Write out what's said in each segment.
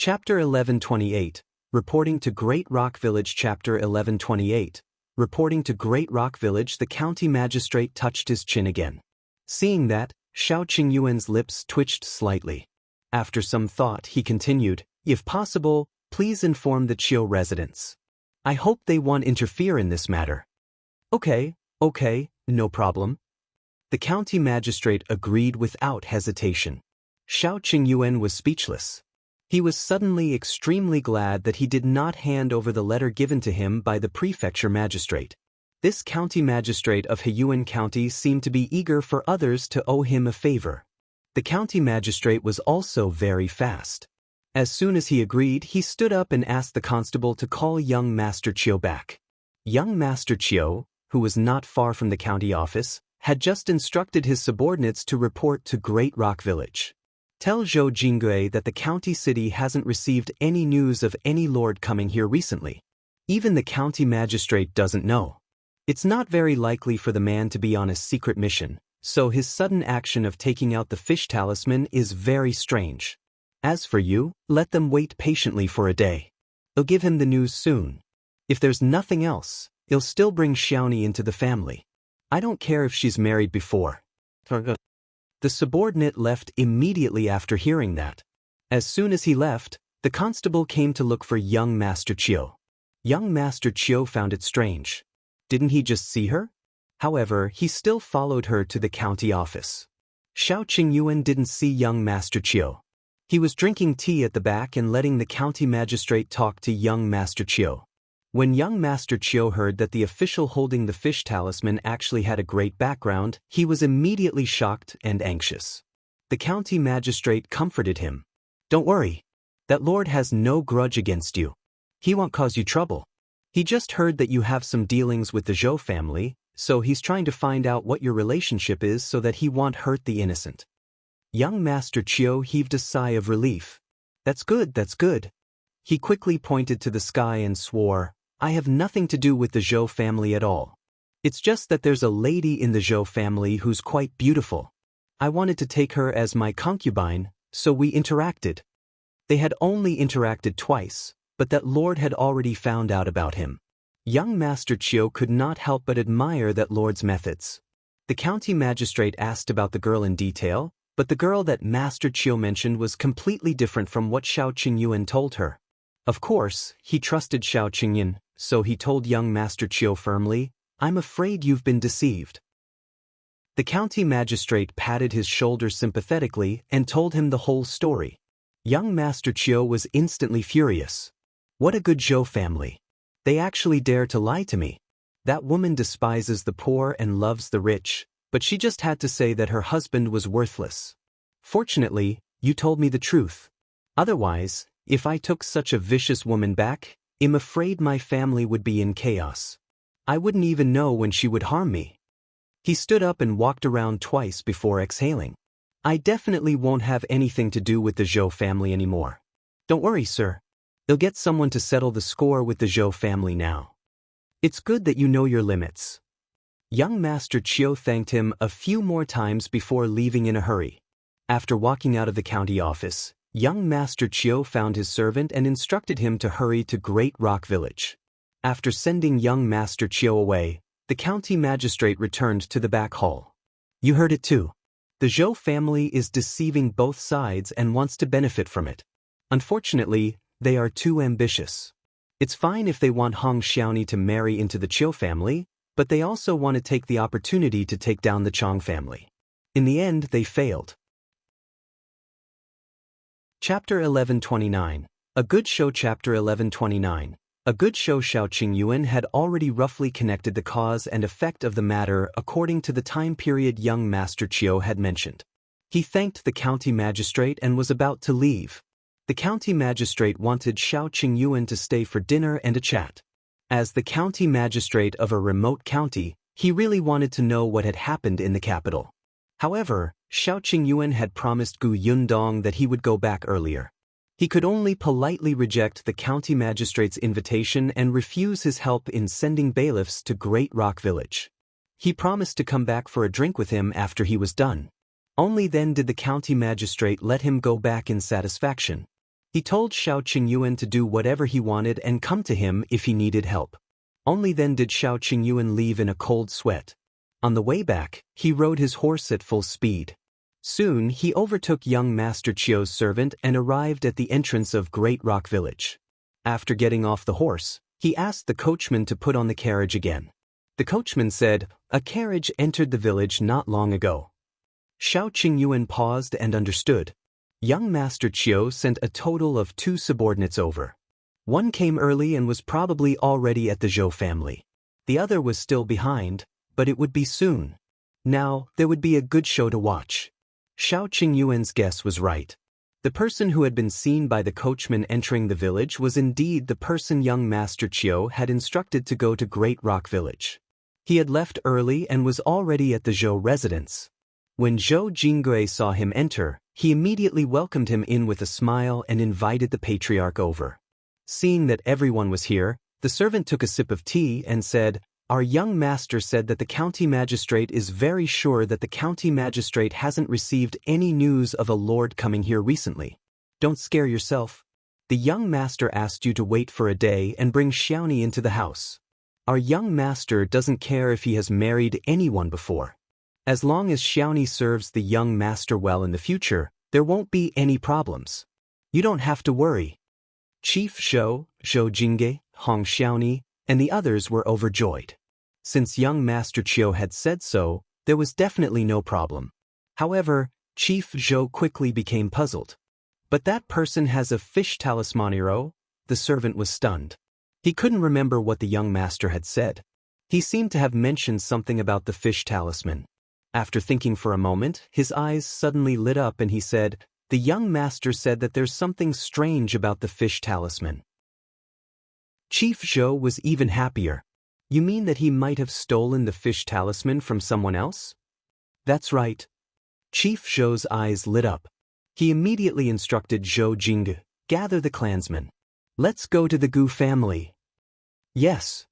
Chapter 1128, Reporting to Great Rock Village. Chapter 1128, Reporting to Great Rock Village. The county magistrate touched his chin again. Seeing that, Xiao Qingyuan's lips twitched slightly. After some thought, he continued, "If possible, please inform the Qiu residents. I hope they won't interfere in this matter." Okay, no problem." The county magistrate agreed without hesitation. Xiao Qingyuan was speechless. He was suddenly extremely glad that he did not hand over the letter given to him by the prefecture magistrate. This county magistrate of Heyuan County seemed to be eager for others to owe him a favor. The county magistrate was also very fast. As soon as he agreed, he stood up and asked the constable to call young Master Qiu back. Young Master Qiu, who was not far from the county office, had just instructed his subordinates to report to Great Rock Village. "Tell Zhou Jingui that the county city hasn't received any news of any lord coming here recently. Even the county magistrate doesn't know. It's not very likely for the man to be on a secret mission, so his sudden action of taking out the fish talisman is very strange. As for you, let them wait patiently for a day. They'll give him the news soon. If there's nothing else, he'll still bring Xiaoni into the family. I don't care if she's married before." The subordinate left immediately after hearing that. As soon as he left, the constable came to look for young Master Qiu. Young Master Qiu found it strange. Didn't he just see her? However, he still followed her to the county office. Xiao Qingyuan didn't see young Master Qiu. He was drinking tea at the back and letting the county magistrate talk to young Master Qiu. When young Master Qiu heard that the official holding the fish talisman actually had a great background, he was immediately shocked and anxious. The county magistrate comforted him. "Don't worry. That lord has no grudge against you. He won't cause you trouble. He just heard that you have some dealings with the Zhou family, so he's trying to find out what your relationship is so that he won't hurt the innocent." Young Master Qiu heaved a sigh of relief. That's good. He quickly pointed to the sky and swore, "I have nothing to do with the Zhou family at all. It's just that there's a lady in the Zhou family who's quite beautiful. I wanted to take her as my concubine, so we interacted." They had only interacted twice, but that lord had already found out about him. Young Master Qiu could not help but admire that lord's methods. The county magistrate asked about the girl in detail, but the girl that Master Qiu mentioned was completely different from what Xiao Qingyuan told her. Of course, he trusted Xiao Qingyuan, so he told young Master Qiu firmly, "I'm afraid you've been deceived." The county magistrate patted his shoulder sympathetically and told him the whole story. Young Master Qiu was instantly furious. What a good Zhou family. They actually dare to lie to me. That woman despises the poor and loves the rich, but she just had to say that her husband was worthless. Fortunately, you told me the truth. Otherwise, if I took such a vicious woman back, I'm afraid my family would be in chaos. I wouldn't even know when she would harm me." He stood up and walked around twice before exhaling. "I definitely won't have anything to do with the Zhou family anymore. Don't worry, sir. They'll get someone to settle the score with the Zhou family now. It's good that you know your limits." Young Master Qiu thanked him a few more times before leaving in a hurry. After walking out of the county office, young Master Qiu found his servant and instructed him to hurry to Great Rock Village. After sending young Master Qiu away, the county magistrate returned to the back hall. "You heard it too. The Zhou family is deceiving both sides and wants to benefit from it. Unfortunately, they are too ambitious. It's fine if they want Hong Xiaoni to marry into the Qiu family, but they also want to take the opportunity to take down the Chong family. In the end, they failed." Chapter 1129, A Good Show. Chapter 1129, A Good Show. Xiao Qingyuan had already roughly connected the cause and effect of the matter according to the time period young Master Qiu had mentioned. He thanked the county magistrate and was about to leave. The county magistrate wanted Xiao Qingyuan to stay for dinner and a chat. As the county magistrate of a remote county, he really wanted to know what had happened in the capital. However, Xiao Qingyuan had promised Gu Yundong that he would go back earlier. He could only politely reject the county magistrate's invitation and refuse his help in sending bailiffs to Great Rock Village. He promised to come back for a drink with him after he was done. Only then did the county magistrate let him go back in satisfaction. He told Xiao Qingyuan to do whatever he wanted and come to him if he needed help. Only then did Xiao Qingyuan leave in a cold sweat. On the way back, he rode his horse at full speed. Soon he overtook young Master Chio's servant and arrived at the entrance of Great Rock Village. After getting off the horse, he asked the coachman to put on the carriage again. The coachman said, "A carriage entered the village not long ago." Xiao Qingyuan paused and understood. Young Master Chio sent a total of 2 subordinates over. One came early and was probably already at the Zhou family. The other was still behind, but it would be soon. Now, there would be a good show to watch. Xiao Qingyuan's guess was right. The person who had been seen by the coachman entering the village was indeed the person young Master Chio had instructed to go to Great Rock Village. He had left early and was already at the Zhou residence. When Zhou Jingui saw him enter, he immediately welcomed him in with a smile and invited the patriarch over. Seeing that everyone was here, the servant took a sip of tea and said, "Our young master said that the county magistrate is very sure that the county magistrate hasn't received any news of a lord coming here recently. Don't scare yourself. The young master asked you to wait for a day and bring Xiaoni into the house. Our young master doesn't care if he has married anyone before. As long as Xiaoni serves the young master well in the future, there won't be any problems. You don't have to worry." Chief Zhou, Zhou Jingge, Hong Xiaoni, and the others were overjoyed. Since young Master Chio had said so, there was definitely no problem. However, Chief Zhou quickly became puzzled. "But that person has a fish talismanero?" The servant was stunned. He couldn't remember what the young master had said. He seemed to have mentioned something about the fish talisman. After thinking for a moment, his eyes suddenly lit up and he said, "The young master said that there's something strange about the fish talisman." Chief Zhou was even happier. "You mean that he might have stolen the fish talisman from someone else?" "That's right." Chief Zhou's eyes lit up. He immediately instructed Zhou Jingge, "Gather the clansmen. Let's go to the Gu family." "Yes."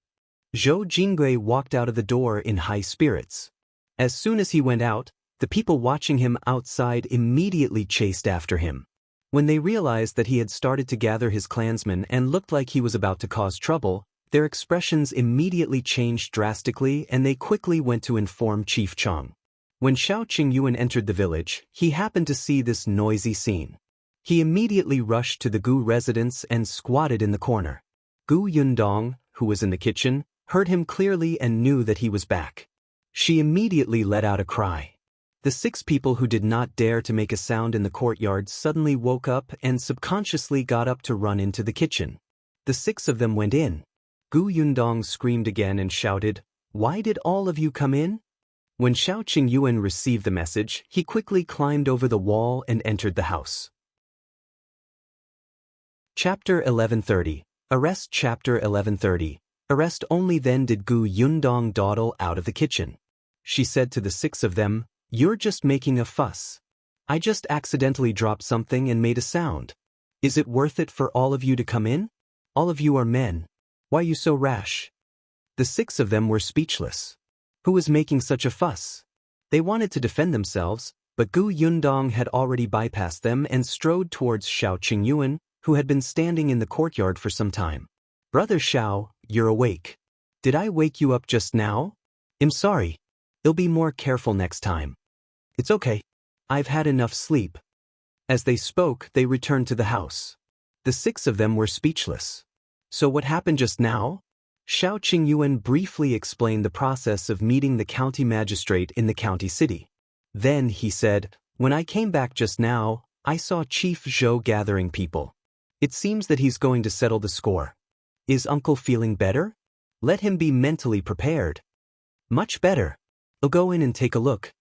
Zhou Jingui walked out of the door in high spirits. As soon as he went out, the people watching him outside immediately chased after him. When they realized that he had started to gather his clansmen and looked like he was about to cause trouble, their expressions immediately changed drastically and they quickly went to inform Chief Chang. When Xiao Qingyuan entered the village, he happened to see this noisy scene. He immediately rushed to the Gu residence and squatted in the corner. Gu Yundong, who was in the kitchen, heard him clearly and knew that he was back. She immediately let out a cry. The 6 people who did not dare to make a sound in the courtyard suddenly woke up and subconsciously got up to run into the kitchen. The 6 of them went in. Gu Yundong screamed again and shouted, "Why did all of you come in?" When Xiao Qingyuan received the message, he quickly climbed over the wall and entered the house. Chapter 1130. Arrest. Chapter 1130. Arrest. Only then did Gu Yundong dawdle out of the kitchen. She said to the 6 of them, "You're just making a fuss. I just accidentally dropped something and made a sound. Is it worth it for all of you to come in? All of you are men. Why are you so rash?" The 6 of them were speechless. Who was making such a fuss? They wanted to defend themselves, but Gu Yundong had already bypassed them and strode towards Xiao Qingyuan, who had been standing in the courtyard for some time. "Brother Xiao, you're awake. Did I wake you up just now? I'm sorry. I'll be more careful next time." "It's okay. I've had enough sleep." As they spoke, they returned to the house. The 6 of them were speechless. "So what happened just now?" Xiao Qingyuan briefly explained the process of meeting the county magistrate in the county city. Then he said, "When I came back just now, I saw Chief Zhou gathering people. It seems that he's going to settle the score. Is Uncle feeling better? Let him be mentally prepared." "Much better. I'll go in and take a look."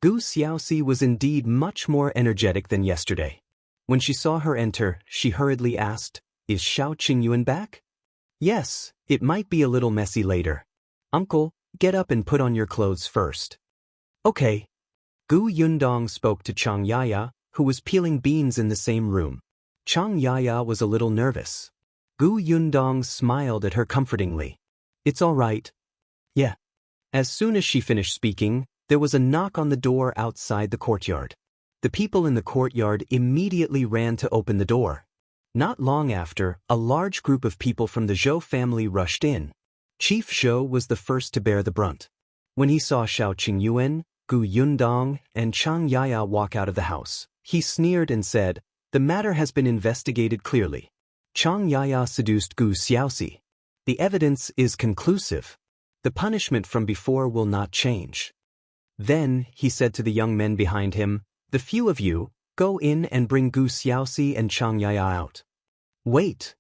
Gu Xiaoxi was indeed much more energetic than yesterday. When she saw her enter, she hurriedly asked, "Is Xiao Qingyuan back?" "Yes, it might be a little messy later. Uncle, get up and put on your clothes first." "Okay." Gu Yundong spoke to Chang Yaya, who was peeling beans in the same room. Chang Yaya was a little nervous. Gu Yundong smiled at her comfortingly. "It's all right." "Yeah." As soon as she finished speaking, there was a knock on the door outside the courtyard. The people in the courtyard immediately ran to open the door. Not long after, a large group of people from the Zhou family rushed in. Chief Zhou was the first to bear the brunt. When he saw Xiao Qingyuan, Gu Yundong, and Chang Yaya walk out of the house, he sneered and said, "The matter has been investigated clearly. Chang Yaya seduced Gu Xiaoxi. The evidence is conclusive. The punishment from before will not change." Then, he said to the young men behind him, "The few of you, go in and bring Gu Xiaoxi and Chang Yaya out." "Wait."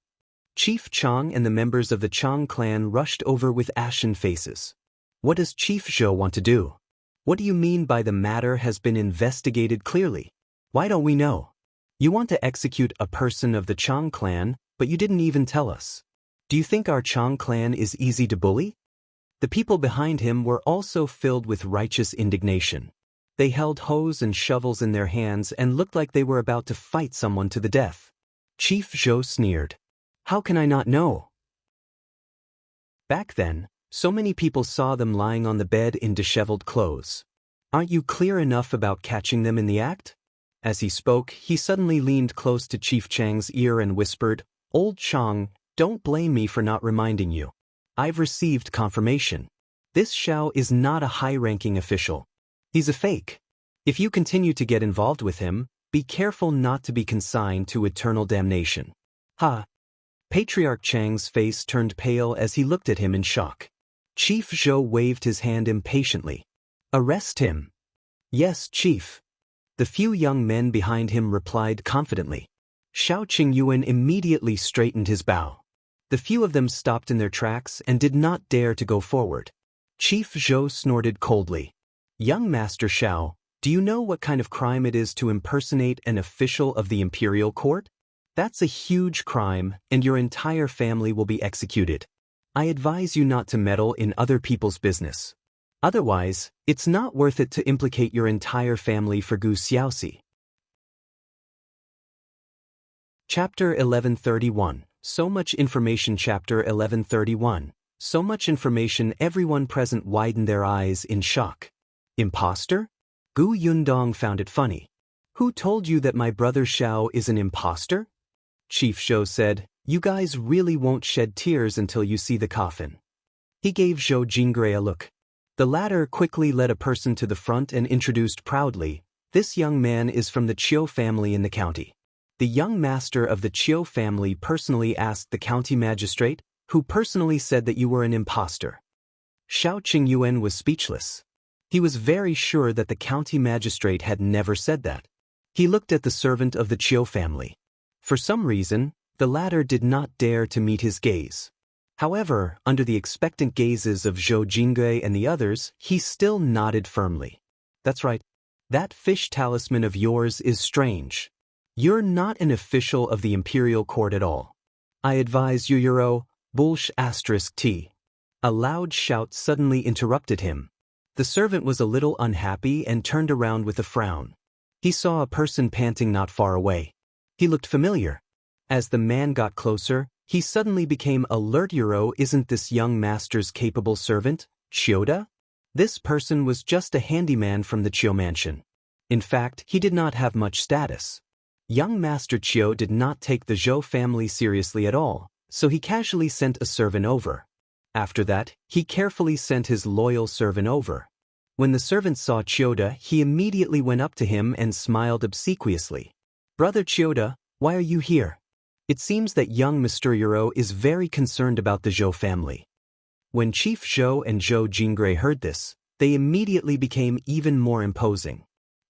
Chief Chang and the members of the Chang clan rushed over with ashen faces. "What does Chief Zhou want to do? What do you mean by the matter has been investigated clearly? Why don't we know? You want to execute a person of the Chang clan, but you didn't even tell us. Do you think our Chang clan is easy to bully?" The people behind him were also filled with righteous indignation. They held hoes and shovels in their hands and looked like they were about to fight someone to the death. Chief Zhou sneered. "How can I not know?" Back then, so many people saw them lying on the bed in disheveled clothes. "Aren't you clear enough about catching them in the act?" As he spoke, he suddenly leaned close to Chief Chang's ear and whispered, "Old Chang, don't blame me for not reminding you. I've received confirmation. This Xiao is not a high-ranking official. He's a fake. If you continue to get involved with him, be careful not to be consigned to eternal damnation." "Ha!" Patriarch Chang's face turned pale as he looked at him in shock. Chief Zhou waved his hand impatiently. "Arrest him." "Yes, Chief." The few young men behind him replied confidently. Xiao Qingyuan immediately straightened his bow. The few of them stopped in their tracks and did not dare to go forward. Chief Zhou snorted coldly. "Young Master Xiao, do you know what kind of crime it is to impersonate an official of the imperial court? That's a huge crime, and your entire family will be executed. I advise you not to meddle in other people's business. Otherwise, it's not worth it to implicate your entire family for Gu Xiaoxi." Chapter 1131. So much information. Chapter 1131. So much information. Everyone present widened their eyes in shock. "Imposter?" Gu Yundong found it funny. "Who told you that my brother Xiao is an imposter?" Chief Zhou said, "You guys really won't shed tears until you see the coffin." He gave Zhou Jingray a look. The latter quickly led a person to the front and introduced proudly, "This young man is from the Qiu family in the county." The young master of the Qiu family personally asked the county magistrate, "Who personally said that you were an imposter?" Xiao Qingyuan was speechless. He was very sure that the county magistrate had never said that. He looked at the servant of the Qiu family. For some reason, the latter did not dare to meet his gaze. However, under the expectant gazes of Zhou Jingui and the others, he still nodded firmly. "That's right. That fish talisman of yours is strange. You're not an official of the imperial court at all. I advise you Euro, **T. A loud shout suddenly interrupted him. The servant was a little unhappy and turned around with a frown. He saw a person panting not far away. He looked familiar. As the man got closer, he suddenly became alert. Euro, isn't this young master's capable servant, Chioda? This person was just a handyman from the Qiu mansion. In fact, he did not have much status. Young Master Qiu did not take the Zhou family seriously at all, so he casually sent a servant over. After that, he carefully sent his loyal servant over. When the servant saw Chioda, he immediately went up to him and smiled obsequiously. "Brother Chioda, why are you here?" It seems that young Mr. Euro is very concerned about the Zhou family. When Chief Zhou and Zhou Jingray heard this, they immediately became even more imposing.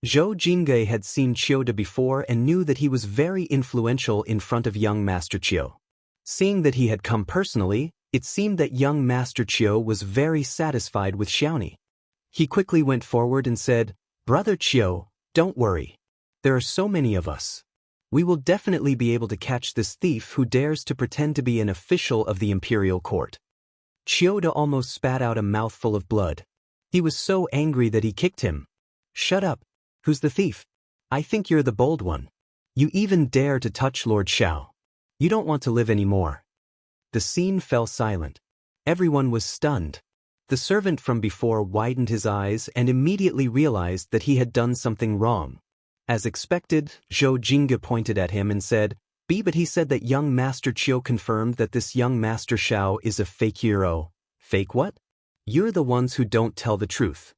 Zhou Jingui had seen Chioda before and knew that he was very influential in front of young Master Qiu. Seeing that he had come personally, it seemed that young Master Qiu was very satisfied with Xiaoni. He quickly went forward and said, "Brother Qiu, don't worry. There are so many of us. We will definitely be able to catch this thief who dares to pretend to be an official of the imperial court." Chioda almost spat out a mouthful of blood. He was so angry that he kicked him. "Shut up. Who's the thief? I think you're the bold one. You even dare to touch Lord Xiao. You don't want to live anymore." The scene fell silent. Everyone was stunned. The servant from before widened his eyes and immediately realized that he had done something wrong. As expected, Zhou Jingge pointed at him and said, But he said that young Master Chiu confirmed that this young Master Xiao is a fake hero. Fake what? You're the ones who don't tell the truth.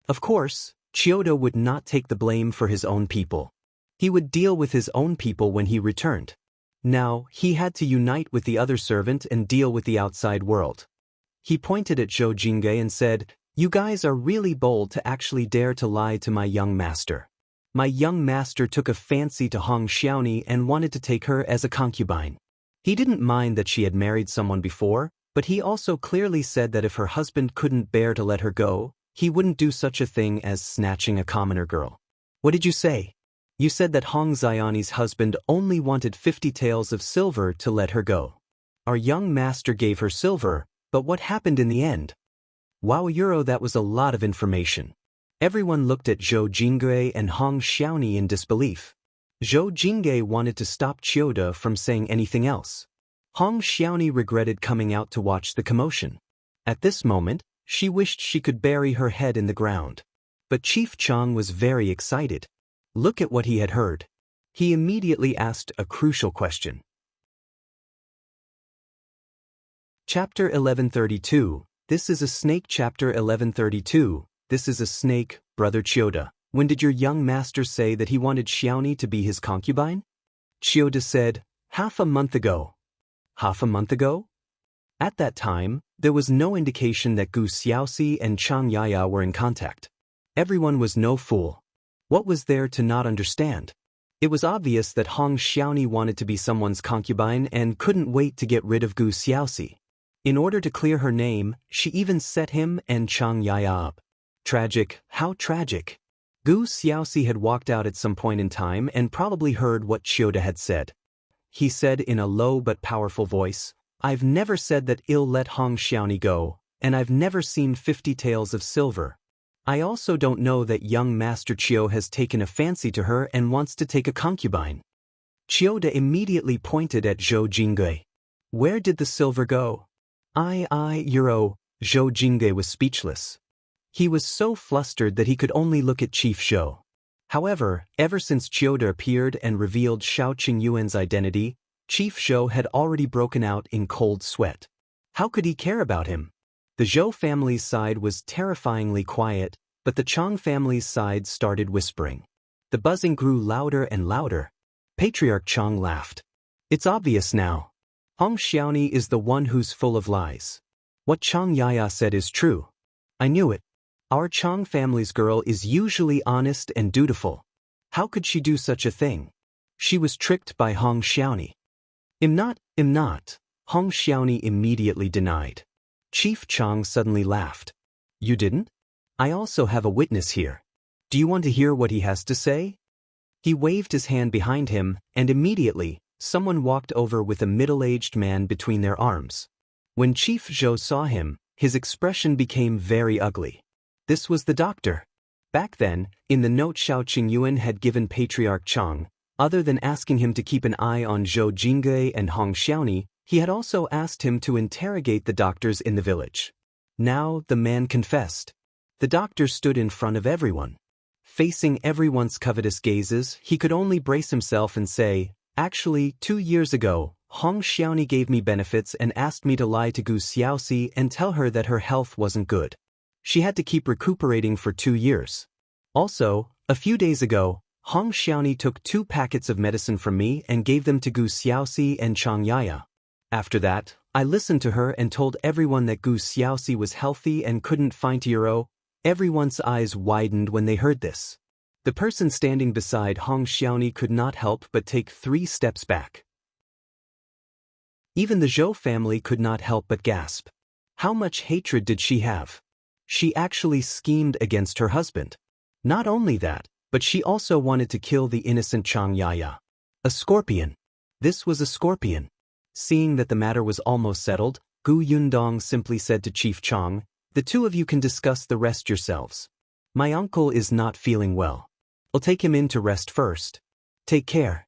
Of course, Chioda would not take the blame for his own people. He would deal with his own people when he returned. Now, he had to unite with the other servant and deal with the outside world. He pointed at Zhou Jingge and said, "You guys are really bold to actually dare to lie to my young master. My young master took a fancy to Hong Xiaoni and wanted to take her as a concubine. He didn't mind that she had married someone before, but he also clearly said that if her husband couldn't bear to let her go, he wouldn't do such a thing as snatching a commoner girl. What did you say? You said that Hong Xiaoni's husband only wanted 50 taels of silver to let her go. Our young master gave her silver, but what happened in the end?" Wow, Euro, that was a lot of information. Everyone looked at Zhou Jingge and Hong Xiaoni in disbelief. Zhou Jingge wanted to stop Chioda from saying anything else. Hong Xiaoni regretted coming out to watch the commotion. At this moment, she wished she could bury her head in the ground. But Chief Chang was very excited. Look at what he had heard. He immediately asked a crucial question. Chapter 1132. This is a snake. Chapter 1132. This is a snake, Brother Chioda. When did your young master say that he wanted Xiaoni to be his concubine? Chioda said, "Half a month ago." Half a month ago? At that time, there was no indication that Gu Xiaoxi and Chang Yaya were in contact. Everyone was no fool. What was there to not understand? It was obvious that Hong Xiaoni wanted to be someone's concubine and couldn't wait to get rid of Gu Xiaoxi. In order to clear her name, she even set him and Chang Yaya up. Tragic, how tragic. Gu Xiaoxi had walked out at some point in time and probably heard what Chioda had said. He said in a low but powerful voice, "I've never said that I'll let Hong Xiaoni go, and I've never seen 50 taels of silver. I also don't know that young Master Chiu has taken a fancy to her and wants to take a concubine." Chioda immediately pointed at Zhou Jingge. "Where did the silver go?" Euro. Zhou Jingge was speechless. He was so flustered that he could only look at Chief Zhou. However, ever since Chioda appeared and revealed Xiao Qingyuan's identity, Chief Zhou had already broken out in cold sweat. How could he care about him? The Zhou family's side was terrifyingly quiet, but the Chang family's side started whispering. The buzzing grew louder and louder. Patriarch Chang laughed. "It's obvious now. Hong Xiaoni is the one who's full of lies. What Chang Yaya said is true. I knew it. Our Chang family's girl is usually honest and dutiful. How could she do such a thing? She was tricked by Hong Xiaoni." I'm not. Hong Xiaoni immediately denied. Chief Chang suddenly laughed. "You didn't? I also have a witness here. Do you want to hear what he has to say?" He waved his hand behind him, and immediately, someone walked over with a middle-aged man between their arms. When Chief Zhou saw him, his expression became very ugly. This was the doctor. Back then, in the note Xiao Qingyuan had given Patriarch Chang, other than asking him to keep an eye on Zhou Jingge and Hong Xiaoni, he had also asked him to interrogate the doctors in the village. Now the man confessed. The doctor stood in front of everyone. Facing everyone's covetous gazes, he could only brace himself and say, "Actually, 2 years ago, Hong Xiaoni gave me benefits and asked me to lie to Gu Xiaoxi and tell her that her health wasn't good. She had to keep recuperating for 2 years. Also, a few days ago, Hong Xiaoni took 2 packets of medicine from me and gave them to Gu Xiaoxi and Chang Yaya. After that, I listened to her and told everyone that Gu Xiaoxi was healthy and couldn't find Euro." Everyone's eyes widened when they heard this. The person standing beside Hong Xiaoni could not help but take 3 steps back. Even the Zhou family could not help but gasp. How much hatred did she have? She actually schemed against her husband. Not only that, but she also wanted to kill the innocent Chang Yaya. A scorpion. This was a scorpion. Seeing that the matter was almost settled, Gu Yundong simply said to Chief Chang, "The 2 of you can discuss the rest yourselves. My uncle is not feeling well. I'll take him in to rest first. Take care."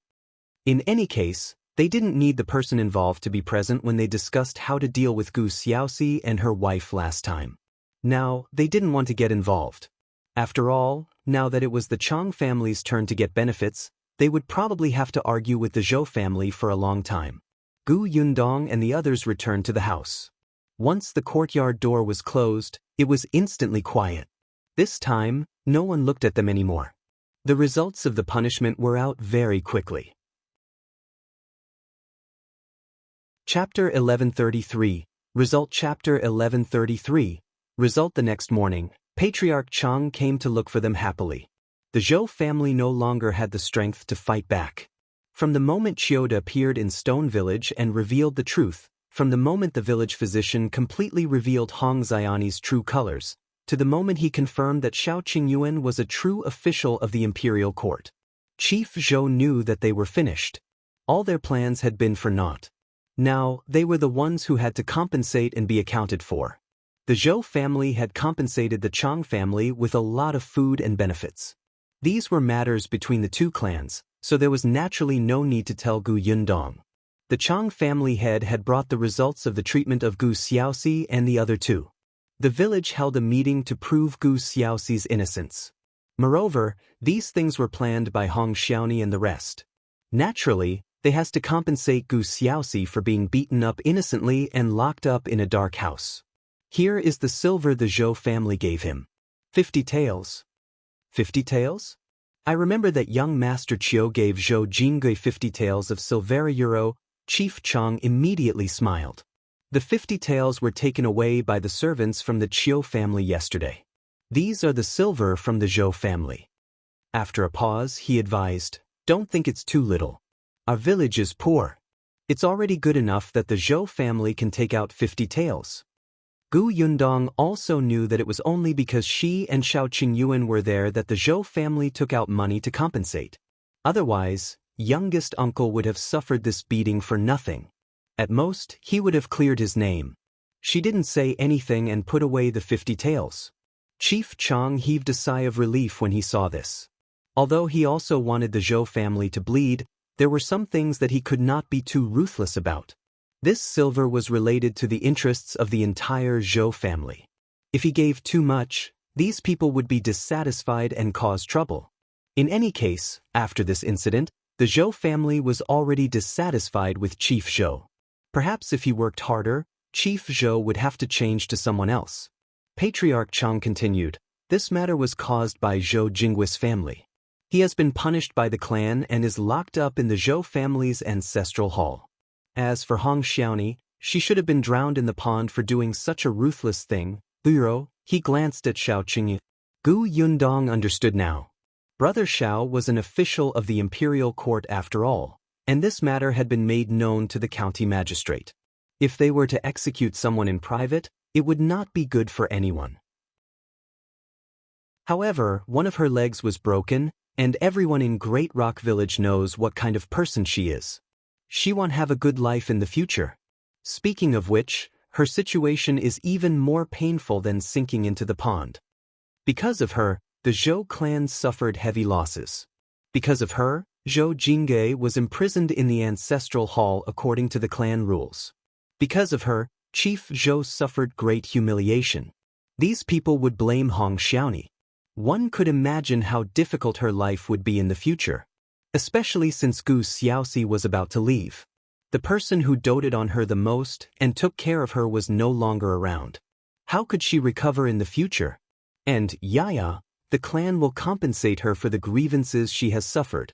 In any case, they didn't need the person involved to be present when they discussed how to deal with Gu Xiaoxi and her wife last time. Now, they didn't want to get involved. After all, now that it was the Chang family's turn to get benefits, They would probably have to argue with the Zhou family for a long time. Gu Yundong and the others returned to the house. Once the courtyard door was closed, it was instantly quiet. This time, no one looked at them anymore. The results of the punishment were out very quickly. Chapter 1133. Result. Chapter 1133. Result. The next morning, Patriarch Chang came to look for them happily. The Zhou family no longer had the strength to fight back. From the moment Chioda appeared in Stone Village and revealed the truth, from the moment the village physician completely revealed Hong Xiani's true colors, to the moment he confirmed that Xiao Qingyuan was a true official of the imperial court, Chief Zhou knew that they were finished. All their plans had been for naught. Now, they were the ones who had to compensate and be accounted for. The Zhou family had compensated the Chang family with a lot of food and benefits. These were matters between the two clans, so there was naturally no need to tell Gu Yundong. The Chang family head had brought the results of the treatment of Gu Xiaoxi and the other two. The village held a meeting to prove Gu Xiaoxi's innocence. Moreover, these things were planned by Hong Xiaoni and the rest. Naturally, they has to compensate Gu Xiaoxi for being beaten up innocently and locked up in a dark house. Here is the silver the Zhou family gave him. 50 taels. 50 taels? I remember that young Master Chiu gave Zhou Jingui 50 taels of silver euro. Chief Chang immediately smiled. The 50 taels were taken away by the servants from the Chiu family yesterday. These are the silver from the Zhou family. After a pause, he advised, "Don't think it's too little. Our village is poor. It's already good enough that the Zhou family can take out 50 taels." Gu Yundong also knew that it was only because she and Xiao Qingyuan were there that the Zhou family took out money to compensate. Otherwise, youngest uncle would have suffered this beating for nothing. At most, he would have cleared his name. She didn't say anything and put away the 50 taels. Chief Chang heaved a sigh of relief when he saw this. Although he also wanted the Zhou family to bleed, there were some things that he could not be too ruthless about. This silver was related to the interests of the entire Zhou family. If he gave too much, these people would be dissatisfied and cause trouble. In any case, after this incident, the Zhou family was already dissatisfied with Chief Zhou. Perhaps if he worked harder, Chief Zhou would have to change to someone else. Patriarch Chang continued, "This matter was caused by Zhou Jinggui's family. He has been punished by the clan and is locked up in the Zhou family's ancestral hall. As for Hong Xiaoni, she should have been drowned in the pond for doing such a ruthless thing." He glanced at Xiao Qingyu. Gu Yundong understood now. Brother Xiao was an official of the imperial court after all, and this matter had been made known to the county magistrate. If they were to execute someone in private, it would not be good for anyone. However, one of her legs was broken, and everyone in Great Rock Village knows what kind of person she is. She won't have a good life in the future. Speaking of which, her situation is even more painful than sinking into the pond. Because of her, the Zhou clan suffered heavy losses. Because of her, Zhou Jingui was imprisoned in the ancestral hall according to the clan rules. Because of her, Chief Zhou suffered great humiliation. These people would blame Hong Xiaoni. One could imagine how difficult her life would be in the future, especially since Gu Xiaoxi was about to leave. The person who doted on her the most and took care of her was no longer around. How could she recover in the future? And, Yaya, the clan will compensate her for the grievances she has suffered.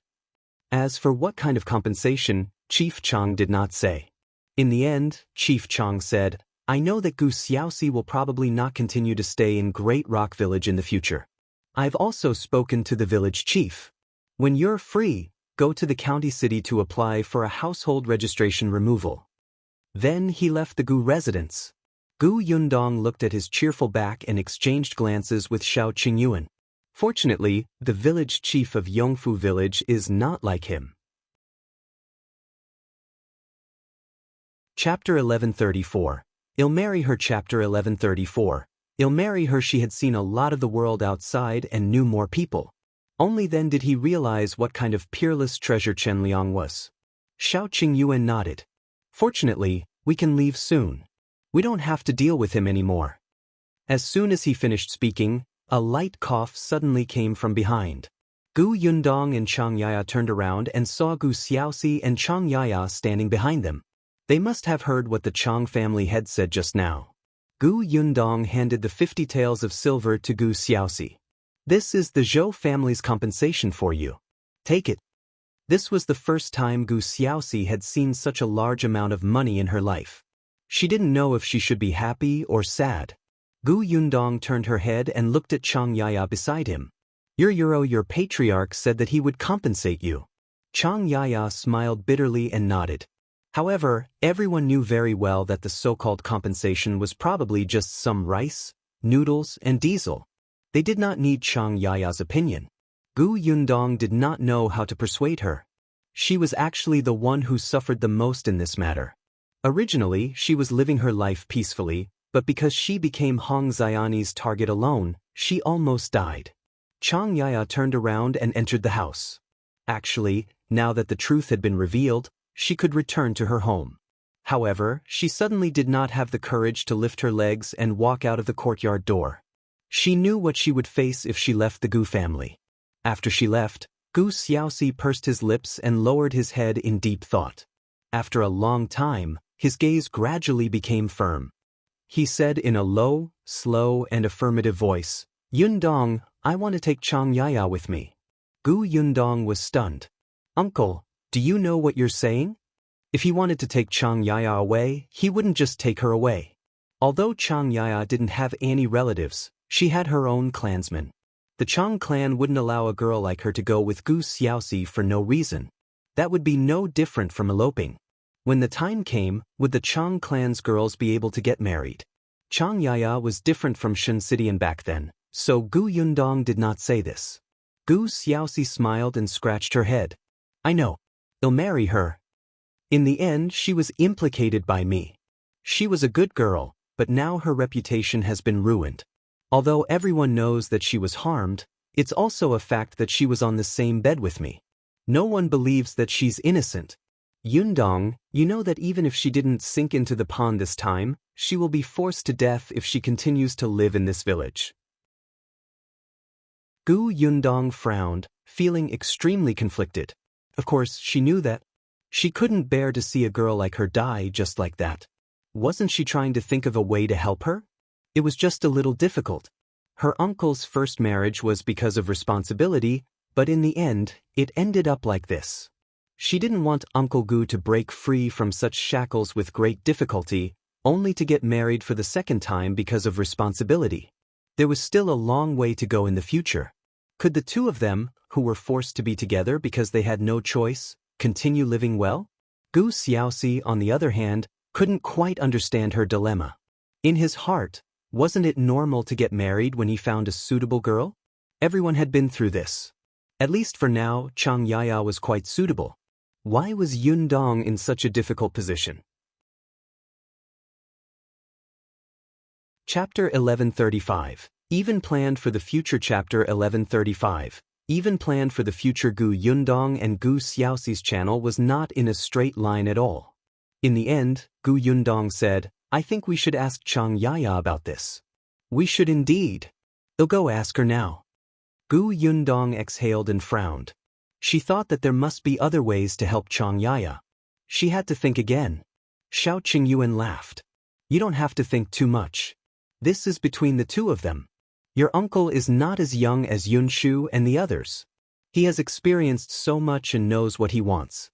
As for what kind of compensation, Chief Chang did not say. In the end, Chief Chang said, "I know that Gu Xiaoxi will probably not continue to stay in Great Rock Village in the future. I've also spoken to the village chief. When you're free, go to the county city to apply for a household registration removal." Then he left the Gu residence. Gu Yundong looked at his cheerful back and exchanged glances with Xiao Qingyuan. Fortunately, the village chief of Yongfu village is not like him. Chapter 1134. I'll marry her. Chapter 1134. I'll marry her. She had seen a lot of the world outside and knew more people. Only then did he realize what kind of peerless treasure Chen Liang was. Xiao Qingyuan nodded. "Fortunately, we can leave soon. We don't have to deal with him anymore." As soon as he finished speaking, a light cough suddenly came from behind. Gu Yundong and Chang Yaya turned around and saw Gu Xiaoxi and Chang Yaya standing behind them. They must have heard what the Chang family had said just now. Gu Yundong handed the 50 taels of silver to Gu Xiaoxi. This is the Zhou family's compensation for you. Take it. This was the first time Gu Xiaoxi had seen such a large amount of money in her life. She didn't know if she should be happy or sad. Gu Yundong turned her head and looked at Chang Yaya beside him. Your patriarch said that he would compensate you. Chang Yaya smiled bitterly and nodded. However, everyone knew very well that the so-called compensation was probably just some rice, noodles, and diesel. They did not need Chang Yaya's opinion. Gu Yundong did not know how to persuade her. She was actually the one who suffered the most in this matter. Originally, she was living her life peacefully, but because she became Hong Xiani's target alone, she almost died. Chang Yaya turned around and entered the house. Actually, now that the truth had been revealed, she could return to her home. However, she suddenly did not have the courage to lift her legs and walk out of the courtyard door. She knew what she would face if she left the Gu family. After she left, Gu Xiaoxi pursed his lips and lowered his head in deep thought. After a long time, his gaze gradually became firm. He said in a low, slow, and affirmative voice, "Yundong, I want to take Chang Yaya with me." Gu Yundong was stunned. "Uncle, do you know what you're saying? If he wanted to take Chang Yaya away, he wouldn't just take her away." Although Chang Yaya didn't have any relatives, she had her own clansmen. The Chang clan wouldn't allow a girl like her to go with Gu Xiaoxi for no reason. That would be no different from eloping. When the time came, would the Chang clan's girls be able to get married? Chang Yaya was different from Shensidian back then, so Gu Yundong did not say this. Gu Xiaoxi smiled and scratched her head. "I know. They'll marry her. In the end, she was implicated by me. She was a good girl, but now her reputation has been ruined. Although everyone knows that she was harmed, it's also a fact that she was on the same bed with me. No one believes that she's innocent. Yundong, you know that even if she didn't sink into the pond this time, she will be forced to death if she continues to live in this village." Gu Yundong frowned, feeling extremely conflicted. Of course, she knew that. She couldn't bear to see a girl like her die just like that. Wasn't she trying to think of a way to help her? It was just a little difficult. Her uncle's first marriage was because of responsibility, but in the end, it ended up like this. She didn't want Uncle Gu to break free from such shackles with great difficulty, only to get married for the second time because of responsibility. There was still a long way to go in the future. Could the two of them, who were forced to be together because they had no choice, continue living well? Gu Xiaoxi, on the other hand, couldn't quite understand her dilemma. In his heart, wasn't it normal to get married when he found a suitable girl? Everyone had been through this. At least for now, Chang Yaya was quite suitable. Why was Yundong in such a difficult position? Chapter 1135. Even planned for the future. Chapter 1135. Even planned for the future. Gu Yundong and Gu Xiaoxi's channel was not in a straight line at all. In the end, Gu Yundong said, "I think we should ask Chang Yaya about this." "We should indeed. They'll go ask her now." Gu Yundong exhaled and frowned. She thought that there must be other ways to help Chang Yaya. She had to think again. Xiao Qingyuan laughed. "You don't have to think too much. This is between the two of them. Your uncle is not as young as Yunshu and the others. He has experienced so much and knows what he wants."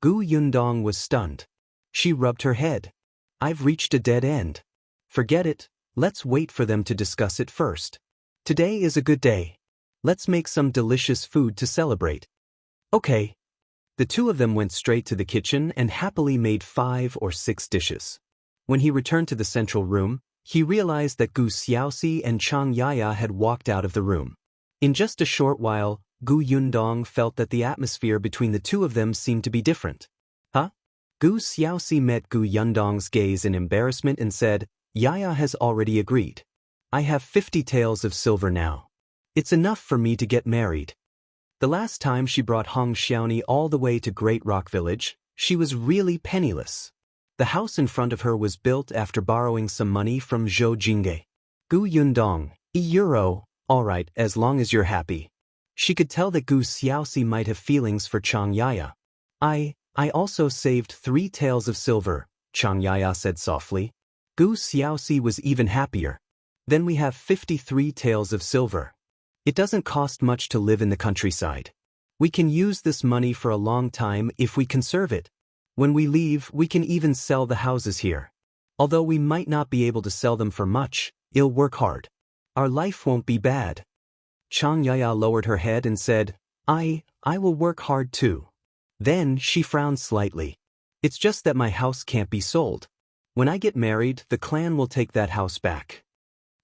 Gu Yundong was stunned. She rubbed her head. "I've reached a dead end. Forget it, let's wait for them to discuss it first. Today is a good day. Let's make some delicious food to celebrate." "Okay." The two of them went straight to the kitchen and happily made 5 or 6 dishes. When he returned to the central room, he realized that Gu Xiaoxi and Chang Yaya had walked out of the room. In just a short while, Gu Yundong felt that the atmosphere between the two of them seemed to be different. "Huh?" Gu Xiaoxi met Gu Yundong's gaze in embarrassment and said, "Yaya has already agreed. I have 50 taels of silver now. It's enough for me to get married." The last time she brought Hong Xiaoni all the way to Great Rock Village, she was really penniless. The house in front of her was built after borrowing some money from Zhou Jingge. "Gu Yundong, €1. All right, as long as you're happy." She could tell that Gu Xiaoxi might have feelings for Chang Yaya. I also saved 3 taels of silver, Chang Yaya said softly. Gu Xiaoxi was even happier. Then we have 53 taels of silver. It doesn't cost much to live in the countryside. We can use this money for a long time if we conserve it. When we leave, we can even sell the houses here. Although we might not be able to sell them for much, it'll work hard. Our life won't be bad. Chang Yaya lowered her head and said, I will work hard too. Then she frowned slightly. It's just that my house can't be sold. When I get married, the clan will take that house back.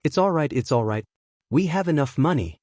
It's all right. We have enough money.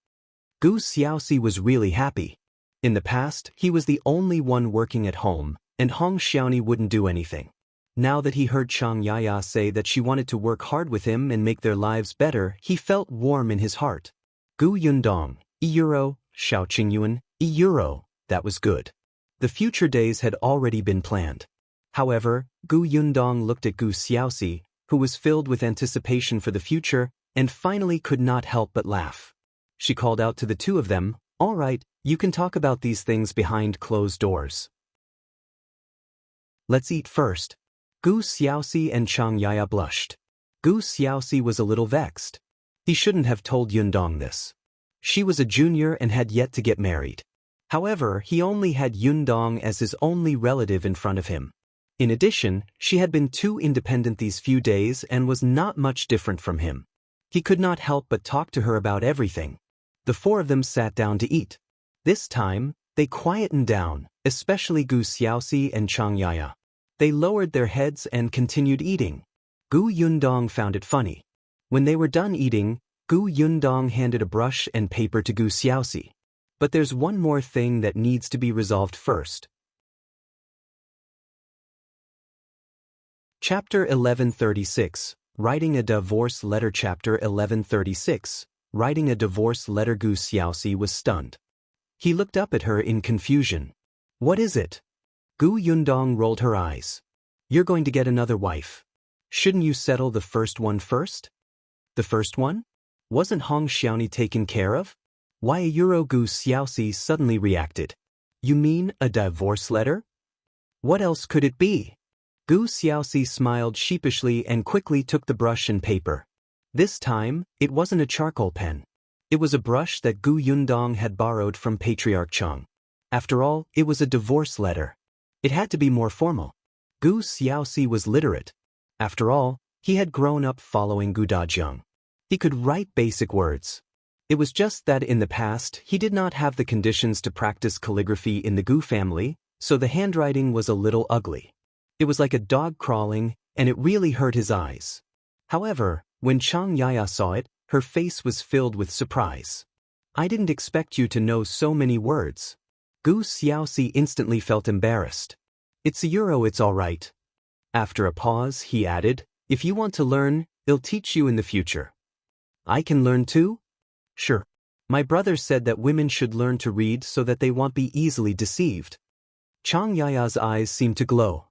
Gu Xiaoxi was really happy. In the past, he was the only one working at home, and Hong Xiaoni wouldn't do anything. Now that he heard Chang Yaya say that she wanted to work hard with him and make their lives better, he felt warm in his heart. Gu Yundong, €, Xiao Qingyuan, €, that was good. The future days had already been planned. However, Gu Yundong looked at Gu Xiaoxi, who was filled with anticipation for the future, and finally could not help but laugh. She called out to the two of them, all right, you can talk about these things behind closed doors. Let's eat first. Gu Xiaoxi and Chang Yaya blushed. Gu Xiaoxi was a little vexed. He shouldn't have told Yundong this. She was a junior and had yet to get married. However, he only had Yundong as his only relative in front of him. In addition, she had been too independent these few days and was not much different from him. He could not help but talk to her about everything. The 4 of them sat down to eat. This time, they quietened down, especially Gu Xiaoxi and Chang Yaya. They lowered their heads and continued eating. Gu Yundong found it funny. When they were done eating, Gu Yundong handed a brush and paper to Gu Xiaoxi. But there's one more thing that needs to be resolved first. Chapter 1136, Writing a Divorce Letter. Chapter 1136, Writing a Divorce Letter. Gu Xiaoxi was stunned. He looked up at her in confusion. What is it? Gu Yundong rolled her eyes. You're going to get another wife. Shouldn't you settle the first one first? The first one? Wasn't Hong Xiaoni taken care of? Why a euro? Gu Xiaoxi suddenly reacted. You mean a divorce letter? What else could it be? Gu Xiaoxi smiled sheepishly and quickly took the brush and paper. This time, it wasn't a charcoal pen. It was a brush that Gu Yundong had borrowed from Patriarch Chang. After all, it was a divorce letter. It had to be more formal. Gu Xiaoxi was literate. After all, he had grown up following Gu Dazheng. He could write basic words. It was just that in the past, he did not have the conditions to practice calligraphy in the Gu family, so the handwriting was a little ugly. It was like a dog crawling, and it really hurt his eyes. However, when Chang Yaya saw it, her face was filled with surprise. I didn't expect you to know so many words. Gu Xiaoxi instantly felt embarrassed. It's a euro, it's all right. After a pause, he added, if you want to learn, it'll teach you in the future. I can learn too? Sure. My brother said that women should learn to read so that they won't be easily deceived. Chang Yaya's eyes seemed to glow.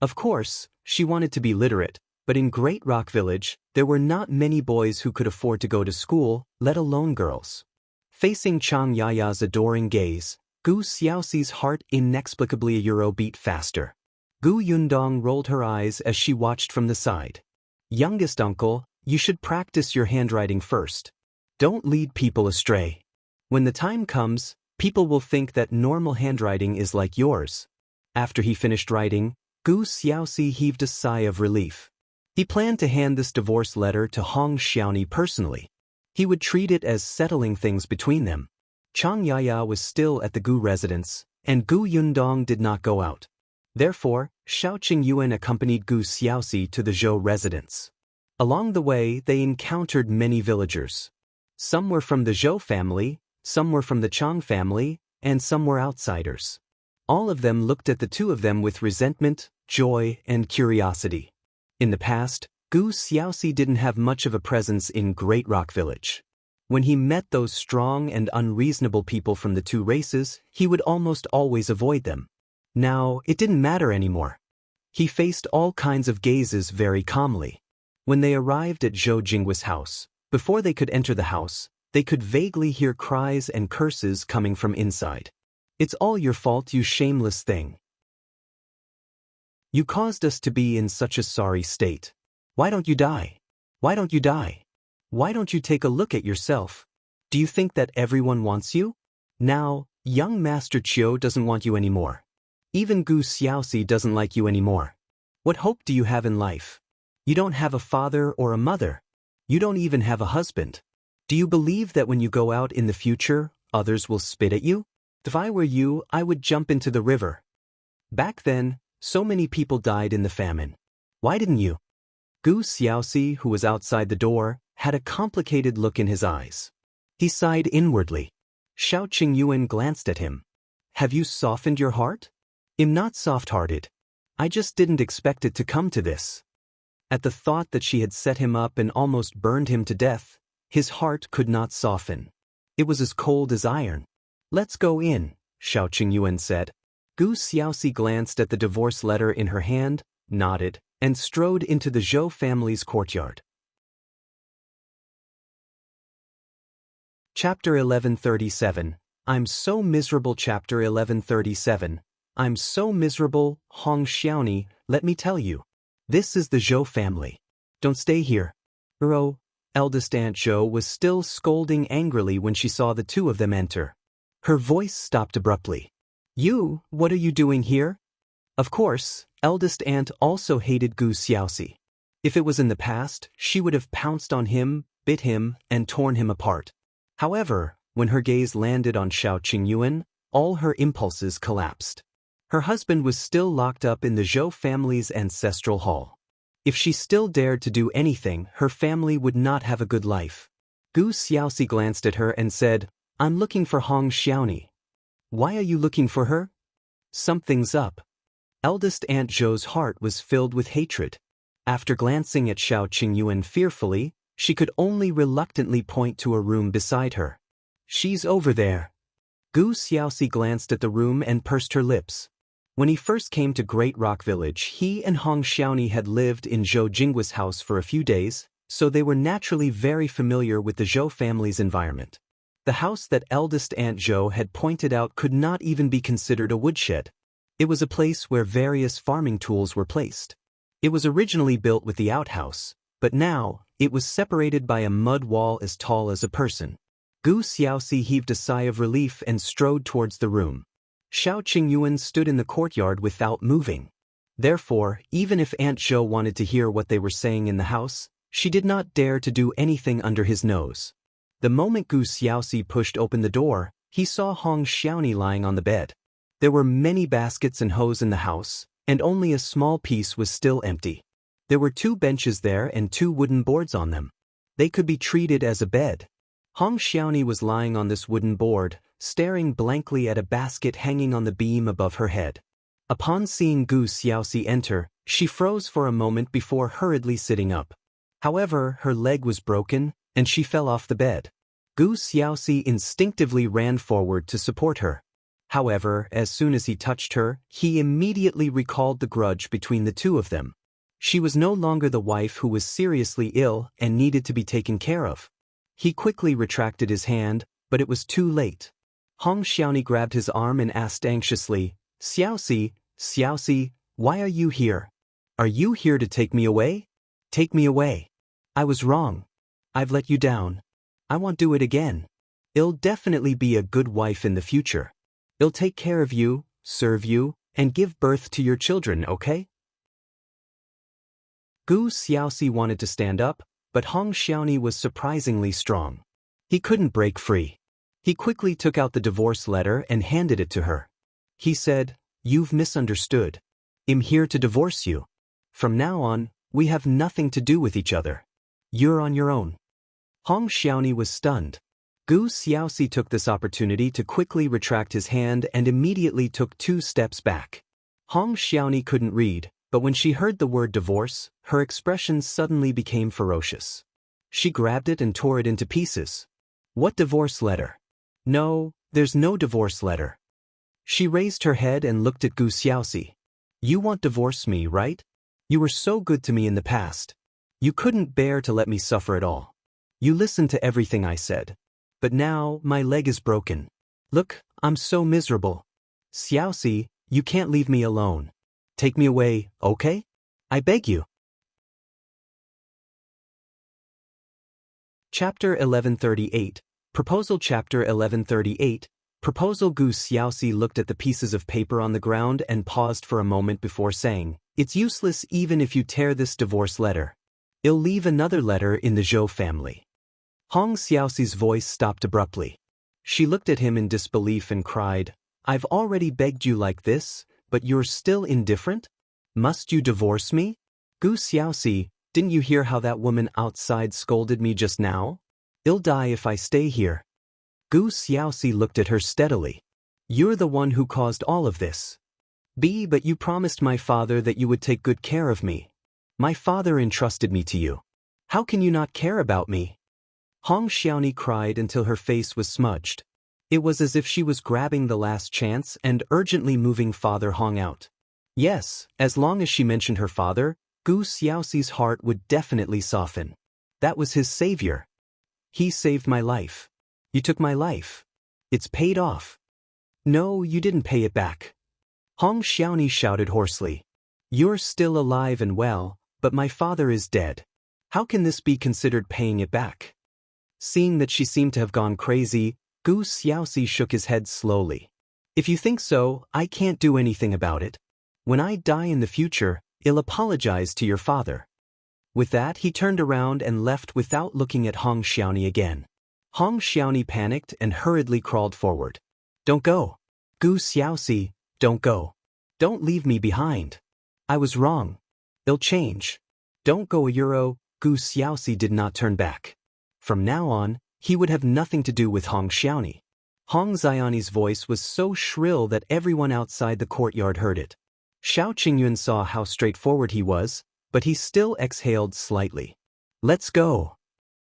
Of course, she wanted to be literate, but in Great Rock Village, there were not many boys who could afford to go to school, let alone girls. Facing Chang Yaya's adoring gaze, Gu Xiaoxi's heart inexplicably a euro beat faster. Gu Yundong rolled her eyes as she watched from the side. Youngest uncle, you should practice your handwriting first. Don't lead people astray. When the time comes, people will think that normal handwriting is like yours. After he finished writing, Gu Xiaoxi heaved a sigh of relief. He planned to hand this divorce letter to Hong Xiaoni personally. He would treat it as settling things between them. Chang Yaya was still at the Gu residence, and Gu Yundong did not go out. Therefore, Xiao Qingyuan accompanied Gu Xiaoxi to the Zhou residence. Along the way, they encountered many villagers. Some were from the Zhou family, some were from the Chang family, and some were outsiders. All of them looked at the two of them with resentment, joy, and curiosity. In the past, Gu Xiaoxi didn't have much of a presence in Great Rock Village. When he met those strong and unreasonable people from the two races, he would almost always avoid them. Now, it didn't matter anymore. He faced all kinds of gazes very calmly. When they arrived at Zhou Jinggui's house, before they could enter the house, They could vaguely hear cries and curses coming from inside. It's all your fault, you shameless thing. You caused us to be in such a sorry state. Why don't you die? Why don't you die? Why don't you take a look at yourself? Do you think that everyone wants you? Now, young Master Chiu doesn't want you anymore. Even Gu Xiaoxi doesn't like you anymore. What hope do you have in life? You don't have a father or a mother. You don't even have a husband. Do you believe that when you go out in the future, others will spit at you? If I were you, I would jump into the river. Back then, so many people died in the famine. Why didn't you? Gu Xiaoxi, who was outside the door, had a complicated look in his eyes. He sighed inwardly. Xiao Qingyuan glanced at him. Have you softened your heart? I'm not soft-hearted. I just didn't expect it to come to this. At the thought that she had set him up and almost burned him to death, his heart could not soften. It was as cold as iron. Let's go in, Xiao Qingyuan said. Gu Xiaoxi glanced at the divorce letter in her hand, nodded, and strode into the Zhou family's courtyard. Chapter 1137. I'm so miserable. Chapter 1137. I'm so miserable, Hong Xiaoni, let me tell you. This is the Zhou family. Don't stay here. Eldest Aunt Zhou was still scolding angrily when she saw the two of them enter. Her voice stopped abruptly. You, what are you doing here? Of course, eldest aunt also hated Gu Xiaoxi. If it was in the past, she would have pounced on him, bit him, and torn him apart. However, when her gaze landed on Xiao Qingyuan, all her impulses collapsed. Her husband was still locked up in the Zhou family's ancestral hall. If she still dared to do anything, her family would not have a good life. Gu Xiaoxi glanced at her and said, I'm looking for Hong Xiaoni. Why are you looking for her? Something's up. Eldest Aunt Zhou's heart was filled with hatred. After glancing at Xiao Qingyuan fearfully, she could only reluctantly point to a room beside her. She's over there. Gu Xiaoxi glanced at the room and pursed her lips. When he first came to Great Rock Village, he and Hong Xiaoni had lived in Zhou Jinggua's house for a few days, so they were naturally very familiar with the Zhou family's environment. The house that eldest Aunt Zhou had pointed out could not even be considered a woodshed. It was a place where various farming tools were placed. It was originally built with the outhouse, but now, it was separated by a mud wall as tall as a person. Gu Xiaoxi heaved a sigh of relief and strode towards the room. Xiao Qingyuan stood in the courtyard without moving. Therefore, even if Aunt Zhou wanted to hear what they were saying in the house, she did not dare to do anything under his nose. The moment Gu Xiaoxi pushed open the door, he saw Hong Xiaoni lying on the bed. There were many baskets and hoes in the house, and only a small piece was still empty. There were 2 benches there and 2 wooden boards on them. They could be treated as a bed. Hong Xiaoni was lying on this wooden board, staring blankly at a basket hanging on the beam above her head. Upon seeing Gu Xiaoxi enter, she froze for a moment before hurriedly sitting up. However, her leg was broken, and she fell off the bed. Gu Xiaoxi instinctively ran forward to support her. However, as soon as he touched her, he immediately recalled the grudge between the two of them. She was no longer the wife who was seriously ill and needed to be taken care of. He quickly retracted his hand, but it was too late. Hong Xiaoni grabbed his arm and asked anxiously, Xiaoxi, why are you here? Are you here to take me away? Take me away. I was wrong. I've let you down. I won't do it again. I'll definitely be a good wife in the future. I'll take care of you, serve you, and give birth to your children, okay? Gu Xiaoxi wanted to stand up, but Hong Xiaoni was surprisingly strong. He couldn't break free. He quickly took out the divorce letter and handed it to her. He said, You've misunderstood. I'm here to divorce you. From now on, we have nothing to do with each other. You're on your own. Hong Xiaoni was stunned. Gu Xiaoxi took this opportunity to quickly retract his hand and immediately took 2 steps back. Hong Xiaoni couldn't read, but when she heard the word divorce, her expression suddenly became ferocious. She grabbed it and tore it into pieces. What divorce letter? No, there's no divorce letter. She raised her head and looked at Gu Xiaoxi. You won't divorce me, right? You were so good to me in the past. You couldn't bear to let me suffer at all. You listened to everything I said. but now my leg is broken. Look, I'm so miserable. Xiaoxi, you can't leave me alone. Take me away, okay? I beg you. Chapter 1138, Proposal. Chapter 1138, Proposal. Gu Xiaoxi looked at the pieces of paper on the ground and paused for a moment before saying, "It's useless even if you tear this divorce letter. It'll leave another letter in the Zhou family." Hong Xiaoxi's voice stopped abruptly. She looked at him in disbelief and cried, "I've already begged you like this, but you're still indifferent? Must you divorce me? Gu Xiaoxi, didn't you hear how that woman outside scolded me just now? I'll die if I stay here." Gu Xiaoxi looked at her steadily. "You're the one who caused all of this. But you promised my father that you would take good care of me. My father entrusted me to you. How can you not care about me?" Hong Xiaoni cried until her face was smudged. It was as if she was grabbing the last chance and urgently moving Father Hong out. Yes, as long as she mentioned her father, Gu Xiaoxi's heart would definitely soften. That was his savior. "He saved my life. You took my life. It's paid off." "No, you didn't pay it back." Hong Xiaoni shouted hoarsely. "You're still alive and well, but my father is dead. How can this be considered paying it back?" Seeing that she seemed to have gone crazy, Gu Xiaoxi shook his head slowly. "If you think so, I can't do anything about it. When I die in the future, I'll apologize to your father." With that, he turned around and left without looking at Hong Xiaoni again. Hong Xiaoni panicked and hurriedly crawled forward. "Don't go. Gu Xiaoxi, don't go. Don't leave me behind. I was wrong. I'll change. Don't go." Gu Xiaoxi did not turn back. From now on, he would have nothing to do with Hong Xiaoni. Hong Xiaoni's voice was so shrill that everyone outside the courtyard heard it. Xiao Qingyun saw how straightforward he was, but he still exhaled slightly. "Let's go."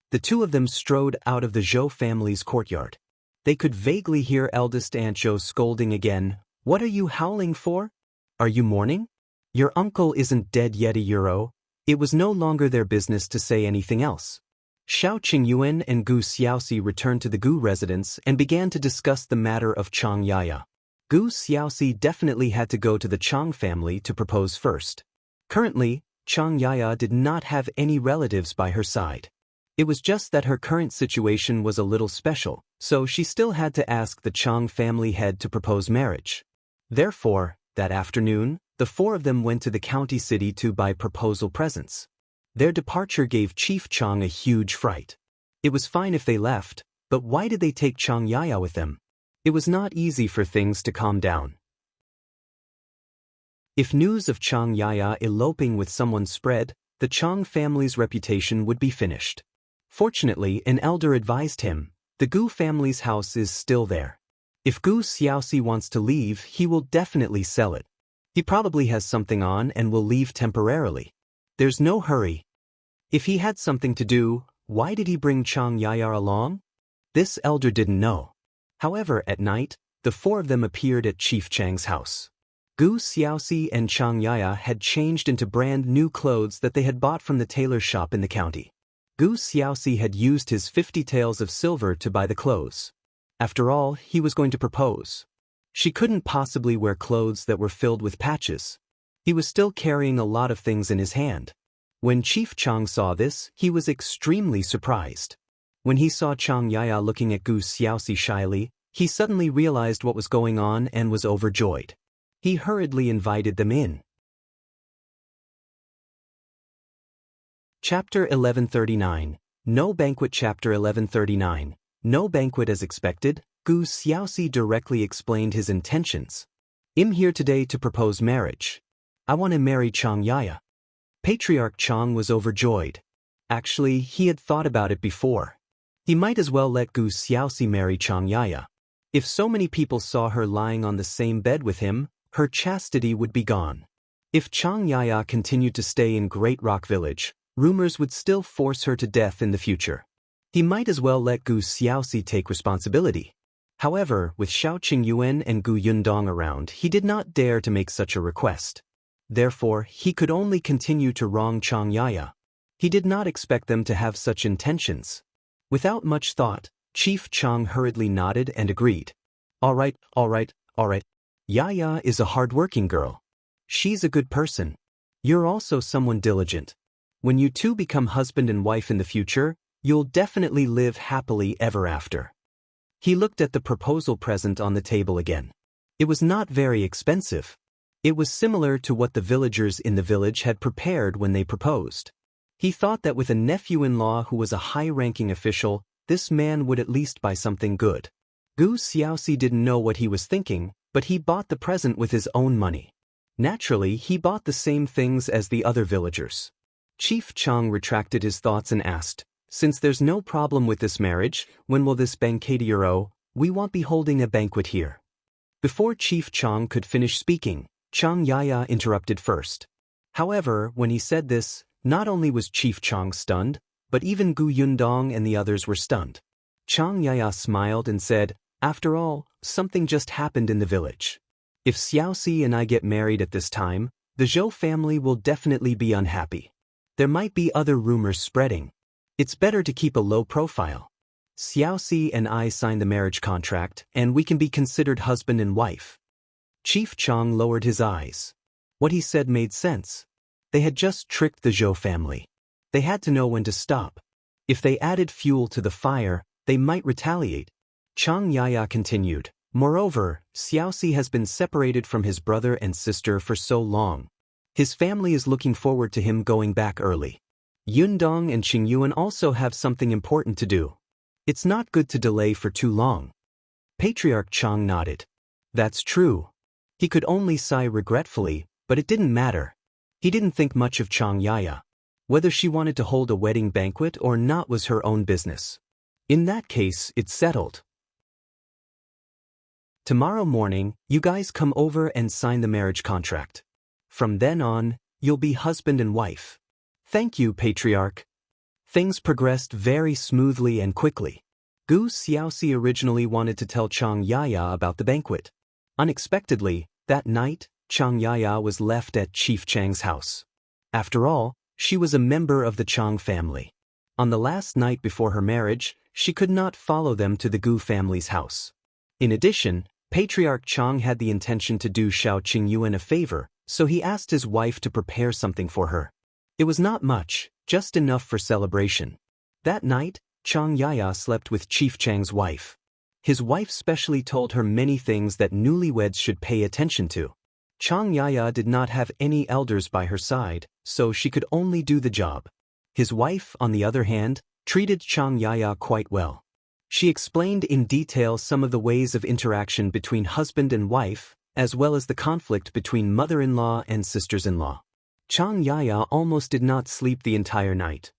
The two of them strode out of the Zhou family's courtyard. They could vaguely hear eldest Aunt Zhou scolding again. "What are you howling for? Are you mourning? Your uncle isn't dead yet." It was no longer their business to say anything else. Xiao Qingyuan and Gu Xiaoxi returned to the Gu residence and began to discuss the matter of Chang Yaya. Gu Xiaoxi definitely had to go to the Chang family to propose first. Currently, Chang Yaya did not have any relatives by her side. It was just that her current situation was a little special, so she still had to ask the Chang family head to propose marriage. Therefore, that afternoon, the four of them went to the county city to buy proposal presents. Their departure gave Chief Chang a huge fright. It was fine if they left, but why did they take Chang Yaya with them? It was not easy for things to calm down. If news of Chang Yaya eloping with someone spread, the Chang family's reputation would be finished. Fortunately, an elder advised him, the Gu family's house is still there. If Gu Xiaoxi wants to leave, he will definitely sell it. He probably has something on and will leave temporarily. There's no hurry. If he had something to do, why did he bring Chang Yaya along? This elder didn't know. However, at night, the four of them appeared at Chief Chang's house. Gu Xiaoxi and Chang Yaya had changed into brand new clothes that they had bought from the tailor shop in the county. Gu Xiaoxi had used his 50 taels of silver to buy the clothes. After all, he was going to propose. She couldn't possibly wear clothes that were filled with patches. He was still carrying a lot of things in his hand. When Chief Chang saw this, he was extremely surprised. When he saw Chang Yaya looking at Gu Xiaoxi shyly, he suddenly realized what was going on and was overjoyed. He hurriedly invited them in. Chapter 1139, No Banquet. Chapter 1139, No Banquet. As expected, Gu Xiaoxi directly explained his intentions. "I'm here today to propose marriage. I want to marry Chang Yaya." Patriarch Chang was overjoyed. Actually, he had thought about it before. He might as well let Gu Xiaoxi marry Chang Yaya. If so many people saw her lying on the same bed with him, her chastity would be gone. If Chang Yaya continued to stay in Great Rock Village, rumors would still force her to death in the future. He might as well let Gu Xiaoxi take responsibility. However, with Xiao Qingyuan and Gu Yundong around, he did not dare to make such a request. Therefore, he could only continue to wrong Chang Yaya. He did not expect them to have such intentions. Without much thought, Chief Chang hurriedly nodded and agreed. All right, all right, all right. Yaya is a hard-working girl. She's a good person. You're also someone diligent. When you two become husband and wife in the future, you'll definitely live happily ever after. He looked at the proposal present on the table again. It was not very expensive. It was similar to what the villagers in the village had prepared when they proposed. He thought that with a nephew-in-law who was a high-ranking official, this man would at least buy something good. Gu Xiaoxi didn't know what he was thinking, but he bought the present with his own money. Naturally, he bought the same things as the other villagers. Chief Chang retracted his thoughts and asked, "Since there's no problem with this marriage, when will this banquet? We won't be holding a banquet here." Before Chief Chang could finish speaking, Chang Yaya interrupted first. However, when he said this, not only was Chief Chang stunned, but even Gu Yundong and the others were stunned. Chang Yaya smiled and said, "After all, something just happened in the village. If Xiaoxi and I get married at this time, the Zhou family will definitely be unhappy. There might be other rumors spreading. It's better to keep a low profile. Xiaoxi and I sign the marriage contract, and we can be considered husband and wife." Chief Chang lowered his eyes. What he said made sense. They had just tricked the Zhou family. They had to know when to stop. If they added fuel to the fire, they might retaliate. Chang Yaya continued, "Moreover, Xiaoxi has been separated from his brother and sister for so long. His family is looking forward to him going back early. Yundong and Qingyuan also have something important to do. It's not good to delay for too long." Patriarch Chang nodded. That's true. He could only sigh regretfully, but it didn't matter. He didn't think much of Chang Yaya. Whether she wanted to hold a wedding banquet or not was her own business. In that case, it's settled. Tomorrow morning, you guys come over and sign the marriage contract. From then on, you'll be husband and wife. Thank you, Patriarch. Things progressed very smoothly and quickly. Gu Xiaoxi originally wanted to tell Chang Yaya about the banquet. Unexpectedly, that night, Chang Yaya was left at Chief Chang's house. After all, she was a member of the Chang family. On the last night before her marriage, she could not follow them to the Gu family's house. In addition, Patriarch Chang had the intention to do Shao Qingyuan a favor, so he asked his wife to prepare something for her. It was not much, just enough for celebration. That night, Chang Yaya slept with Chief Chang's wife. His wife specially told her many things that newlyweds should pay attention to. Chang Yaya did not have any elders by her side, so she could only do the job. His wife, on the other hand, treated Chang Yaya quite well. She explained in detail some of the ways of interaction between husband and wife, as well as the conflict between mother-in-law and sisters-in-law. Chang Yaya almost did not sleep the entire night.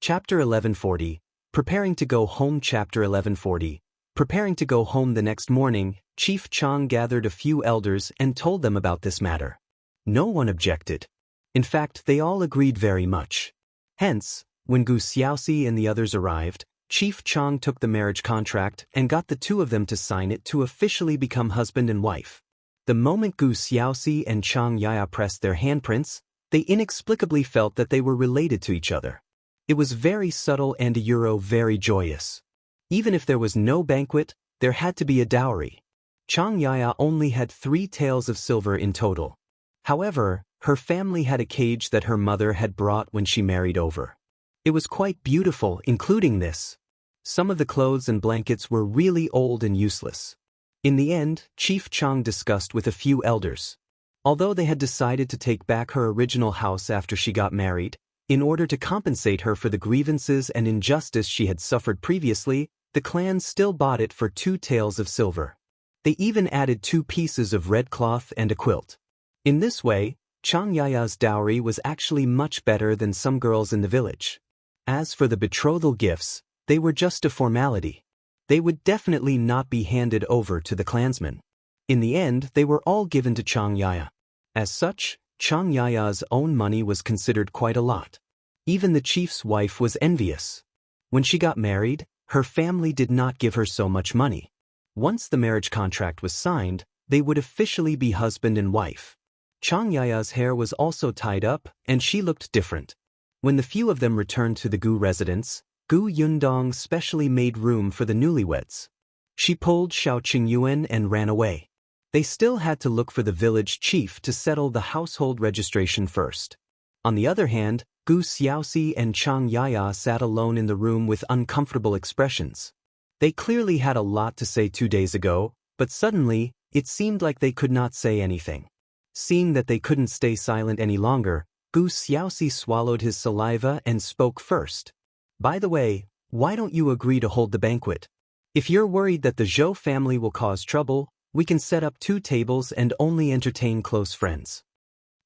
Chapter 1140, Preparing to Go Home. Chapter 1140, Preparing to go home. The next morning, Chief Chang gathered a few elders and told them about this matter. No one objected. In fact, they all agreed very much. Hence, when Gu Xiaoxi and the others arrived, Chief Chang took the marriage contract and got the two of them to sign it to officially become husband and wife. The moment Gu Xiaoxi and Chang Yaya pressed their handprints, they inexplicably felt that they were related to each other. It was very subtle and very joyous. Even if there was no banquet, there had to be a dowry. Chang Yaya only had 3 taels of silver in total. However, her family had a cage that her mother had brought when she married over. It was quite beautiful, including this. Some of the clothes and blankets were really old and useless. In the end, Chief Chang discussed with a few elders. Although they had decided to take back her original house after she got married, in order to compensate her for the grievances and injustice she had suffered previously, the clan still bought it for 2 taels of silver. They even added 2 pieces of red cloth and a quilt. In this way, Chang Yaya's dowry was actually much better than some girls in the village. As for the betrothal gifts, they were just a formality. They would definitely not be handed over to the clansmen. In the end, they were all given to Chang Yaya. As such, Chang Yaya's own money was considered quite a lot. Even the chief's wife was envious. When she got married, her family did not give her so much money. Once the marriage contract was signed, they would officially be husband and wife. Chang Yaya's hair was also tied up, and she looked different. When the few of them returned to the Gu residence, Gu Yundong specially made room for the newlyweds. She pulled Xiao Qingyuan and ran away. They still had to look for the village chief to settle the household registration first. On the other hand, Gu Xiaoxi and Chang Yaya sat alone in the room with uncomfortable expressions. They clearly had a lot to say 2 days ago, but suddenly, it seemed like they could not say anything. Seeing that they couldn't stay silent any longer, Gu Xiaoxi swallowed his saliva and spoke first. By the way, why don't you agree to hold the banquet? If you're worried that the Zhou family will cause trouble, we can set up 2 tables and only entertain close friends.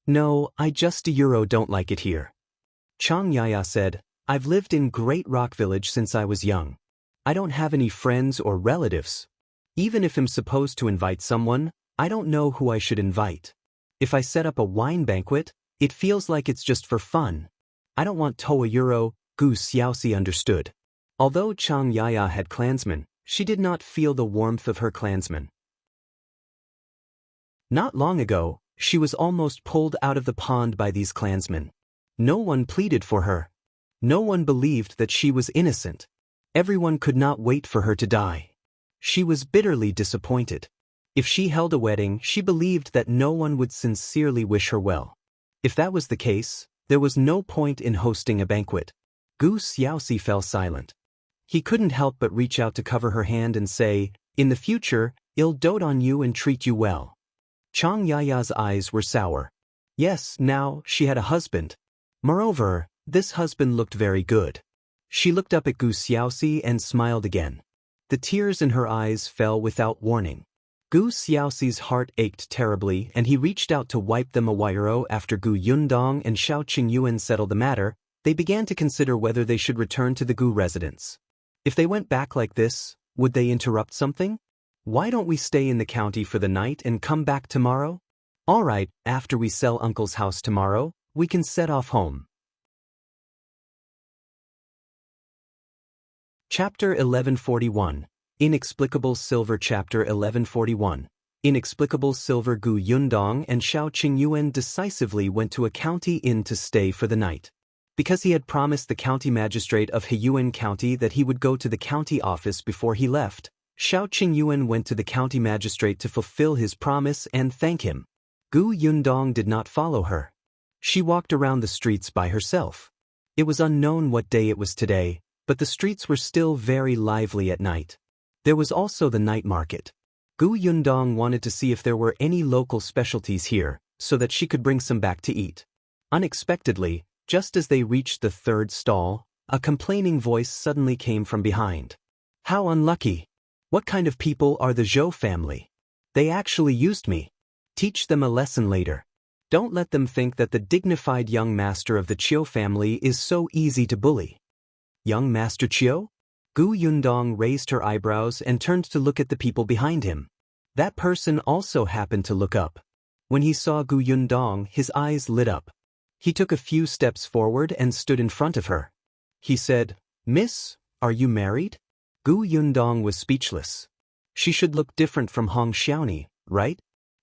No, I just don't like it here. Chang Yaya said, I've lived in Great Rock Village since I was young. I don't have any friends or relatives. Even if I'm supposed to invite someone, I don't know who I should invite. If I set up a wine banquet, it feels like it's just for fun. I don't want Toa Euro, Gu Xiaoxi understood. Although Chang Yaya had clansmen, she did not feel the warmth of her clansmen. Not long ago, she was almost pulled out of the pond by these clansmen. No one pleaded for her. No one believed that she was innocent. Everyone could not wait for her to die. She was bitterly disappointed. If she held a wedding, she believed that no one would sincerely wish her well. If that was the case, there was no point in hosting a banquet. Gu Xiaoxi fell silent. He couldn't help but reach out to cover her hand and say, in the future, I'll dote on you and treat you well. Chang Yaya's eyes were sour. Yes, now, she had a husband. Moreover, this husband looked very good. She looked up at Gu Xiaoxi and smiled again. The tears in her eyes fell without warning. Gu Xiaoxi's heart ached terribly and he reached out to wipe them away. After Gu Yundong and Xiao Qingyuan settled the matter, they began to consider whether they should return to the Gu residence. If they went back like this, would they interrupt something? Why don't we stay in the county for the night and come back tomorrow? All right, after we sell Uncle's house tomorrow, we can set off home. Chapter 1141. Inexplicable Silver. Chapter 1141. Inexplicable Silver. Gu Yundong and Xiao Qingyuan decisively went to a county inn to stay for the night. Because he had promised the county magistrate of Heyuan County that he would go to the county office before he left, Xiao Qingyuan went to the county magistrate to fulfill his promise and thank him. Gu Yundong did not follow her. She walked around the streets by herself. It was unknown what day it was today, but the streets were still very lively at night. There was also the night market. Gu Yundong wanted to see if there were any local specialties here, so that she could bring some back to eat. Unexpectedly, just as they reached the 3rd stall, a complaining voice suddenly came from behind. How unlucky! What kind of people are the Zhou family? They actually used me. Teach them a lesson later. Don't let them think that the dignified young master of the Qiu family is so easy to bully. Young Master Qiu? Gu Yundong raised her eyebrows and turned to look at the people behind him. That person also happened to look up. When he saw Gu Yundong, his eyes lit up. He took a few steps forward and stood in front of her. He said, Miss, are you married? Gu Yundong was speechless. She should look different from Hong Xiaoni, right?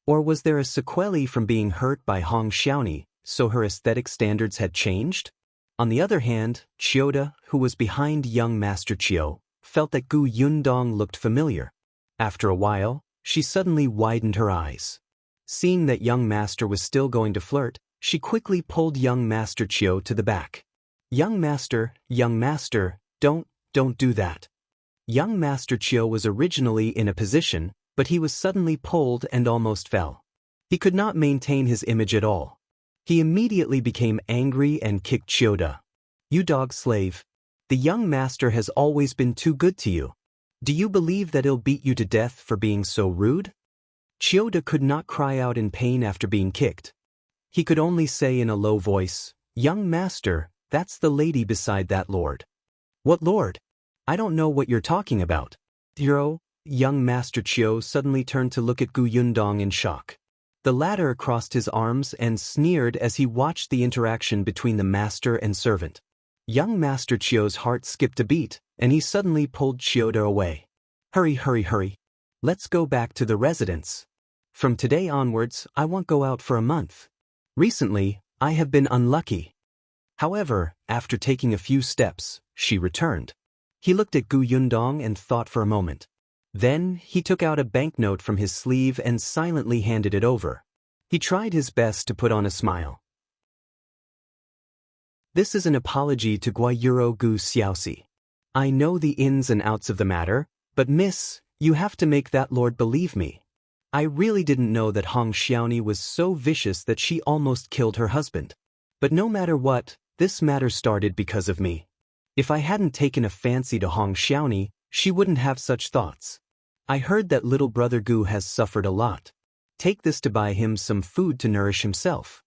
Or was there a sequelae from being hurt by Hong Xiaoni, so her aesthetic standards had changed? On the other hand, Chioda, who was behind young Master Qiu, felt that Gu Yundong looked familiar. After a while, she suddenly widened her eyes. Seeing that young master was still going to flirt, she quickly pulled young Master Qiu to the back. Young master, don't do that. Young Master Qiu was originally in a position, but he was suddenly pulled and almost fell. He could not maintain his image at all. He immediately became angry and kicked Chioda. You dog slave. The young master has always been too good to you. Do you believe that he'll beat you to death for being so rude? Chioda could not cry out in pain after being kicked. He could only say in a low voice, Young master, that's the lady beside that lord. What lord? I don't know what you're talking about. Hero, young Master Qiu suddenly turned to look at Gu Yundong in shock. The latter crossed his arms and sneered as he watched the interaction between the master and servant. Young Master Qiu's heart skipped a beat, and he suddenly pulled Chioda away. Hurry. Let's go back to the residence. From today onwards, I won't go out for a month. Recently, I have been unlucky. However, after taking a few steps, she returned. He looked at Gu Yundong and thought for a moment. Then, he took out a banknote from his sleeve and silently handed it over. He tried his best to put on a smile. This is an apology to Guayuro Gu Xiaoxi. I know the ins and outs of the matter, but miss, you have to make that lord believe me. I really didn't know that Hong Xiaoni was so vicious that she almost killed her husband. But no matter what, this matter started because of me. If I hadn't taken a fancy to Hong Xiaoni, she wouldn't have such thoughts. I heard that little brother Gu has suffered a lot. Take this to buy him some food to nourish himself.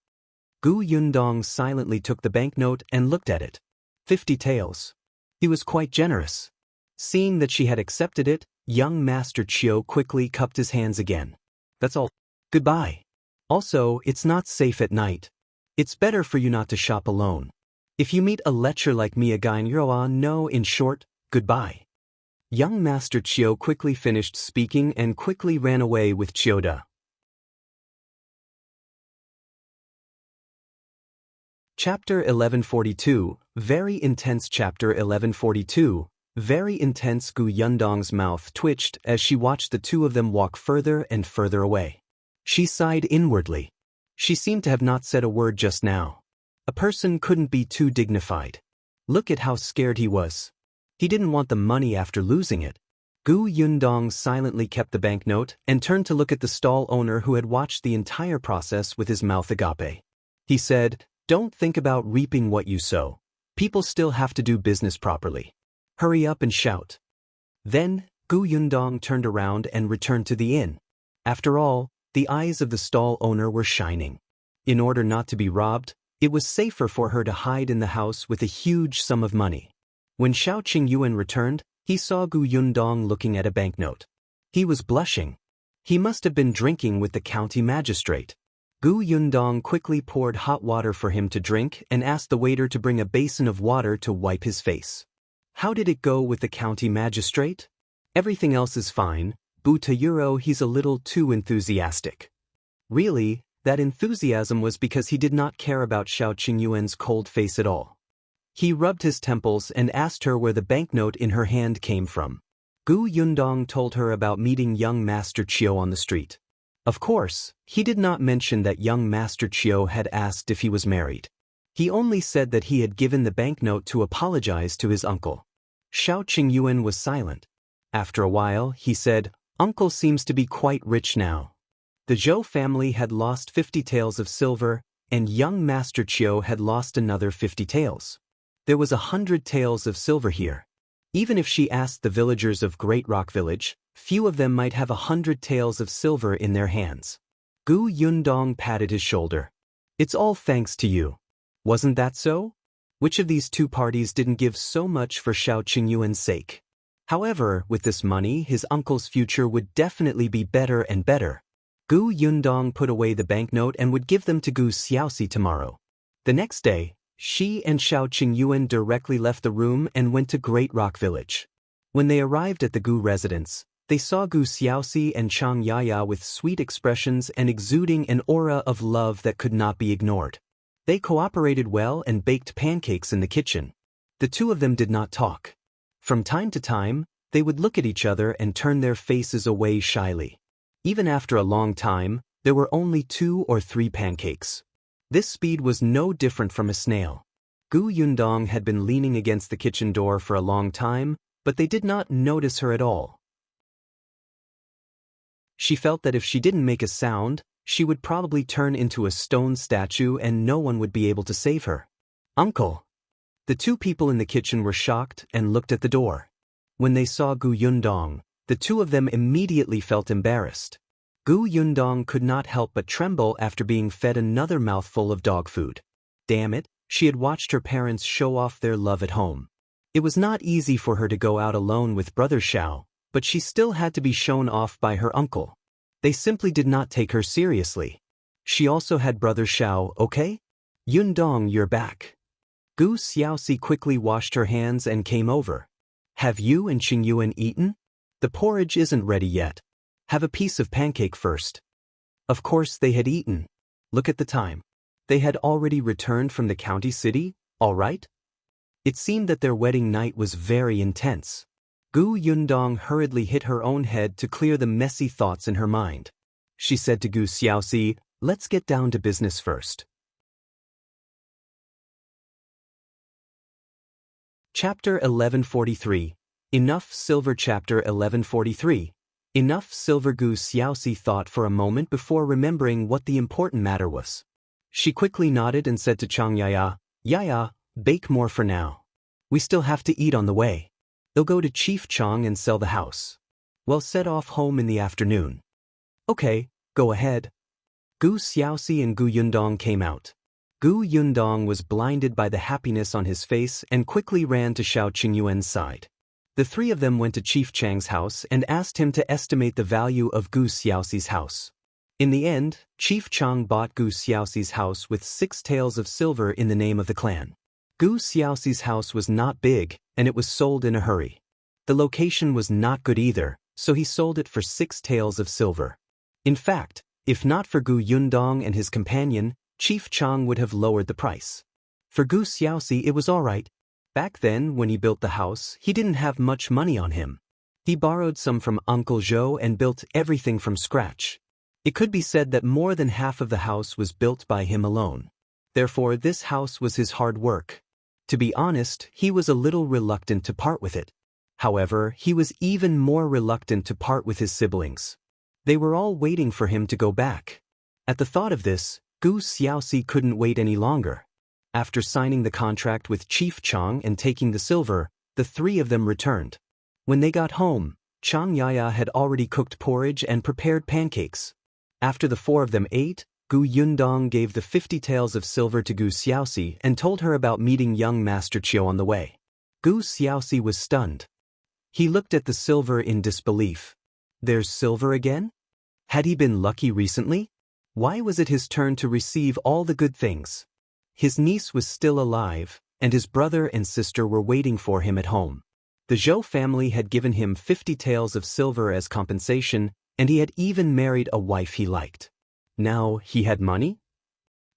Gu Yundong silently took the banknote and looked at it. 50 taels. He was quite generous. Seeing that she had accepted it, young Master Chiu quickly cupped his hands again. That's all. Goodbye. Also, it's not safe at night. It's better for you not to shop alone. If you meet a lecher like me again, no, in short, goodbye. Young Master Chiu quickly finished speaking and quickly ran away with Chioda. Chapter 1142, Very Intense. Chapter 1142, Very Intense. Gu Yundong's mouth twitched as she watched the two of them walk further and further away. She sighed inwardly. She seemed to have not said a word just now. A person couldn't be too dignified. Look at how scared he was. He didn't want the money after losing it. Gu Yundong silently kept the banknote and turned to look at the stall owner who had watched the entire process with his mouth agape. He said, "Don't think about reaping what you sow. People still have to do business properly. Hurry up and shout." Then, Gu Yundong turned around and returned to the inn. After all, the eyes of the stall owner were shining. In order not to be robbed, it was safer for her to hide in the house with a huge sum of money. When Xiao Qingyuan returned, he saw Gu Yundong looking at a banknote. He was blushing. He must have been drinking with the county magistrate. Gu Yundong quickly poured hot water for him to drink and asked the waiter to bring a basin of water to wipe his face. How did it go with the county magistrate? Everything else is fine. Bu Tayuro, he's a little too enthusiastic. Really, that enthusiasm was because he did not care about Xiao Qingyuan's cold face at all. He rubbed his temples and asked her where the banknote in her hand came from. Gu Yundong told her about meeting young Master Chiu on the street. Of course, he did not mention that young Master Chiu had asked if he was married. He only said that he had given the banknote to apologize to his uncle. Xiao Qingyuan was silent. After a while, he said, "Uncle seems to be quite rich now." The Zhou family had lost 50 taels of silver, and young Master Chiu had lost another 50 taels. There was 100 taels of silver here. Even if she asked the villagers of Great Rock Village, few of them might have 100 taels of silver in their hands. Gu Yundong patted his shoulder. "It's all thanks to you. Wasn't that so? Which of these two parties didn't give so much for Xiao Qingyuan's sake?" However, with this money, his uncle's future would definitely be better and better. Gu Yundong put away the banknote and would give them to Gu Xiaoxi tomorrow. The next day, she and Xiao Qingyuan directly left the room and went to Great Rock Village. When they arrived at the Gu residence, they saw Gu Xiaoxi and Chang Yaya with sweet expressions and exuding an aura of love that could not be ignored. They cooperated well and baked pancakes in the kitchen. The two of them did not talk. From time to time, they would look at each other and turn their faces away shyly. Even after a long time, there were only 2 or 3 pancakes. This speed was no different from a snail. Gu Yundong had been leaning against the kitchen door for a long time, but they did not notice her at all. She felt that if she didn't make a sound, she would probably turn into a stone statue and no one would be able to save her. "Uncle!" The two people in the kitchen were shocked and looked at the door. When they saw Gu Yundong, the two of them immediately felt embarrassed. Gu Yundong could not help but tremble after being fed another mouthful of dog food. Damn it, she had watched her parents show off their love at home. It was not easy for her to go out alone with Brother Xiao, but she still had to be shown off by her uncle. They simply did not take her seriously. She also had Brother Xiao, okay? "Yundong, you're back." Gu Xiaoxi quickly washed her hands and came over. "Have you and Qingyuan eaten? The porridge isn't ready yet. Have a piece of pancake first." Of course they had eaten. Look at the time. They had already returned from the county city, all right? It seemed that their wedding night was very intense. Gu Yundong hurriedly hit her own head to clear the messy thoughts in her mind. She said to Gu Xiaoxi, "Let's get down to business first." Chapter 1143. Enough silver. Chapter 1143. Enough silver. Gu Xiaoxi thought for a moment before remembering what the important matter was. She quickly nodded and said to Chang Yaya, "Yaya, bake more for now. We still have to eat on the way. They'll go to Chief Chang and sell the house. We'll set off home in the afternoon." "Okay, go ahead." Gu Xiaoxi and Gu Yundong came out. Gu Yundong was blinded by the happiness on his face and quickly ran to Xiao Qingyuan's side. The three of them went to Chief Chang's house and asked him to estimate the value of Gu Xiaoxi's house. In the end, Chief Chang bought Gu Xiaoxi's house with 6 taels of silver in the name of the clan. Gu Xiaoxi's house was not big, and it was sold in a hurry. The location was not good either, so he sold it for 6 taels of silver. In fact, if not for Gu Yundong and his companion, Chief Chang would have lowered the price. For Gu Xiaoxi it was alright. Back then, when he built the house, he didn't have much money on him. He borrowed some from Uncle Zhou and built everything from scratch. It could be said that more than half of the house was built by him alone. Therefore, this house was his hard work. To be honest, he was a little reluctant to part with it. However, he was even more reluctant to part with his siblings. They were all waiting for him to go back. At the thought of this, Gu Xiaoxi couldn't wait any longer. After signing the contract with Chief Chang and taking the silver, the three of them returned. When they got home, Chang Yaya had already cooked porridge and prepared pancakes. After the 4 of them ate, Gu Yundong gave the 50 taels of silver to Gu Xiaoxi and told her about meeting young Master Chiu on the way. Gu Xiaoxi was stunned. He looked at the silver in disbelief. There's silver again? Had he been lucky recently? Why was it his turn to receive all the good things? His niece was still alive, and his brother and sister were waiting for him at home. The Zhou family had given him 50 taels of silver as compensation, and he had even married a wife he liked. Now he had money?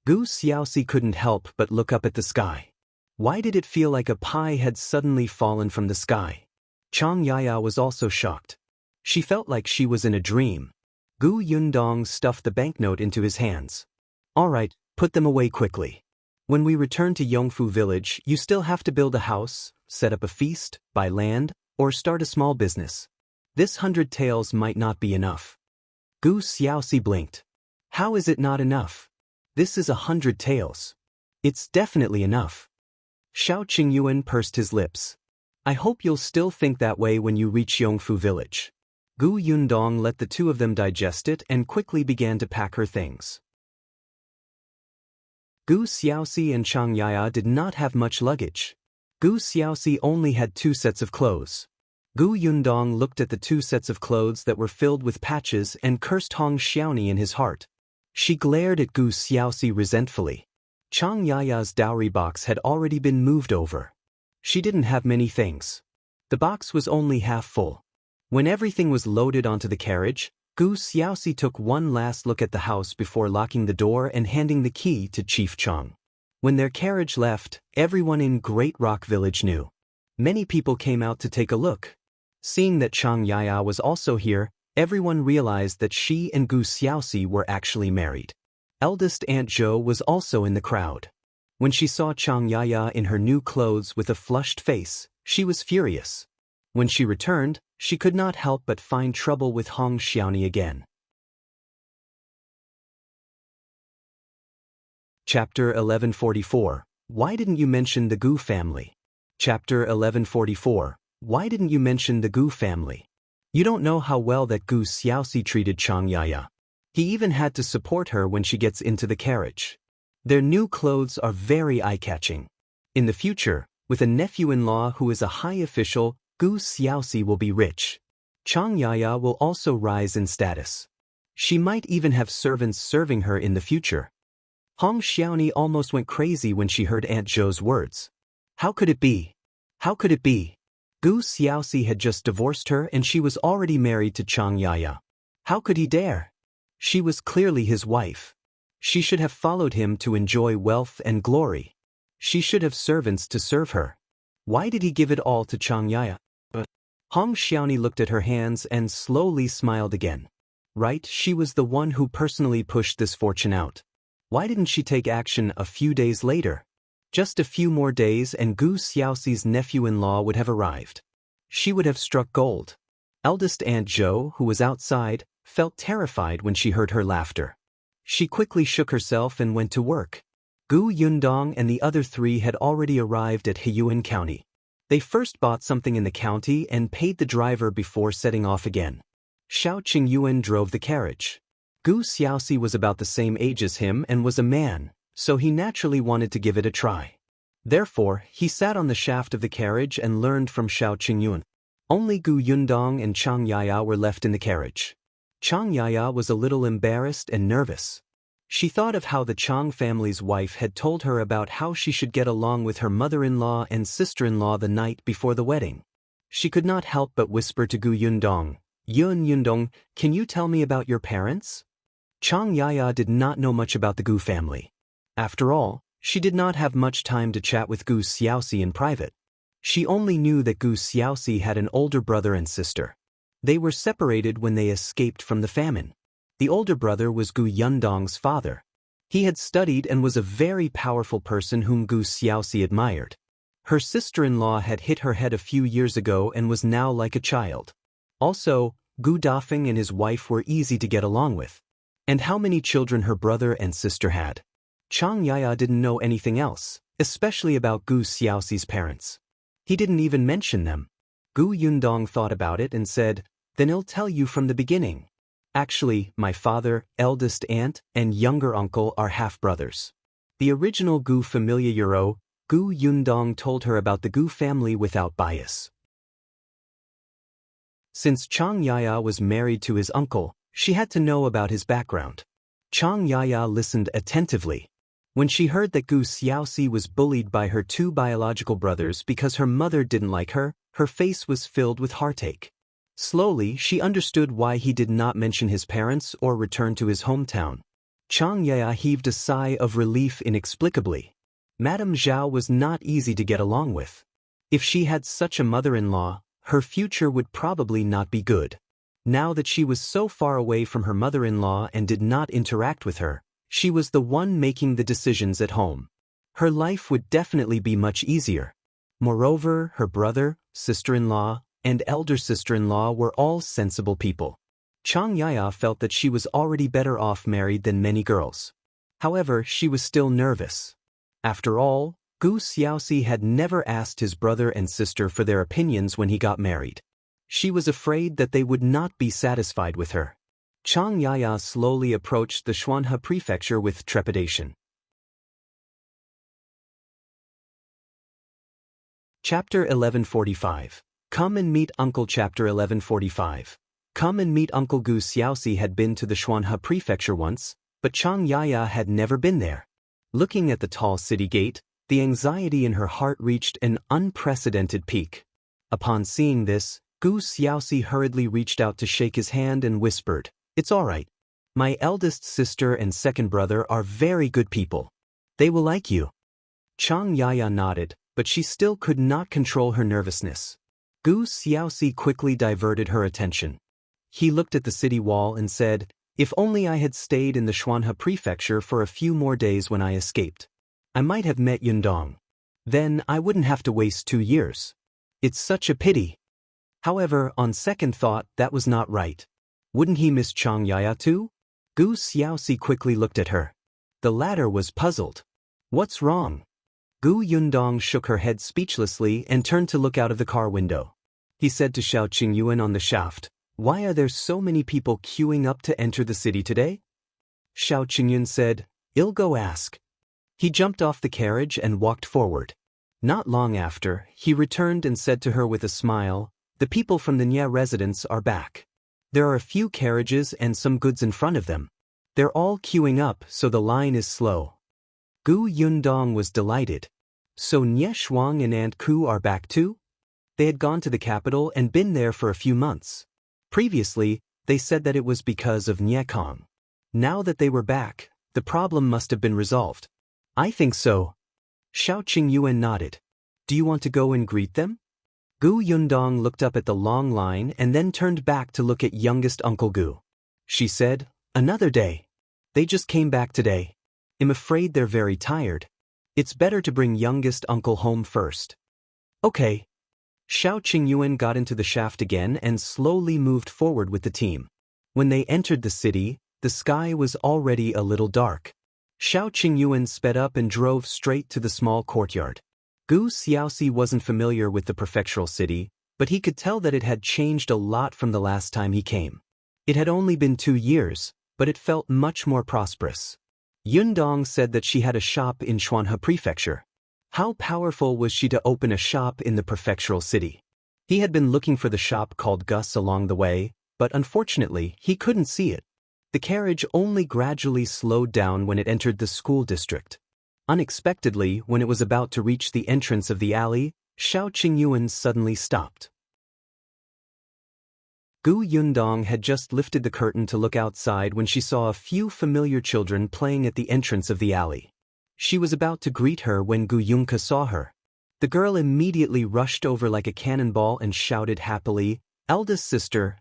Gu Xiaoxi couldn't help but look up at the sky. Why did it feel like a pie had suddenly fallen from the sky? Chang Yaya was also shocked. She felt like she was in a dream. Gu Yundong stuffed the banknote into his hands. "All right, put them away quickly. When we return to Yongfu village, you still have to build a house, set up a feast, buy land, or start a small business. This 100 taels might not be enough." Gu Xiaoxi blinked. "How is it not enough? This is 100 taels. It's definitely enough." Xiao Qingyuan pursed his lips. "I hope you'll still think that way when you reach Yongfu village." Gu Yundong let the 2 of them digest it and quickly began to pack her things. Gu Xiaoxi and Chang Yaya did not have much luggage. Gu Xiaoxi only had 2 sets of clothes. Gu Yundong looked at the 2 sets of clothes that were filled with patches and cursed Hong Xiaoni in his heart. She glared at Gu Xiaoxi resentfully. Chang Yaya's dowry box had already been moved over. She didn't have many things. The box was only half full. When everything was loaded onto the carriage, Gu Xiaoxi took one last look at the house before locking the door and handing the key to Chief Chang. When their carriage left, everyone in Great Rock Village knew. Many people came out to take a look. Seeing that Chang Yaya was also here, everyone realized that she and Gu Xiaoxi were actually married. Eldest Aunt Zhou was also in the crowd. When she saw Chang Yaya in her new clothes with a flushed face, she was furious. When she returned, she could not help but find trouble with Hong Xiaoni again. Chapter 1144. Why didn't you mention the Gu family? Chapter 1144. Why didn't you mention the Gu family? You don't know how well that Gu Xiaoxi treated Chang Yaya. He even had to support her when she gets into the carriage. Their new clothes are very eye-catching. In the future, with a nephew-in-law who is a high official, Gu Xiaoxi will be rich. Chang Yaya will also rise in status. She might even have servants serving her in the future. Hong Xiaoni almost went crazy when she heard Aunt Zhou's words. How could it be? How could it be? Gu Xiaoxi had just divorced her and she was already married to Chang Yaya. How could he dare? She was clearly his wife. She should have followed him to enjoy wealth and glory. She should have servants to serve her. Why did he give it all to Chang Yaya? Hong Xiaoni looked at her hands and slowly smiled again. Right, she was the one who personally pushed this fortune out. Why didn't she take action a few days later? Just a few more days and Gu Xiaoxi's nephew-in-law would have arrived. She would have struck gold. Eldest Aunt Zhou, who was outside, felt terrified when she heard her laughter. She quickly shook herself and went to work. Gu Yundong and the other three had already arrived at Heyuan County. They first bought something in the county and paid the driver before setting off again. Xiao Qingyuan drove the carriage. Gu Xiaoxi was about the same age as him and was a man, so he naturally wanted to give it a try. Therefore, he sat on the shaft of the carriage and learned from Xiao Qingyuan. Only Gu Yundong and Chang Yaya were left in the carriage. Chang Yaya was a little embarrassed and nervous. She thought of how the Chang family's wife had told her about how she should get along with her mother-in-law and sister-in-law the night before the wedding. She could not help but whisper to Gu Yundong, Yundong, can you tell me about your parents? Chang Yaya did not know much about the Gu family. After all, she did not have much time to chat with Gu Xiaoxi in private. She only knew that Gu Xiaoxi had an older brother and sister. They were separated when they escaped from the famine. The older brother was Gu Yundong's father. He had studied and was a very powerful person whom Gu Xiaoxi admired. Her sister-in-law had hit her head a few years ago and was now like a child. Also, Gu Dafeng and his wife were easy to get along with. And how many children her brother and sister had. Chang Yaya didn't know anything else, especially about Gu Xiaoxi's parents. He didn't even mention them. Gu Yundong thought about it and said, then I'll tell you from the beginning. Actually, my father, eldest aunt, and younger uncle are half-brothers. The original Gu familiar Gu Yundong told her about the Gu family without bias. Since Chang Yaya was married to his uncle, she had to know about his background. Chang Yaya listened attentively. When she heard that Gu Xiaoxi was bullied by her two biological brothers because her mother didn't like her, her face was filled with heartache. Slowly, she understood why he did not mention his parents or return to his hometown. Chang Yaya heaved a sigh of relief inexplicably. Madame Zhao was not easy to get along with. If she had such a mother-in-law, her future would probably not be good. Now that she was so far away from her mother-in-law and did not interact with her, she was the one making the decisions at home. Her life would definitely be much easier. Moreover, her brother, sister-in-law, and elder sister-in-law were all sensible people. Chang Yaya felt that she was already better off married than many girls. However, she was still nervous. After all, Gu Xiaoxi had never asked his brother and sister for their opinions when he got married. She was afraid that they would not be satisfied with her. Chang Yaya slowly approached the Xuanhe prefecture with trepidation. Chapter 1145. Come and meet Uncle. Chapter 1145. Come and meet Uncle. Gu Xiaoxi had been to the Xuanhe prefecture once, but Chang Yaya had never been there. Looking at the tall city gate, the anxiety in her heart reached an unprecedented peak. Upon seeing this, Gu Xiaoxi hurriedly reached out to shake his hand and whispered, "It's all right. My eldest sister and second brother are very good people. They will like you." Chang Yaya nodded, but she still could not control her nervousness. Gu Xiaoxi quickly diverted her attention. He looked at the city wall and said, "If only I had stayed in the Xuanhe prefecture for a few more days when I escaped. I might have met Yundong. Then I wouldn't have to waste 2 years. It's such a pity." However, on second thought, that was not right. Wouldn't he miss Chang Yaya too? Gu Xiaoxi quickly looked at her. The latter was puzzled. "What's wrong?" Gu Yundong shook her head speechlessly and turned to look out of the car window. He said to Xiao Qingyuan on the shaft, "Why are there so many people queuing up to enter the city today?" Xiao Qingyuan said, "I'll go ask." He jumped off the carriage and walked forward. Not long after, he returned and said to her with a smile, "The people from the Nye residence are back. There are a few carriages and some goods in front of them. They're all queuing up, so the line is slow." Gu Yundong was delighted. So Nye Shuang and Aunt Ku are back too? They had gone to the capital and been there for a few months. Previously, they said that it was because of Nye Kong. Now that they were back, the problem must have been resolved. "I think so." Xiao Qingyuan nodded. Do you want to go and greet them? Gu Yundong looked up at the long line and then turned back to look at youngest Uncle Gu. She said, another day. They just came back today. I'm afraid they're very tired. It's better to bring youngest uncle home first. Okay. Xiao Qingyuan got into the shaft again and slowly moved forward with the team. When they entered the city, the sky was already a little dark. Xiao Qingyuan sped up and drove straight to the small courtyard. Gu Xiaoxi wasn't familiar with the prefectural city, but he could tell that it had changed a lot from the last time he came. It had only been 2 years, but it felt much more prosperous. Yundong said that she had a shop in Xuanhe Prefecture. How powerful was she to open a shop in the prefectural city? He had been looking for the shop called Gus along the way, but unfortunately he couldn't see it. The carriage only gradually slowed down when it entered the school district. Unexpectedly, when it was about to reach the entrance of the alley, Xiao Qingyuan suddenly stopped. Gu Yundong had just lifted the curtain to look outside when she saw a few familiar children playing at the entrance of the alley. She was about to greet her when Gu Yunke saw her. The girl immediately rushed over like a cannonball and shouted happily, eldest sister,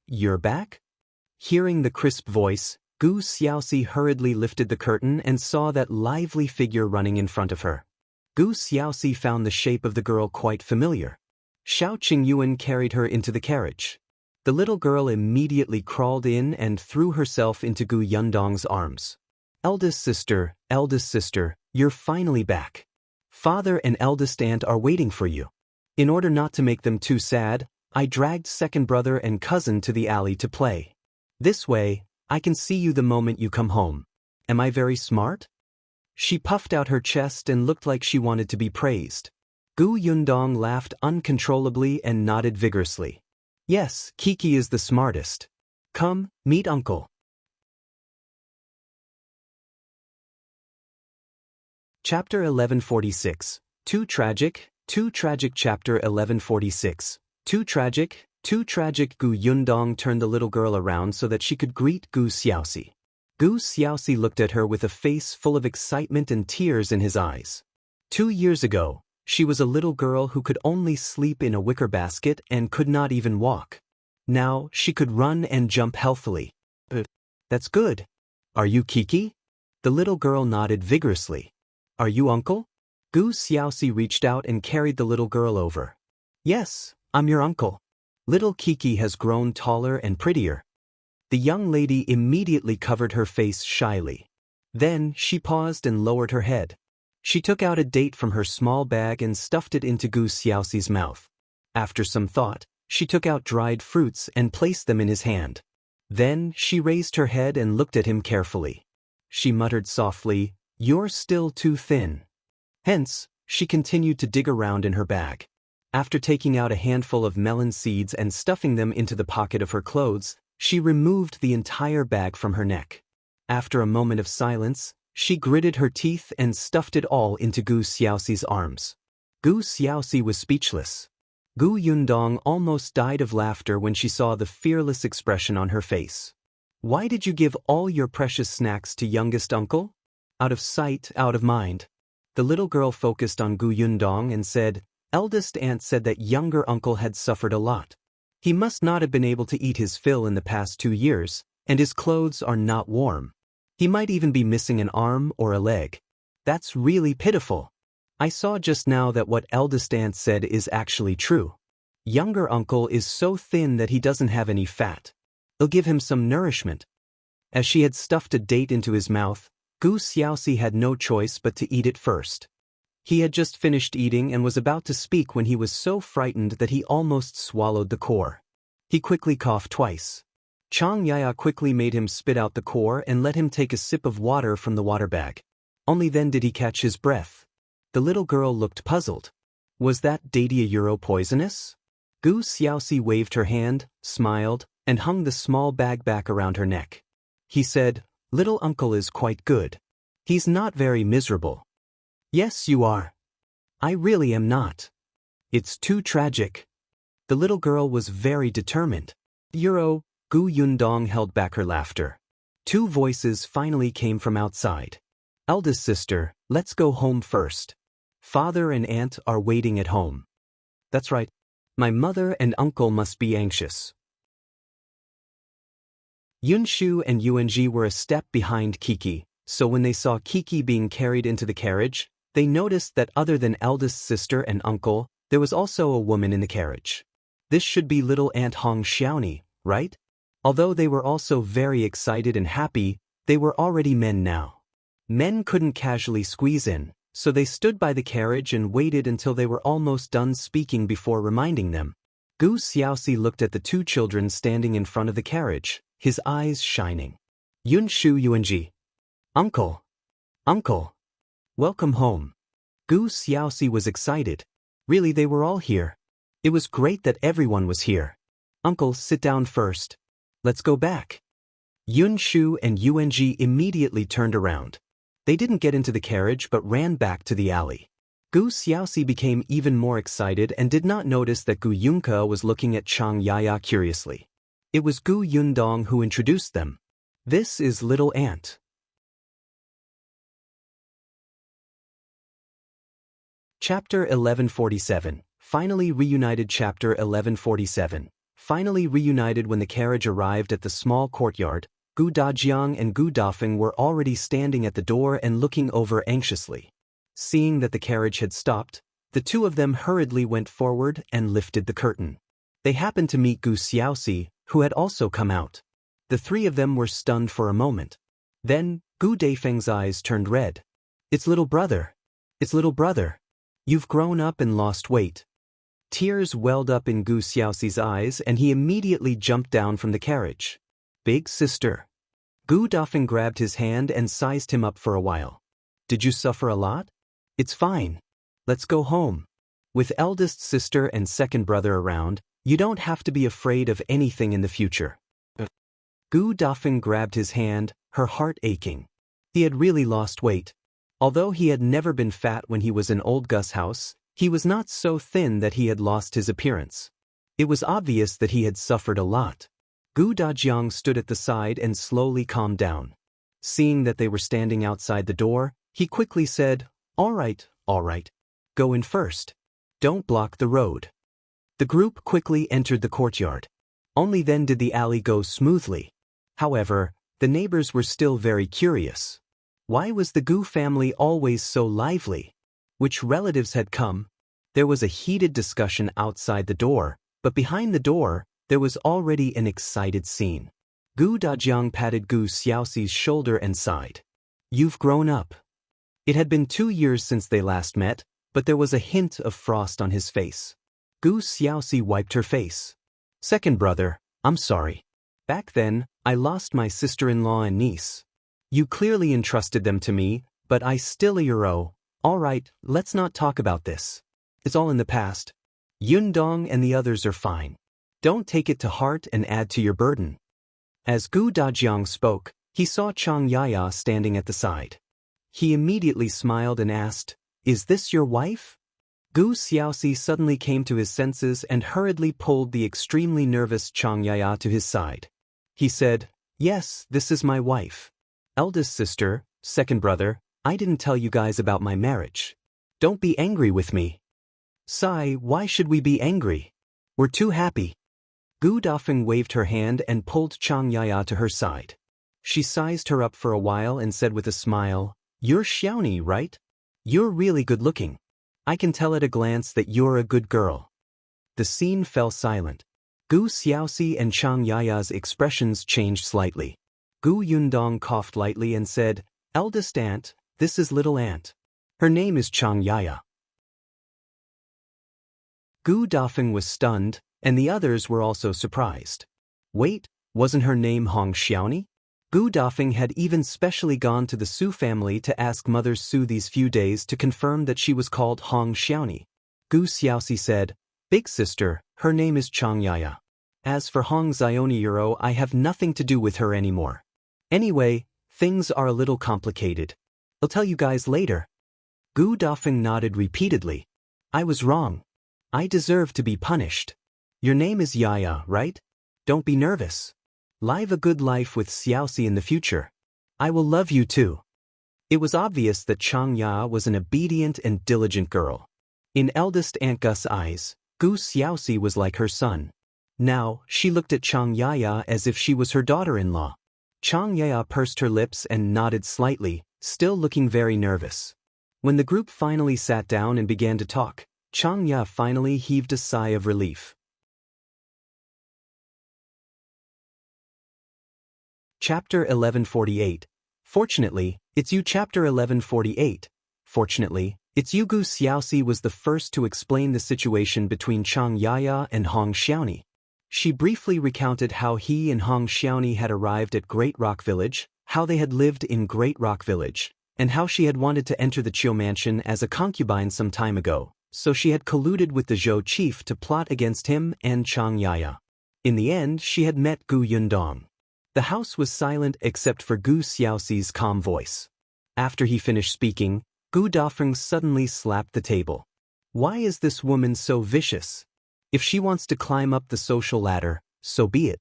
you're back?" Hearing the crisp voice, Gu Xiaoxi hurriedly lifted the curtain and saw that lively figure running in front of her. Gu Xiaoxi found the shape of the girl quite familiar. Xiao Qingyuan carried her into the carriage. The little girl immediately crawled in and threw herself into Gu Yundong's arms. Eldest sister, you're finally back. Father and eldest aunt are waiting for you. In order not to make them too sad, I dragged second brother and cousin to the alley to play. This way, I can see you the moment you come home. Am I very smart? She puffed out her chest and looked like she wanted to be praised. Gu Yundong laughed uncontrollably and nodded vigorously. Yes, Kiki is the smartest. Come, meet uncle. Chapter 1146. Too tragic. Chapter 1146. Too tragic. Gu Yundong turned the little girl around so that she could greet Gu Xiaoxi. Gu Xiaoxi looked at her with a face full of excitement and tears in his eyes. 2 years ago, she was a little girl who could only sleep in a wicker basket and could not even walk. Now, she could run and jump healthily. That's good. Are you Kiki? The little girl nodded vigorously. Are you uncle? Gu Xiaoxi reached out and carried the little girl over. Yes, I'm your uncle. Little Kiki has grown taller and prettier. The young lady immediately covered her face shyly. Then, she paused and lowered her head. She took out a date from her small bag and stuffed it into Gu Xiaoxi's mouth. After some thought, she took out dried fruits and placed them in his hand. Then, she raised her head and looked at him carefully. She muttered softly, "You're still too thin." Hence, she continued to dig around in her bag. After taking out a handful of melon seeds and stuffing them into the pocket of her clothes, she removed the entire bag from her neck. After a moment of silence, she gritted her teeth and stuffed it all into Gu Xiaoxi's arms. Gu Xiaoxi was speechless. Gu Yundong almost died of laughter when she saw the fearless expression on her face. Why did you give all your precious snacks to youngest uncle? Out of sight, out of mind. The little girl focused on Gu Yundong and said, Eldest aunt said that younger uncle had suffered a lot. He must not have been able to eat his fill in the past 2 years, and his clothes are not warm. He might even be missing an arm or a leg. That's really pitiful. I saw just now that what eldest aunt said is actually true. Younger uncle is so thin that he doesn't have any fat. I'll give him some nourishment. As she had stuffed a date into his mouth, Gu Xiaoxi had no choice but to eat it first. He had just finished eating and was about to speak when he was so frightened that he almost swallowed the core. He quickly coughed twice. Chang Yaya quickly made him spit out the core and let him take a sip of water from the water bag. Only then did he catch his breath. The little girl looked puzzled. Was that datia euro poisonous? Gu Xiaoxi waved her hand, smiled, and hung the small bag back around her neck. He said, Little uncle is quite good. He's not very miserable. Yes, you are. I really am not. It's too tragic. The little girl was very determined. Gu Yundong held back her laughter. 2 voices finally came from outside. Eldest sister, let's go home first. Father and aunt are waiting at home. That's right. My mother and uncle must be anxious. Yunshu and Yuanji were a step behind Kiki, so when they saw Kiki being carried into the carriage, they noticed that other than eldest sister and uncle, there was also a woman in the carriage. This should be little Aunt Hong Xiaoni, right? Although they were also very excited and happy, they were already men now. Men couldn't casually squeeze in, so they stood by the carriage and waited until they were almost done speaking before reminding them. Gu Xiaoxi looked at the two children standing in front of the carriage, his eyes shining. Yunshu Yuanji. Uncle. Uncle. Welcome home. Gu Xiaoxi was excited. Really, they were all here. It was great that everyone was here. Uncle, sit down first. Let's go back. Yunshu and Yuanji immediately turned around. They didn't get into the carriage but ran back to the alley. Gu Xiaoxi became even more excited and did not notice that Gu Yunke was looking at Chang Yaya curiously. It was Gu Yundong who introduced them. This is little aunt. Chapter 1147. Finally reunited. Chapter 1147. Finally reunited. When the carriage arrived at the small courtyard, Gu Dajiang and Gu Dafeng were already standing at the door and looking over anxiously. Seeing that the carriage had stopped, the two of them hurriedly went forward and lifted the curtain. They happened to meet Gu Xiaoxi, who had also come out. The three of them were stunned for a moment. Then, Gu Dafeng's eyes turned red. It's little brother. It's little brother. You've grown up and lost weight. Tears welled up in Gu Xiaoxi's eyes and he immediately jumped down from the carriage. Big sister. Gu Dafeng grabbed his hand and sized him up for a while. Did you suffer a lot? It's fine. Let's go home. With eldest sister and second brother around, you don't have to be afraid of anything in the future. Gu Dafeng grabbed his hand, her heart aching. He had really lost weight. Although he had never been fat when he was in old Gus' house, he was not so thin that he had lost his appearance. It was obvious that he had suffered a lot. Gu Dajiang stood at the side and slowly calmed down. Seeing that they were standing outside the door, he quickly said, all right. Go in first. Don't block the road. The group quickly entered the courtyard. Only then did the alley go smoothly. However, the neighbors were still very curious. Why was the Gu family always so lively? Which relatives had come? There was a heated discussion outside the door, but behind the door, there was already an excited scene. Gu Dajiang patted Gu Xiaoxi's shoulder and sighed. You've grown up. It had been 2 years since they last met, but there was a hint of frost on his face. Gu Xiaoxi wiped her face. Second brother, I'm sorry. Back then, I lost my sister-in-law and niece. You clearly entrusted them to me, but I still owe you. All right, let's not talk about this. It's all in the past. Yundong and the others are fine. Don't take it to heart and add to your burden. As Gu Dajiang spoke, he saw Chang Yaya standing at the side. He immediately smiled and asked, Is this your wife? Gu Xiaoxi suddenly came to his senses and hurriedly pulled the extremely nervous Chang Yaya to his side. He said, Yes, this is my wife. Eldest sister, second brother, I didn't tell you guys about my marriage. Don't be angry with me. Sai, why should we be angry? We're too happy. Gu Dafeng waved her hand and pulled Chang Yaya to her side. She sized her up for a while and said with a smile, You're Xiaoni, right? You're really good looking. I can tell at a glance that you're a good girl. The scene fell silent. Gu Xiaoxi and Chang Yaya's expressions changed slightly. Gu Yundong coughed lightly and said, Eldest aunt, this is little aunt. Her name is Chang Yaya. Gu Dafeng was stunned, and the others were also surprised. Wait, wasn't her name Hong Xiaoni? Gu Dafeng had even specially gone to the Su family to ask Mother Su these few days to confirm that she was called Hong Xiaoni. Gu Xiaoxi said, Big sister, her name is Chang Yaya. As for Hong Xiaoni Euro, I have nothing to do with her anymore. Anyway, things are a little complicated. I'll tell you guys later. Gu Dafeng nodded repeatedly. I was wrong. I deserve to be punished. Your name is Yaya, right? Don't be nervous. Live a good life with Xiaoxi in the future. I will love you too. It was obvious that Chang Ya was an obedient and diligent girl. In eldest Aunt Gus' eyes, Gu Xiaoxi was like her son. Now, she looked at Chang Yaya as if she was her daughter-in-law. Chang Yaya pursed her lips and nodded slightly, still looking very nervous. When the group finally sat down and began to talk, Chang Ya finally heaved a sigh of relief. Chapter 1148. Fortunately, it's you. Chapter 1148. Fortunately, it's you. Gu Xiaoxi was the first to explain the situation between Chang Yaya and Hong Xiaoni. She briefly recounted how he and Hong Xiaoni had arrived at Great Rock Village, how they had lived in Great Rock Village, and how she had wanted to enter the Chiu mansion as a concubine some time ago, so she had colluded with the Zhou chief to plot against him and Chang Yaya. In the end, she had met Gu Yundong. The house was silent except for Gu Xiaoxi's calm voice. After he finished speaking, Gu Dafeng suddenly slapped the table. Why is this woman so vicious? If she wants to climb up the social ladder, so be it.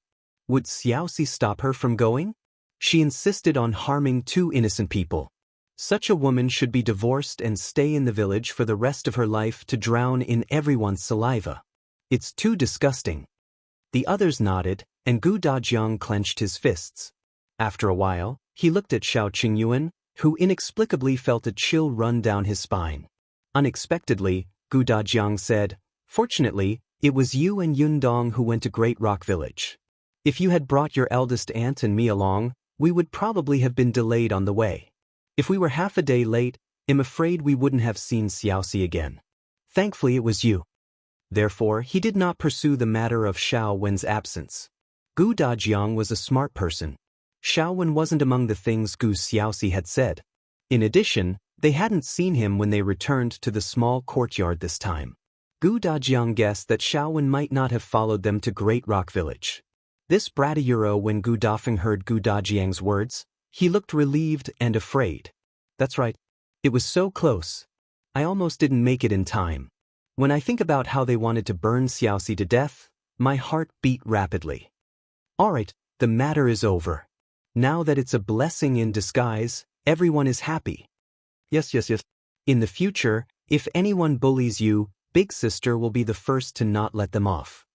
Would Xiaoxi stop her from going? She insisted on harming two innocent people. Such a woman should be divorced and stay in the village for the rest of her life to drown in everyone's saliva. It's too disgusting. The others nodded, and Gu Dajiang clenched his fists. After a while, he looked at Xiao Qingyuan, who inexplicably felt a chill run down his spine. Unexpectedly, Gu Dajiang said, "Fortunately, it was you and Yundong who went to Great Rock Village. If you had brought your eldest aunt and me along, we would probably have been delayed on the way. If we were half a day late, I'm afraid we wouldn't have seen Xiaoxi again. Thankfully it was you." Therefore, he did not pursue the matter of Xiao Wen's absence. Gu Dajiang was a smart person. Xiao Wen wasn't among the things Gu Xiaoxi had said. In addition, they hadn't seen him when they returned to the small courtyard this time. Gu Dajiang guessed that Xiao Wen might not have followed them to Great Rock Village. This brat a euro. When Gu Dafeng heard Gu Dajiang's words, he looked relieved and afraid. That's right. It was so close. I almost didn't make it in time. When I think about how they wanted to burn Xiaoxi to death, my heart beat rapidly. Alright, the matter is over. Now that it's a blessing in disguise, everyone is happy. Yes. In the future, if anyone bullies you, Big Sister will be the first to not let them off.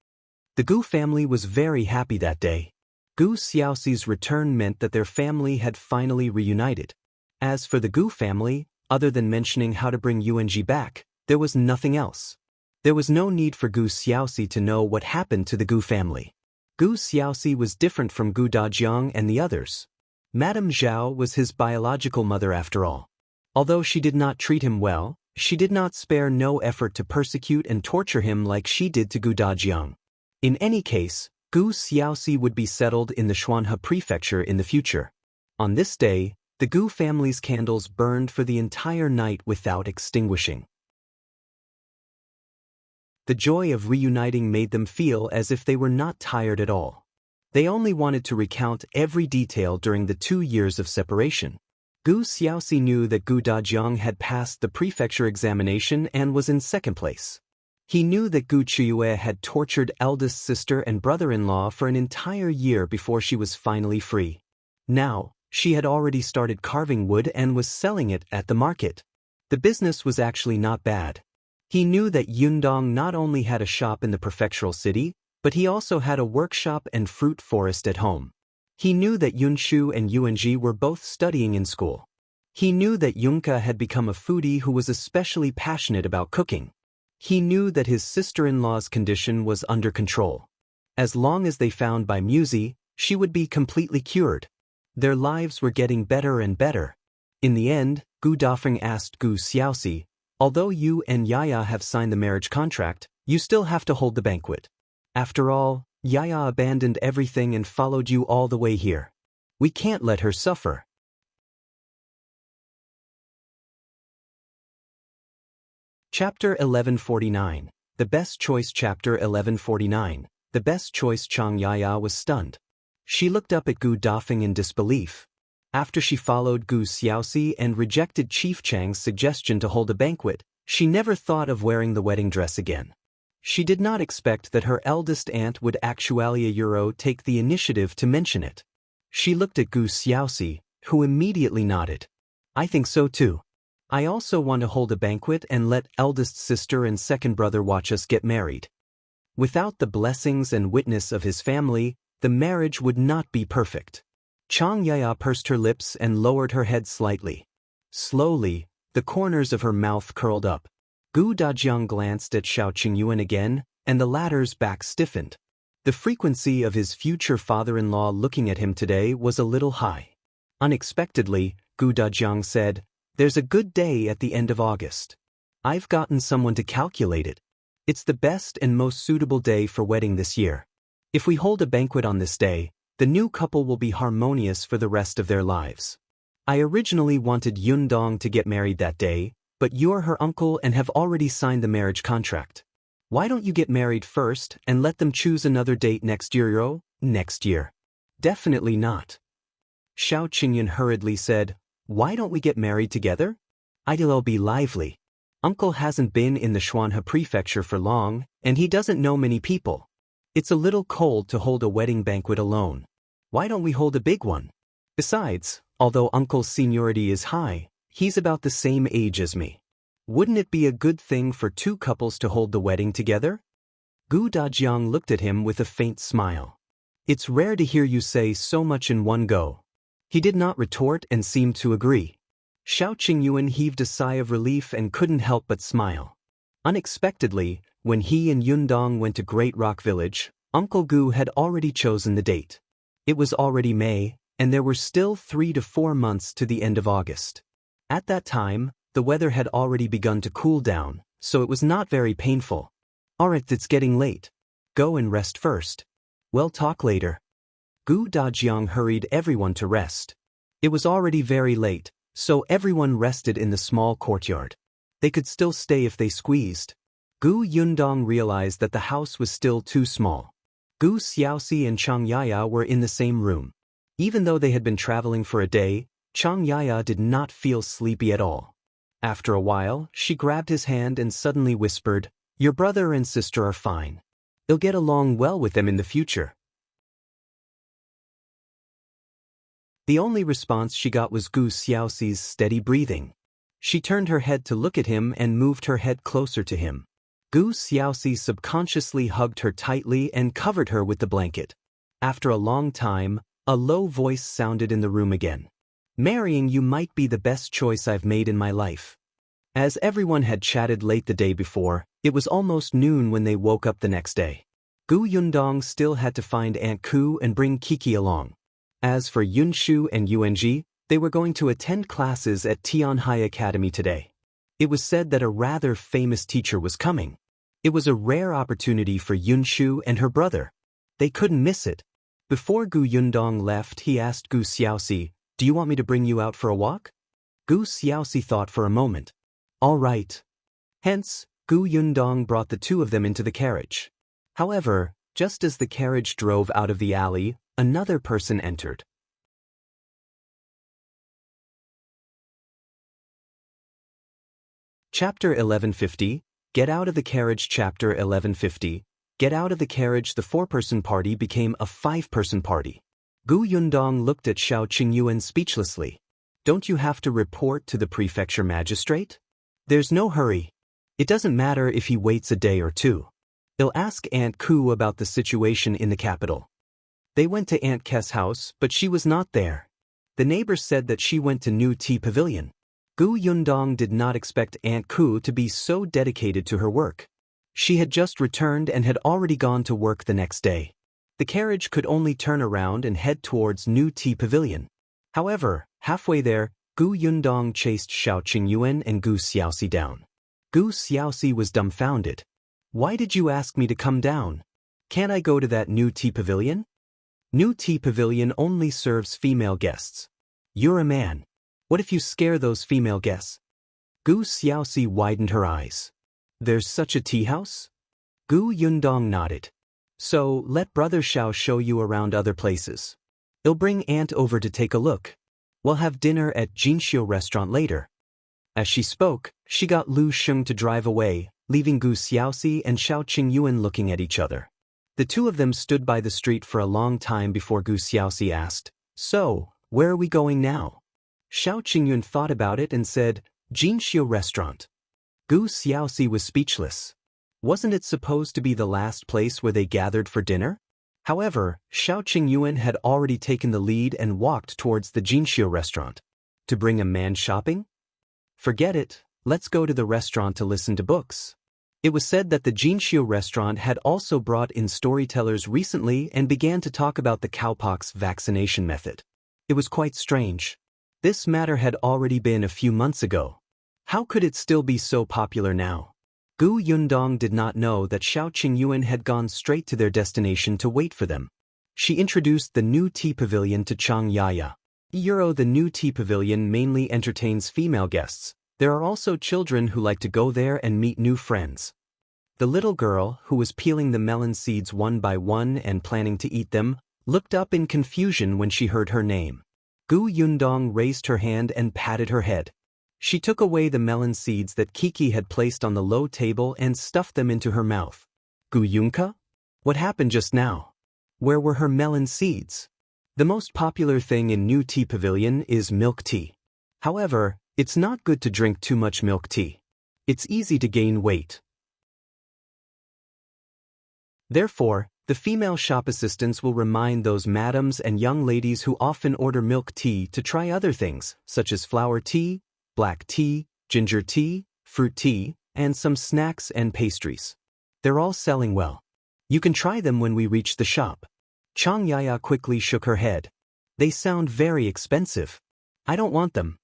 The Gu family was very happy that day. Gu Xiaoxi's return meant that their family had finally reunited. As for the Gu family, other than mentioning how to bring Yuanji back, there was nothing else. There was no need for Gu Xiaoxi to know what happened to the Gu family. Gu Xiaoxi was different from Gu Dajiang and the others. Madame Zhao was his biological mother after all. Although she did not treat him well, she did not spare no effort to persecute and torture him like she did to Gu Dajiang. In any case, Gu Xiaoxi would be settled in the Xuanhe prefecture in the future. On this day, the Gu family's candles burned for the entire night without extinguishing. The joy of reuniting made them feel as if they were not tired at all. They only wanted to recount every detail during the 2 years of separation. Gu Xiaoxi knew that Gu Dajiang had passed the prefecture examination and was in second place. He knew that Gu Chiyue had tortured eldest sister and brother-in-law for an entire year before she was finally free. Now, she had already started carving wood and was selling it at the market. The business was actually not bad. He knew that Yundong not only had a shop in the prefectural city, but he also had a workshop and fruit forest at home. He knew that Yunshu and Yuanji were both studying in school. He knew that Yunka had become a foodie who was especially passionate about cooking. He knew that his sister-in-law's condition was under control. As long as they found Bai Musi, she would be completely cured. Their lives were getting better and better. In the end, Gu Dafeng asked Gu Xiaoxi, "Although you and Yaya have signed the marriage contract, you still have to hold the banquet. After all, Yaya abandoned everything and followed you all the way here. We can't let her suffer." Chapter 1149. The Best Choice. Chapter 1149. The Best Choice. Chang Yaya was stunned. She looked up at Gu Dafeng in disbelief. After she followed Gu Xiaoxi and rejected Chief Chang's suggestion to hold a banquet, she never thought of wearing the wedding dress again. She did not expect that her eldest aunt would actually take the initiative to mention it. She looked at Gu Xiaoxi, who immediately nodded. I think so too. I also want to hold a banquet and let eldest sister and second brother watch us get married. Without the blessings and witness of his family, the marriage would not be perfect. Chang Yaya pursed her lips and lowered her head slightly. Slowly, the corners of her mouth curled up. Gu Dajiang glanced at Xiao Qingyuan again, and the latter's back stiffened. The frequency of his future father-in-law looking at him today was a little high. Unexpectedly, Gu Dajiang said, "There's a good day at the end of August. I've gotten someone to calculate it. It's the best and most suitable day for wedding this year. If we hold a banquet on this day, the new couple will be harmonious for the rest of their lives. I originally wanted Yundong to get married that day, but you're her uncle and have already signed the marriage contract. Why don't you get married first and let them choose another date next year? Next year. Definitely not." Xiao Qingyuan hurriedly said, "Why don't we get married together? It'll be lively. Uncle hasn't been in the Xuanhe prefecture for long, and he doesn't know many people. It's a little cold to hold a wedding banquet alone. Why don't we hold a big one? Besides, although Uncle's seniority is high, he's about the same age as me. Wouldn't it be a good thing for two couples to hold the wedding together?" Gu Dajiang looked at him with a faint smile. "It's rare to hear you say so much in one go." He did not retort and seemed to agree. Xiao Qingyuan heaved a sigh of relief and couldn't help but smile. Unexpectedly, when he and Yundong went to Great Rock Village, Uncle Gu had already chosen the date. It was already May, and there were still 3 to 4 months to the end of August. At that time, the weather had already begun to cool down, so it was not very painful. "Alright, it's getting late. Go and rest first. We'll talk later." Gu Dajiang hurried everyone to rest. It was already very late, so everyone rested in the small courtyard. They could still stay if they squeezed. Gu Yundong realized that the house was still too small. Gu Xiaoxi and Chang Yaya were in the same room. Even though they had been traveling for a day, Chang Yaya did not feel sleepy at all. After a while, she grabbed his hand and suddenly whispered, "Your brother and sister are fine. You'll get along well with them in the future." The only response she got was Gu Xiaoxi's steady breathing. She turned her head to look at him and moved her head closer to him. Gu Xiaoxi subconsciously hugged her tightly and covered her with the blanket. After a long time, a low voice sounded in the room again. "Marrying you might be the best choice I've made in my life." As everyone had chatted late the day before, it was almost noon when they woke up the next day. Gu Yundong still had to find Aunt Ku and bring Kiki along. As for Yunshu and Yuanji, they were going to attend classes at Tianhai Academy today. It was said that a rather famous teacher was coming. It was a rare opportunity for Yunshu and her brother. They couldn't miss it. Before Gu Yundong left, he asked Gu Xiaoxi, "Do you want me to bring you out for a walk?" Gu Xiaoxi thought for a moment. "All right." Hence, Gu Yundong brought the two of them into the carriage. However, just as the carriage drove out of the alley, another person entered. Chapter 1150, Get Out of the Carriage. Chapter 1150, Get Out of the Carriage. The 4-person party became a 5-person party. Gu Yundong looked at Xiao Qingyuan speechlessly. "Don't you have to report to the prefecture magistrate?" "There's no hurry. It doesn't matter if he waits a day or two. They'll ask Aunt Ku about the situation in the capital." They went to Aunt Kes' house, but she was not there. The neighbors said that she went to New Tea Pavilion. Gu Yundong did not expect Aunt Ku to be so dedicated to her work. She had just returned and had already gone to work the next day. The carriage could only turn around and head towards New Tea Pavilion. However, halfway there, Gu Yundong chased Xiao Qingyuan and Gu Xiaoxi down. Gu Xiaoxi was dumbfounded. "Why did you ask me to come down? Can't I go to that New Tea Pavilion? New Tea Pavilion only serves female guests. You're a man. What if you scare those female guests?" Gu Xiaoxi widened her eyes. "There's such a tea house?" Gu Yundong nodded. "So, let Brother Xiao show you around other places. He'll bring Aunt over to take a look. We'll have dinner at Jinxiu restaurant later." As she spoke, she got Lu Sheng to drive away, leaving Gu Xiaoxi and Xiao Qingyuan looking at each other. The two of them stood by the street for a long time before Gu Xiaoxi asked, "So, where are we going now?" Xiao Qingyun thought about it and said, Jinxiu Restaurant. Gu Xiaoxi was speechless. Wasn't it supposed to be the last place where they gathered for dinner? However, Xiao Qingyuan had already taken the lead and walked towards the Jinxiu restaurant. To bring a man shopping? Forget it, let's go to the restaurant to listen to books. It was said that the Jinxiu restaurant had also brought in storytellers recently and began to talk about the cowpox vaccination method. It was quite strange. This matter had already been a few months ago. How could it still be so popular now? Gu Yundong did not know that Xiao Qingyuan had gone straight to their destination to wait for them. She introduced the new tea pavilion to Chang Yaya. The new tea pavilion mainly entertains female guests. There are also children who like to go there and meet new friends. The little girl, who was peeling the melon seeds one by one and planning to eat them, looked up in confusion when she heard her name. Gu Yundong raised her hand and patted her head. She took away the melon seeds that Kiki had placed on the low table and stuffed them into her mouth. Gu Yunka? What happened just now? Where were her melon seeds? The most popular thing in New Tea Pavilion is milk tea. However, it's not good to drink too much milk tea. It's easy to gain weight. Therefore, the female shop assistants will remind those madams and young ladies who often order milk tea to try other things, such as flower tea, black tea, ginger tea, fruit tea, and some snacks and pastries. They're all selling well. You can try them when we reach the shop. Chang Yaya quickly shook her head. They sound very expensive. I don't want them.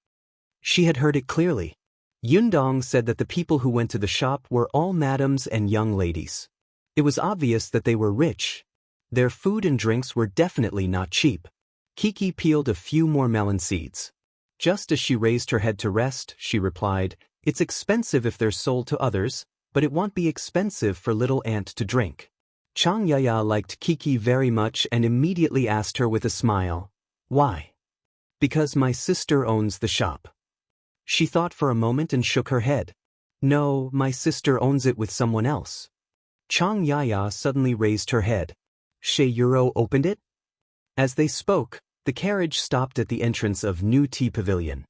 She had heard it clearly. Yundong said that the people who went to the shop were all madams and young ladies. It was obvious that they were rich. Their food and drinks were definitely not cheap. Kiki peeled a few more melon seeds. Just as she raised her head to rest, she replied, It's expensive if they're sold to others, but it won't be expensive for little Ant to drink. Chang Yaya liked Kiki very much and immediately asked her with a smile, Why? Because my sister owns the shop. She thought for a moment and shook her head. No, my sister owns it with someone else. Chang Yaya suddenly raised her head. She Euro opened it? As they spoke, the carriage stopped at the entrance of New Tea Pavilion.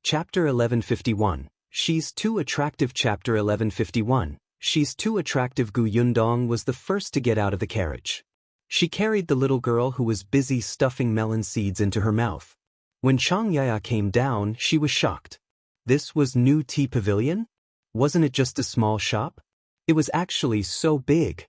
Chapter 1151. She's Too Attractive. Chapter 1151. She's Too Attractive. Gu Yundong was the first to get out of the carriage. She carried the little girl who was busy stuffing melon seeds into her mouth. When Chang Yaya came down, she was shocked. This was New Tea Pavilion? Wasn't it just a small shop? It was actually so big.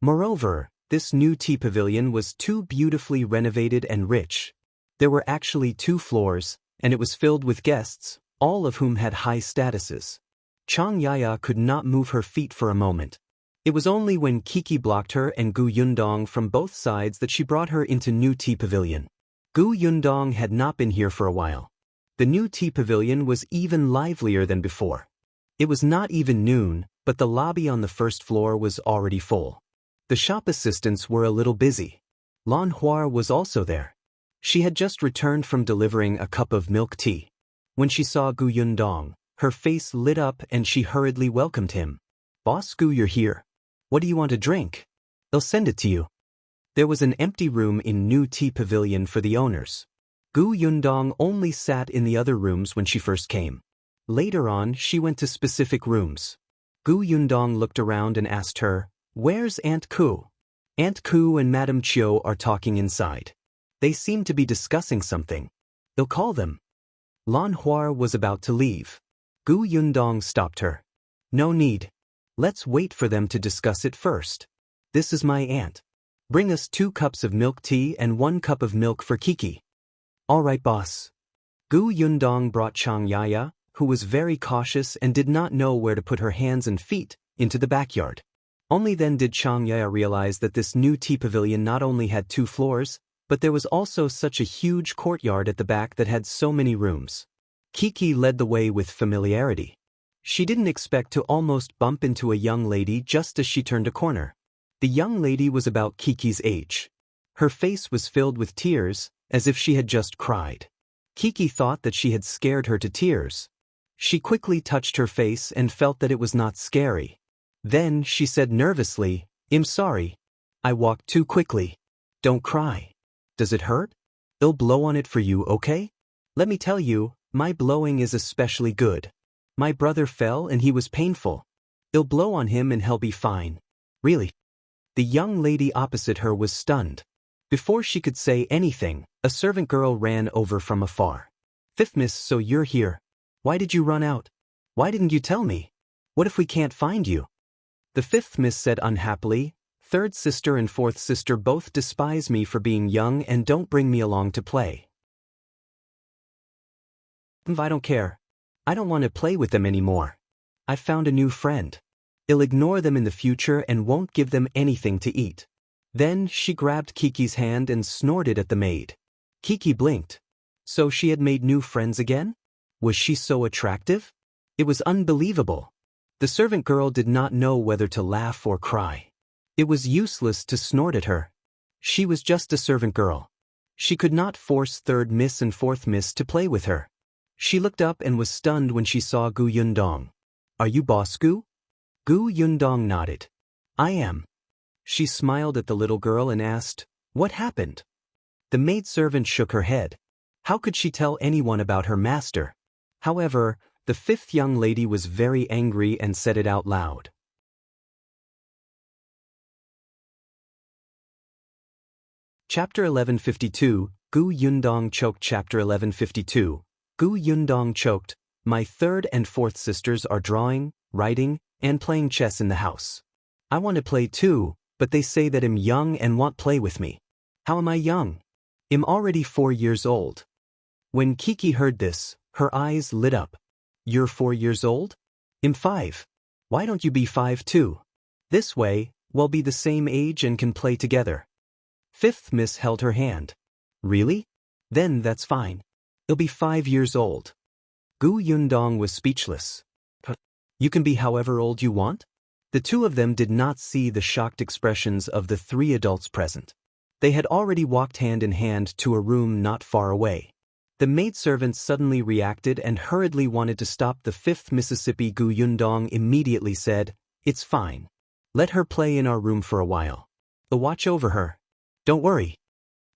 Moreover, this New Tea Pavilion was too beautifully renovated and rich. There were actually 2 floors, and it was filled with guests, all of whom had high statuses. Chang Yaya could not move her feet for a moment. It was only when Kiki blocked her and Gu Yundong from both sides that she brought her into New Tea Pavilion. Gu Yundong had not been here for a while. The New Tea Pavilion was even livelier than before. It was not even noon, but the lobby on the first floor was already full. The shop assistants were a little busy. Lan Hua was also there. She had just returned from delivering a cup of milk tea. When she saw Gu Yundong, her face lit up and she hurriedly welcomed him. Boss Gu, you're here. What do you want to drink? They'll send it to you. There was an empty room in New Tea Pavilion for the owners. Gu Yundong only sat in the other rooms when she first came. Later on, she went to specific rooms. Gu Yundong looked around and asked her, Where's Aunt Ku? Aunt Ku and Madame Chiu are talking inside. They seem to be discussing something. They'll call them. Lan Hua was about to leave. Gu Yundong stopped her. No need. Let's wait for them to discuss it first. This is my aunt. Bring us 2 cups of milk tea and 1 cup of milk for Kiki. All right, boss. Gu Yundong brought Chang Yaya, who was very cautious and did not know where to put her hands and feet, into the backyard. Only then did Chang Yaya realize that this New Tea Pavilion not only had 2 floors, but there was also such a huge courtyard at the back that had so many rooms. Kiki led the way with familiarity. She didn't expect to almost bump into a young lady just as she turned a corner. The young lady was about Kiki's age. Her face was filled with tears, as if she had just cried. Kiki thought that she had scared her to tears. She quickly touched her face and felt that it was not scary. Then she said nervously, I'm sorry. I walked too quickly. Don't cry. Does it hurt? I'll blow on it for you, okay? Let me tell you, my blowing is especially good. My brother fell and he was painful. I'll blow on him and he'll be fine. Really? The young lady opposite her was stunned. Before she could say anything, a servant girl ran over from afar. Fifth Miss, so you're here. Why did you run out? Why didn't you tell me? What if we can't find you? The fifth Miss said unhappily, third sister and fourth sister both despise me for being young and don't bring me along to play. I don't care. I don't want to play with them anymore. I've found a new friend. I'll ignore them in the future and won't give them anything to eat. Then she grabbed Kiki's hand and snorted at the maid. Kiki blinked. So she had made new friends again? Was she so attractive? It was unbelievable. The servant girl did not know whether to laugh or cry. It was useless to snort at her. She was just a servant girl. She could not force third Miss and fourth Miss to play with her. She looked up and was stunned when she saw Gu Yundong. Are you Boss Gu? Gu Yundong nodded. I am. She smiled at the little girl and asked, what happened? The maidservant shook her head. How could she tell anyone about her master? However, the fifth young lady was very angry and said it out loud. Chapter 1152, Gu Yundong choked. Chapter 1152, Gu Yundong choked. My third and fourth sisters are drawing, writing, and playing chess in the house. I want to play too, but they say that I'm young and won't play with me. How am I young? I'm already 4 years old. When Kiki heard this, her eyes lit up. You're 4 years old? I'm 5. Why don't you be 5 too? This way, we'll be the same age and can play together. Fifth Miss held her hand. Really? Then that's fine. I'll be 5 years old. Gu Yundong was speechless. You can be however old you want? The two of them did not see the shocked expressions of the three adults present. They had already walked hand in hand to a room not far away. The maidservant suddenly reacted and hurriedly wanted to stop the fifth Mississippi. Gu Yundong immediately said, It's fine. Let her play in our room for a while. I'll watch over her. Don't worry.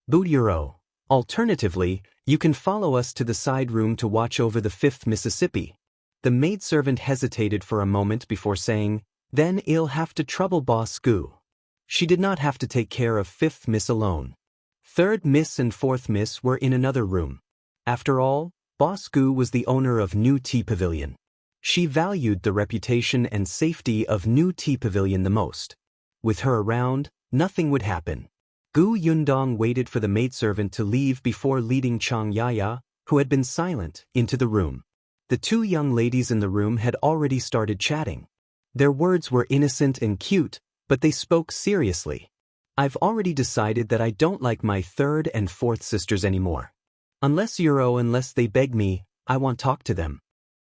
Butyro. Alternatively, you can follow us to the side room to watch over the fifth Mississippi. The maidservant hesitated for a moment before saying, Then I'll have to trouble Boss Gu. She did not have to take care of fifth Miss alone. Third Miss and fourth Miss were in another room. After all, Boss Gu was the owner of New Tea Pavilion. She valued the reputation and safety of New Tea Pavilion the most. With her around, nothing would happen. Gu Yundong waited for the maidservant to leave before leading Chang Yaya, who had been silent, into the room. The two young ladies in the room had already started chatting. Their words were innocent and cute, but they spoke seriously. I've already decided that I don't like my third and fourth sisters anymore. Unless they beg me, I won't talk to them.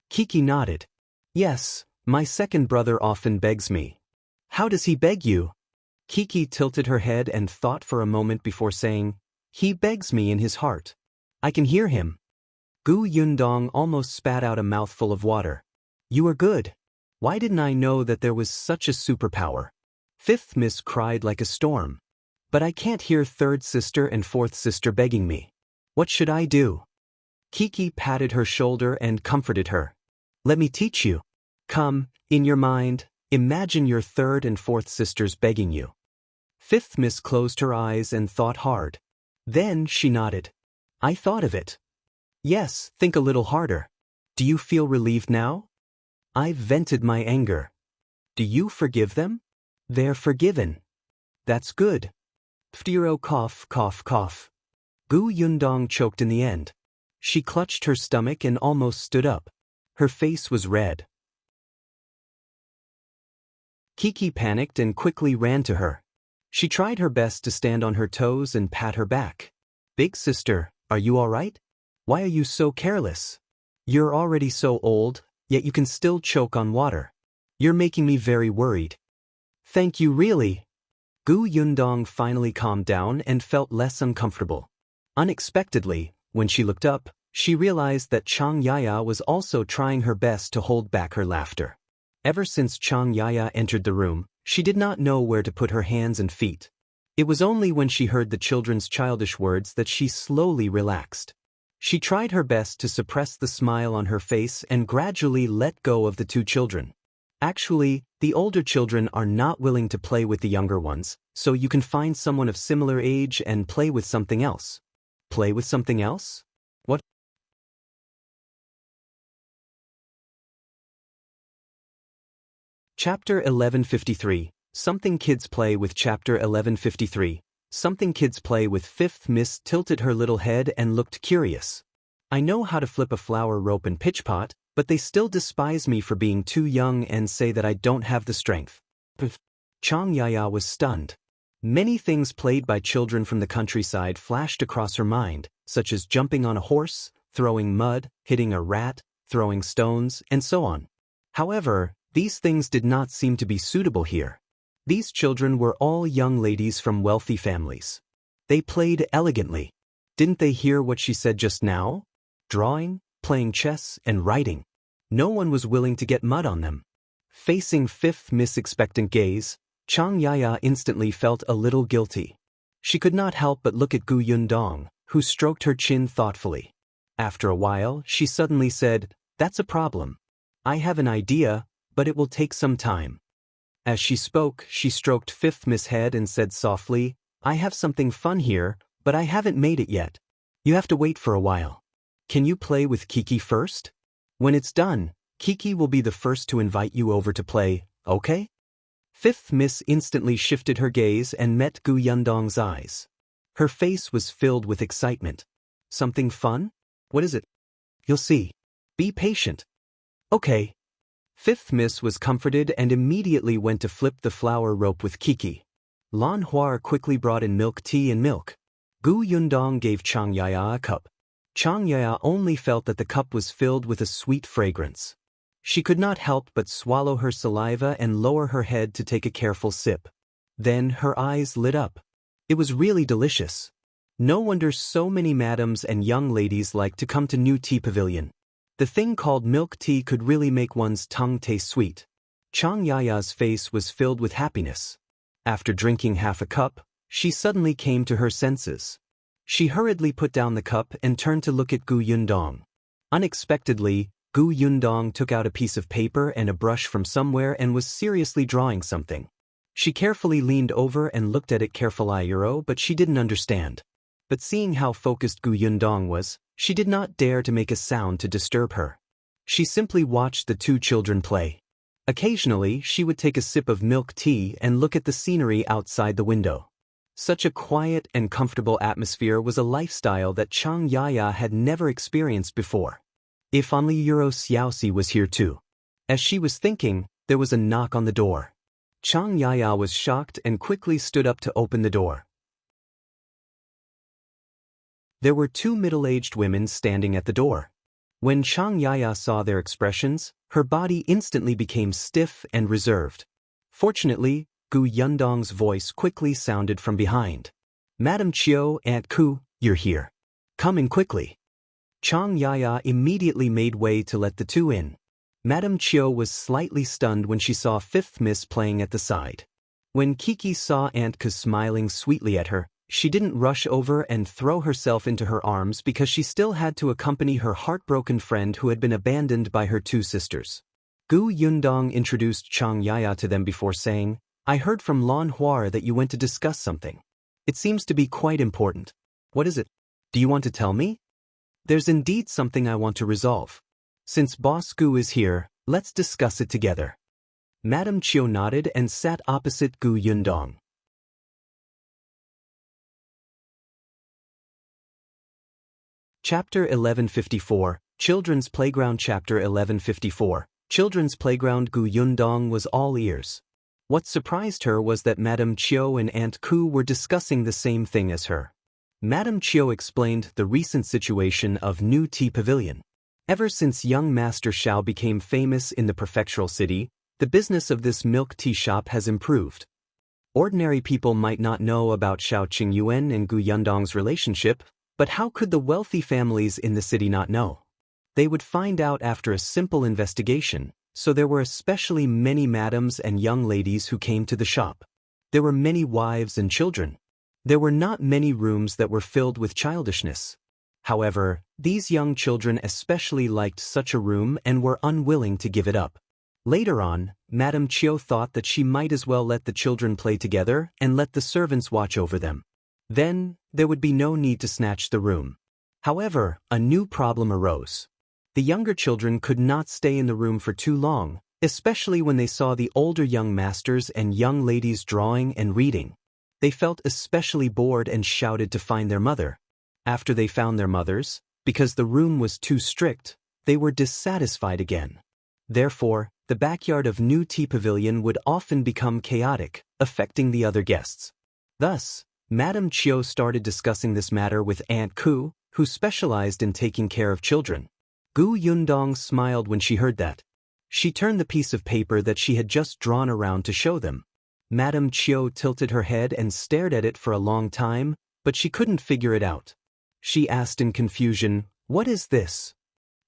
Kiki nodded. Yes, my second brother often begs me. How does he beg you? Kiki tilted her head and thought for a moment before saying, He begs me in his heart. I can hear him. Gu Yundong almost spat out a mouthful of water. You are good. Why didn't I know that there was such a superpower? Fifth Miss cried like a storm. But I can't hear third sister and fourth sister begging me. What should I do? Kiki patted her shoulder and comforted her. Let me teach you. Come, in your mind, imagine your third and fourth sisters begging you. Fifth Miss closed her eyes and thought hard. Then she nodded. I thought of it. Yes, think a little harder. Do you feel relieved now? I've vented my anger. Do you forgive them? They're forgiven. That's good. Pftiro cough, cough, cough. Gu Yundong choked in the end. She clutched her stomach and almost stood up. Her face was red. Kiki panicked and quickly ran to her. She tried her best to stand on her toes and pat her back. Big sister, are you all right? Why are you so careless? You're already so old, yet you can still choke on water. You're making me very worried. Thank you really. Gu Yundong finally calmed down and felt less uncomfortable. Unexpectedly, when she looked up, she realized that Chang Yaya was also trying her best to hold back her laughter. Ever since Chang Yaya entered the room, she did not know where to put her hands and feet. It was only when she heard the children's childish words that she slowly relaxed. She tried her best to suppress the smile on her face and gradually let go of the two children. Actually, the older children are not willing to play with the younger ones, so you can find someone of similar age and play with something else. Play with something else? What? Chapter 1153. Something Kids Play with. Chapter 1153. Something Kids Play with. Fifth Miss tilted her little head and looked curious. I know how to flip a flower rope and pitchpot, but they still despise me for being too young and say that I don't have the strength. Chang Yaya was stunned. Many things played by children from the countryside flashed across her mind, such as jumping on a horse, throwing mud, hitting a rat, throwing stones, and so on. However, these things did not seem to be suitable here. These children were all young ladies from wealthy families. They played elegantly. Didn't they hear what she said just now? Drawing, playing chess, and writing. No one was willing to get mud on them. Facing Fifth Miss' expectant gaze, Chang Yaya instantly felt a little guilty. She could not help but look at Gu Yundong, who stroked her chin thoughtfully. After a while, she suddenly said, "That's a problem. I have an idea, but it will take some time." As she spoke, she stroked Fifth Miss' head and said softly, "I have something fun here, but I haven't made it yet. You have to wait for a while. Can you play with Kiki first? When it's done, Kiki will be the first to invite you over to play, okay?" Fifth Miss instantly shifted her gaze and met Gu Yundong's eyes. Her face was filled with excitement. "Something fun? What is it?" "You'll see. Be patient." "Okay." Fifth Miss was comforted and immediately went to flip the flower rope with Kiki. Lan Huar quickly brought in milk tea and milk. Gu Yundong gave Chang Yaya a cup. Chang Yaya only felt that the cup was filled with a sweet fragrance. She could not help but swallow her saliva and lower her head to take a careful sip. Then her eyes lit up. It was really delicious. No wonder so many madams and young ladies like to come to New Tea Pavilion. The thing called milk tea could really make one's tongue taste sweet. Chang Yaya's face was filled with happiness. After drinking half a cup, she suddenly came to her senses. She hurriedly put down the cup and turned to look at Gu Yundong. Unexpectedly, Gu Yundong took out a piece of paper and a brush from somewhere and was seriously drawing something. She carefully leaned over and looked at it carefully, but she didn't understand. But seeing how focused Gu Yundong was, she did not dare to make a sound to disturb her. She simply watched the two children play. Occasionally, she would take a sip of milk tea and look at the scenery outside the window. Such a quiet and comfortable atmosphere was a lifestyle that Chang Yaya had never experienced before. If only Xiaoxi was here too. As she was thinking, there was a knock on the door. Chang Yaya was shocked and quickly stood up to open the door. There were two middle-aged women standing at the door. When Chang Yaya saw their expressions, her body instantly became stiff and reserved. Fortunately, Gu Yundong's voice quickly sounded from behind. "Madam Chiu, Aunt Ku, you're here. Come in quickly." Chang Yaya immediately made way to let the two in. Madam Chiu was slightly stunned when she saw Fifth Miss playing at the side. When Kiki saw Aunt Ku smiling sweetly at her, she didn't rush over and throw herself into her arms because she still had to accompany her heartbroken friend who had been abandoned by her two sisters. Gu Yundong introduced Chang Yaya to them before saying, "I heard from Lan Huar that you went to discuss something. It seems to be quite important. What is it? Do you want to tell me?" "There's indeed something I want to resolve. Since Boss Gu is here, let's discuss it together." Madam Chiu nodded and sat opposite Gu Yundong. Chapter 1154, Children's Playground. Chapter 1154, Children's Playground. Gu Yundong was all ears. What surprised her was that Madam Chiu and Aunt Ku were discussing the same thing as her. Madam Chiu explained the recent situation of New Tea Pavilion. Ever since young Master Xiao became famous in the prefectural city, the business of this milk tea shop has improved. Ordinary people might not know about Xiao Qingyuan and Gu Yundong's relationship, but how could the wealthy families in the city not know? They would find out after a simple investigation, so there were especially many madams and young ladies who came to the shop. There were many wives and children. There were not many rooms that were filled with childishness. However, these young children especially liked such a room and were unwilling to give it up. Later on, Madame Chiu thought that she might as well let the children play together and let the servants watch over them. Then, there would be no need to snatch the room. However, a new problem arose. The younger children could not stay in the room for too long, especially when they saw the older young masters and young ladies drawing and reading. They felt especially bored and shouted to find their mother. After they found their mothers, because the room was too strict, they were dissatisfied again. Therefore, the backyard of New Tea Pavilion would often become chaotic, affecting the other guests. Thus, Madame Chiu started discussing this matter with Aunt Ku, who specialized in taking care of children. Gu Yundong smiled when she heard that. She turned the piece of paper that she had just drawn around to show them. Madame Chiu tilted her head and stared at it for a long time, but she couldn't figure it out. She asked in confusion, "What is this?"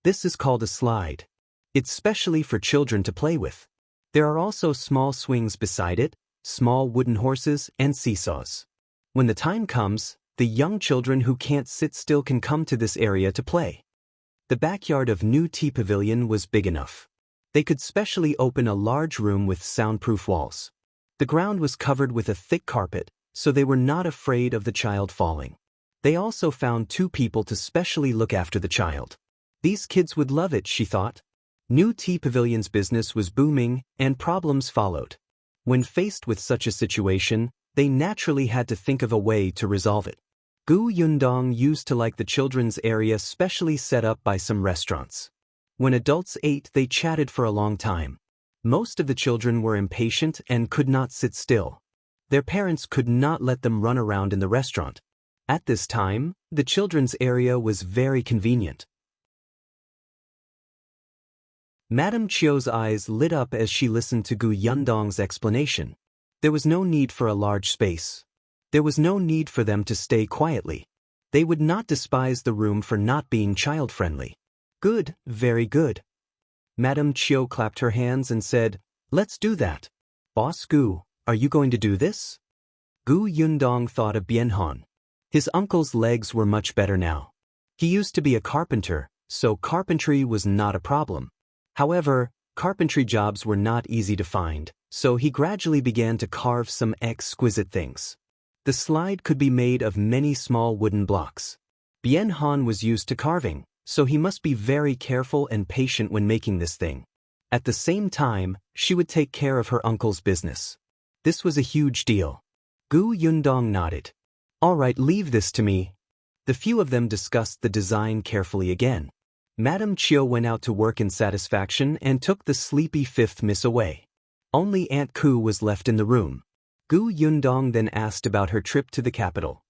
"This is called a slide. It's specially for children to play with. There are also small swings beside it, small wooden horses, and seesaws. When the time comes, the young children who can't sit still can come to this area to play." The backyard of New Tea Pavilion was big enough. They could specially open a large room with soundproof walls. The ground was covered with a thick carpet, so they were not afraid of the child falling. They also found 2 people to specially look after the child. These kids would love it, she thought. New Tea Pavilion's business was booming, and problems followed. When faced with such a situation, they naturally had to think of a way to resolve it. Gu Yundong used to like the children's area specially set up by some restaurants. When adults ate, they chatted for a long time. Most of the children were impatient and could not sit still. Their parents could not let them run around in the restaurant. At this time, the children's area was very convenient. Madame Chiu's eyes lit up as she listened to Gu Yundong's explanation. There was no need for a large space. There was no need for them to stay quietly. They would not despise the room for not being child-friendly. Good, very good. Madame Chiu clapped her hands and said, "Let's do that. Boss Gu, are you going to do this?" Gu Yundong thought of Bianhon. His uncle's legs were much better now. He used to be a carpenter, so carpentry was not a problem. However, carpentry jobs were not easy to find, so he gradually began to carve some exquisite things. The slide could be made of many small wooden blocks. Bianhon was used to carving, so he must be very careful and patient when making this thing. At the same time, she would take care of her uncle's business. This was a huge deal. Gu Yundong nodded. "All right, leave this to me." The few of them discussed the design carefully again. Madame Chiu went out to work in satisfaction and took the sleepy 5th miss away. Only Aunt Ku was left in the room. Gu Yundong then asked about her trip to the capital.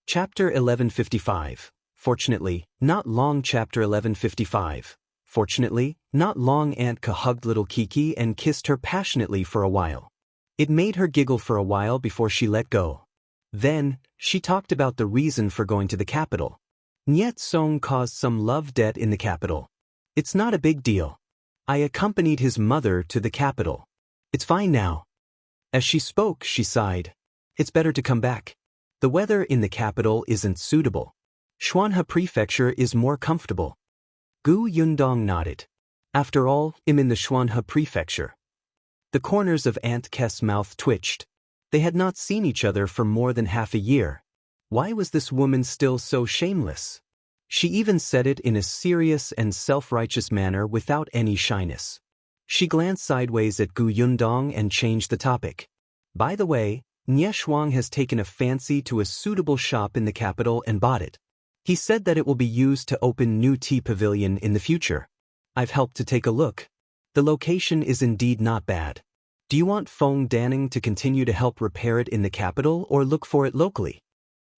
Chapter 1155. Fortunately, not long. Chapter 1155. Fortunately, not long. Aunt Ka hugged little Kiki and kissed her passionately for a while. It made her giggle for a while before she let go. Then, she talked about the reason for going to the capital. Niet Song caused some love debt in the capital. It's not a big deal. I accompanied his mother to the capital. It's fine now. As she spoke, she sighed. It's better to come back. The weather in the capital isn't suitable. Xuanhe Prefecture is more comfortable. Gu Yundong nodded. After all, I'm in the Xuanhe Prefecture. The corners of Aunt K's mouth twitched. They had not seen each other for more than half a year. Why was this woman still so shameless? She even said it in a serious and self-righteous manner without any shyness. She glanced sideways at Gu Yundong and changed the topic. By the way, Nie Shuang has taken a fancy to a suitable shop in the capital and bought it. He said that it will be used to open New Tea Pavilion in the future. I've helped to take a look. The location is indeed not bad. Do you want Feng Danning to continue to help repair it in the capital or look for it locally?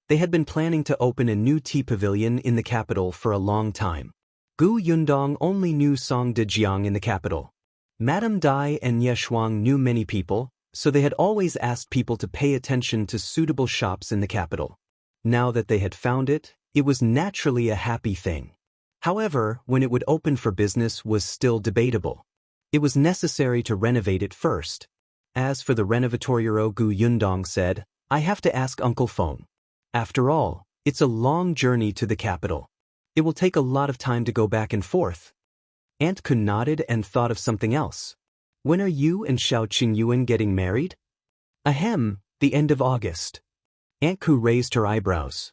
They had been planning to open a New Tea Pavilion in the capital for a long time. Gu Yundong only knew Song Dejiang in the capital. Madame Dai and Nie Shuang knew many people, so they had always asked people to pay attention to suitable shops in the capital. Now that they had found it, it was naturally a happy thing. However, when it would open for business was still debatable. It was necessary to renovate it first. As for the renovatoriero, Gu Yundong said, I have to ask Uncle Feng. After all, it's a long journey to the capital. It will take a lot of time to go back and forth. Aunt Ku nodded and thought of something else. When are you and Xiao Qingyuan getting married? Ahem, the end of August. Aunt Ku raised her eyebrows.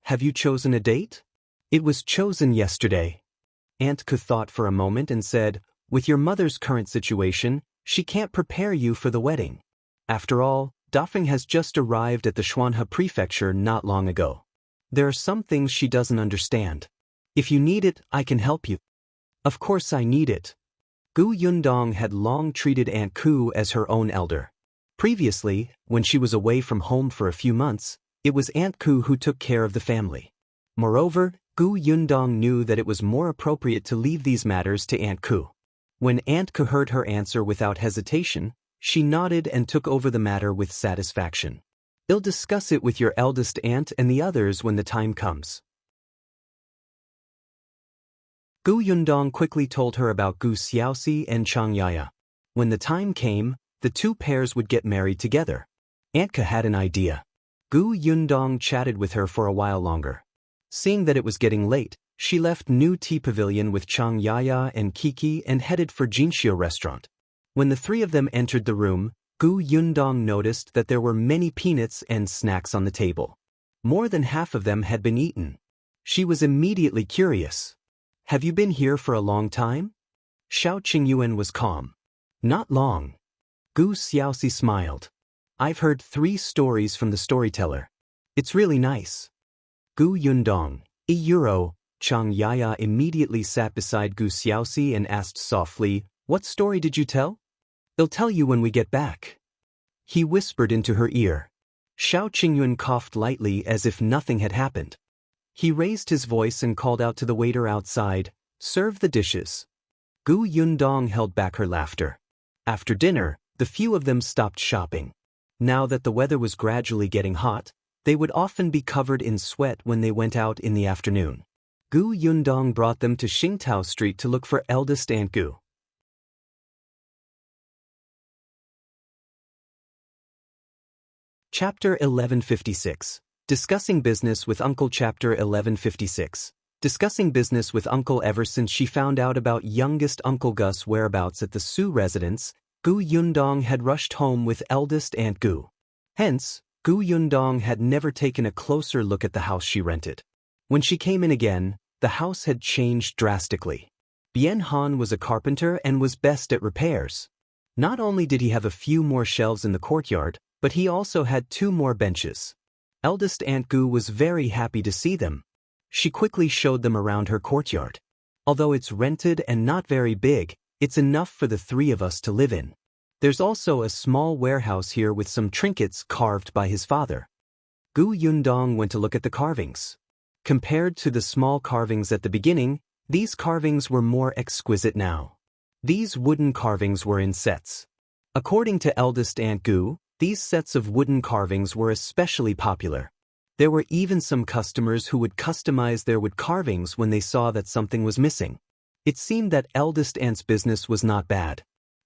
Have you chosen a date? It was chosen yesterday. Aunt Ku thought for a moment and said, with your mother's current situation, she can't prepare you for the wedding. After all, Dafeng has just arrived at the Xuanhe prefecture not long ago. There are some things she doesn't understand. If you need it, I can help you. Of course I need it. Gu Yundong had long treated Aunt Ku as her own elder. Previously, when she was away from home for a few months, it was Aunt Ku who took care of the family. Moreover, Gu Yundong knew that it was more appropriate to leave these matters to Aunt Ku. When Aunt Ku heard her answer without hesitation, she nodded and took over the matter with satisfaction. I'll discuss it with your eldest aunt and the others when the time comes. Gu Yundong quickly told her about Gu Xiaoxi and Chang Yaya. When the time came, the two pairs would get married together. Aunt Ku had an idea. Gu Yundong chatted with her for a while longer. Seeing that it was getting late, she left New Tea Pavilion with Chang Yaya and Kiki and headed for Jinxiu restaurant. When the three of them entered the room, Gu Yundong noticed that there were many peanuts and snacks on the table. More than half of them had been eaten. She was immediately curious. Have you been here for a long time? Xiao Qingyuan was calm. Not long. Gu Xiaoxi smiled. I've heard 3 stories from the storyteller. It's really nice. Gu Yundong, €1. Chang Yaya immediately sat beside Gu Xiaoxi and asked softly, what story did you tell? I'll tell you when we get back. He whispered into her ear. Xiao Qingyuan coughed lightly as if nothing had happened. He raised his voice and called out to the waiter outside, serve the dishes. Gu Yundong held back her laughter. After dinner, the few of them stopped shopping. Now that the weather was gradually getting hot, they would often be covered in sweat when they went out in the afternoon. Gu Yundong brought them to Xingtao Street to look for eldest Aunt Gu. Chapter 1156. Discussing business with Uncle. Chapter 1156. Discussing business with Uncle. Ever since she found out about youngest Uncle Gus' whereabouts at the Su residence, Gu Yundong had rushed home with eldest Aunt Gu. Hence, Gu Yundong had never taken a closer look at the house she rented. When she came in again, the house had changed drastically. Bien Han was a carpenter and was best at repairs. Not only did he have a few more shelves in the courtyard, but he also had 2 more benches. Eldest Aunt Gu was very happy to see them. She quickly showed them around her courtyard. Although it's rented and not very big, it's enough for the 3 of us to live in. There's also a small warehouse here with some trinkets carved by his father. Gu Yundong went to look at the carvings. Compared to the small carvings at the beginning, these carvings were more exquisite now. These wooden carvings were in sets. According to eldest Aunt Gu, these sets of wooden carvings were especially popular. There were even some customers who would customize their wood carvings when they saw that something was missing. It seemed that eldest Aunt's business was not bad.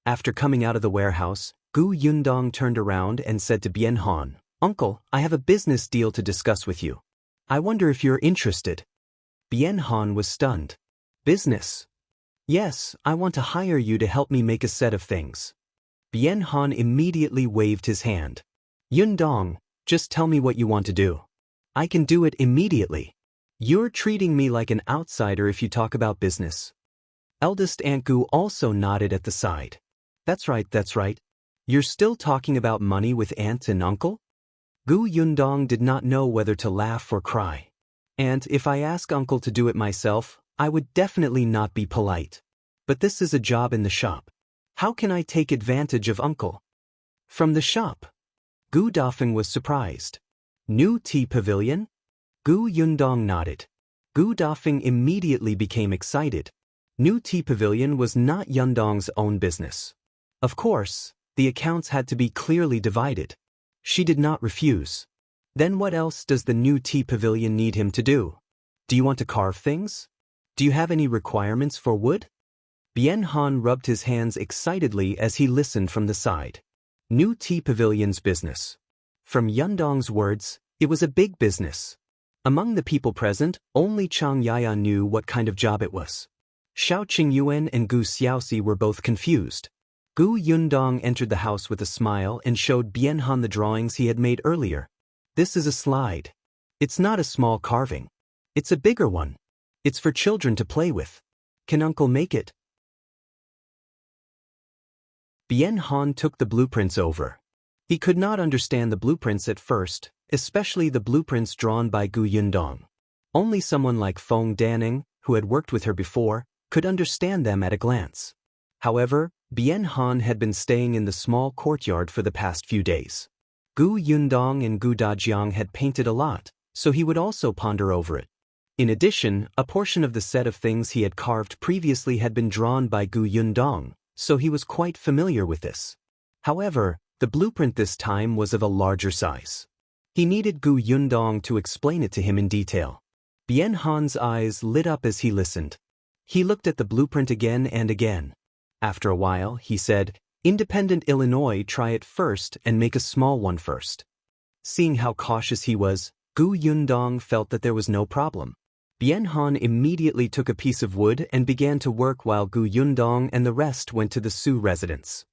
After coming out of the warehouse, Gu Yundong turned around and said to Bien Han, Uncle, I have a business deal to discuss with you. I wonder if you're interested. Bien Han was stunned. Business? Yes, I want to hire you to help me make a set of things. Bien Han immediately waved his hand. Yundong, just tell me what you want to do. I can do it immediately. You're treating me like an outsider if you talk about business. Eldest Aunt Gu also nodded at the side. That's right. You're still talking about money with Aunt and Uncle? Gu Yundong did not know whether to laugh or cry. And if I ask Uncle to do it myself, I would definitely not be polite. But this is a job in the shop. How can I take advantage of Uncle? From the shop. Gu Dafeng was surprised. New Tea Pavilion? Gu Yundong nodded. Gu Dafeng immediately became excited. New Tea Pavilion was not Yundong's own business. Of course, the accounts had to be clearly divided. She did not refuse. Then what else does the New Tea Pavilion need him to do? Do you want to carve things? Do you have any requirements for wood? Bien Han rubbed his hands excitedly as he listened from the side. New tea pavilion's business. From Yundong's words, it was a big business. Among the people present, only Chang Yaya knew what kind of job it was. Xiao Qingyuan and Gu Xiaoxi were both confused. Gu Yundong entered the house with a smile and showed Bien Han the drawings he had made earlier. This is a slide. It's not a small carving. It's a bigger one. It's for children to play with. Can Uncle make it? Bien Han took the blueprints over. He could not understand the blueprints at first, especially the blueprints drawn by Gu Yundong. Only someone like Feng Daning, who had worked with her before, could understand them at a glance. However, Bien Han had been staying in the small courtyard for the past few days. Gu Yundong and Gu Dajiang had painted a lot, so he would also ponder over it. In addition, a portion of the set of things he had carved previously had been drawn by Gu Yundong, so he was quite familiar with this. However, the blueprint this time was of a larger size. He needed Gu Yundong to explain it to him in detail. Bien Han's eyes lit up as he listened. He looked at the blueprint again and again. After a while, he said, "Independent Illinois, try it first and make a small one first." Seeing how cautious he was, Gu Yundong felt that there was no problem. Bien Han immediately took a piece of wood and began to work while Gu Yundong and the rest went to the Su residence.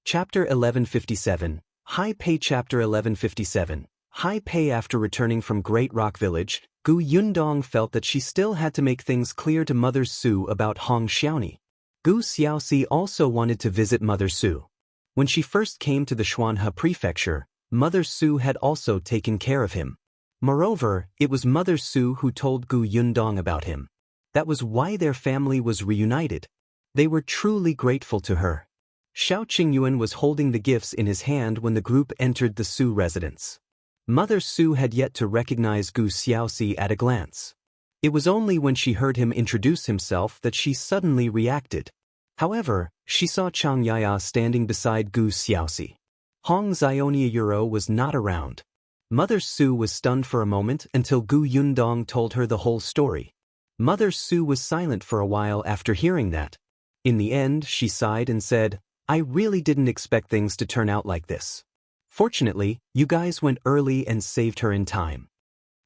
Chapter 1157, High Pay. Chapter 1157, High Pay. After returning from Great Rock Village, Gu Yundong felt that she still had to make things clear to Mother Su about Hong Xiaoni. Gu Xiaoxi also wanted to visit Mother Su. When she first came to the Xuanhe Prefecture, Mother Su had also taken care of him. Moreover, it was Mother Su who told Gu Yundong about him. That was why their family was reunited. They were truly grateful to her. Xiao Qingyuan was holding the gifts in his hand when the group entered the Su residence. Mother Su had yet to recognize Gu Xiaoxi at a glance. It was only when she heard him introduce himself that she suddenly reacted. However, she saw Chang Yaya standing beside Gu Xiaoxi. Hong Zionia Euro was not around. Mother Su was stunned for a moment until Gu Yundong told her the whole story. Mother Su was silent for a while after hearing that. In the end, she sighed and said, "I really didn't expect things to turn out like this. Fortunately, you guys went early and saved her in time."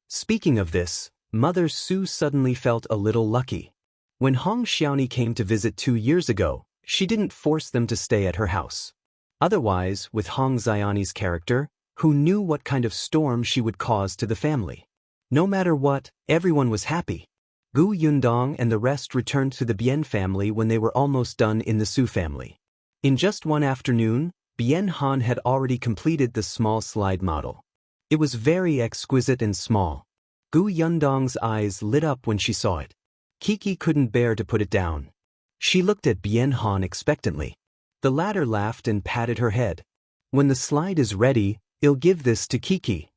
Speaking of this, Mother Su suddenly felt a little lucky. When Hong Xiaoni came to visit 2 years ago, she didn't force them to stay at her house. Otherwise, with Hong Xiaoni's character, who knew what kind of storm she would cause to the family? No matter what, everyone was happy. Gu Yundong and the rest returned to the Bien family when they were almost done in the Su family. In just one afternoon, Bien Han had already completed the small slide model. It was very exquisite and small. Gu Yundong's eyes lit up when she saw it. Kiki couldn't bear to put it down. She looked at Bien Han expectantly. The latter laughed and patted her head. "When the slide is ready, I'll give this to Kiki."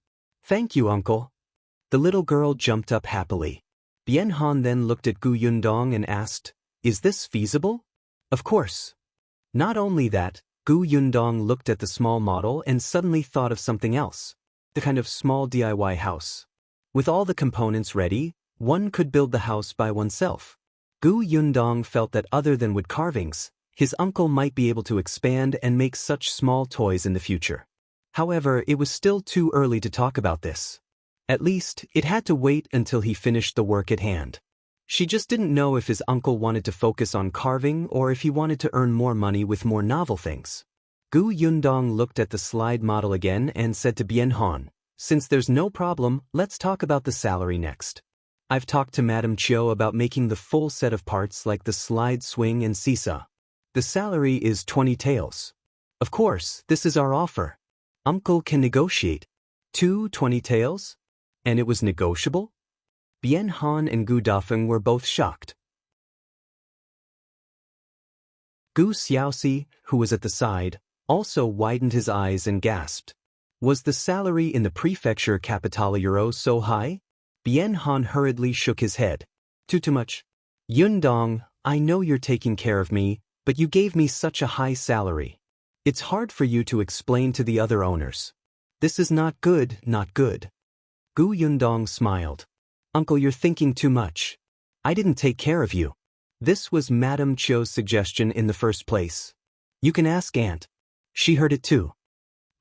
"Thank you, uncle." The little girl jumped up happily. Bien Han then looked at Gu Yundong and asked, "Is this feasible?" "Of course." Not only that, Gu Yundong looked at the small model and suddenly thought of something else. The kind of small DIY house. With all the components ready, one could build the house by oneself. Gu Yundong felt that other than wood carvings, his uncle might be able to expand and make such small toys in the future. However, it was still too early to talk about this. At least, it had to wait until he finished the work at hand. She just didn't know if his uncle wanted to focus on carving or if he wanted to earn more money with more novel things. Gu Yundong looked at the slide model again and said to Bien Han, "Since there's no problem, let's talk about the salary next. I've talked to Madame Chiu about making the full set of parts like the slide swing and seesaw. The salary is 20 taels. Of course, this is our offer. Uncle can negotiate. 20 taels? And it was negotiable?" Bien Han and Gu Dafeng were both shocked. Gu Xiaoxi, who was at the side, also widened his eyes and gasped. Was the salary in the prefecture capitale Euro so high? Bien Han hurriedly shook his head. Too much. "Yundong, I know you're taking care of me, but you gave me such a high salary. It's hard for you to explain to the other owners. This is not good, not good." Gu Yundong smiled. Uncle, you're thinking too much. I didn't take care of you. This was Madame Chio's suggestion in the first place. You can ask Aunt. She heard it too.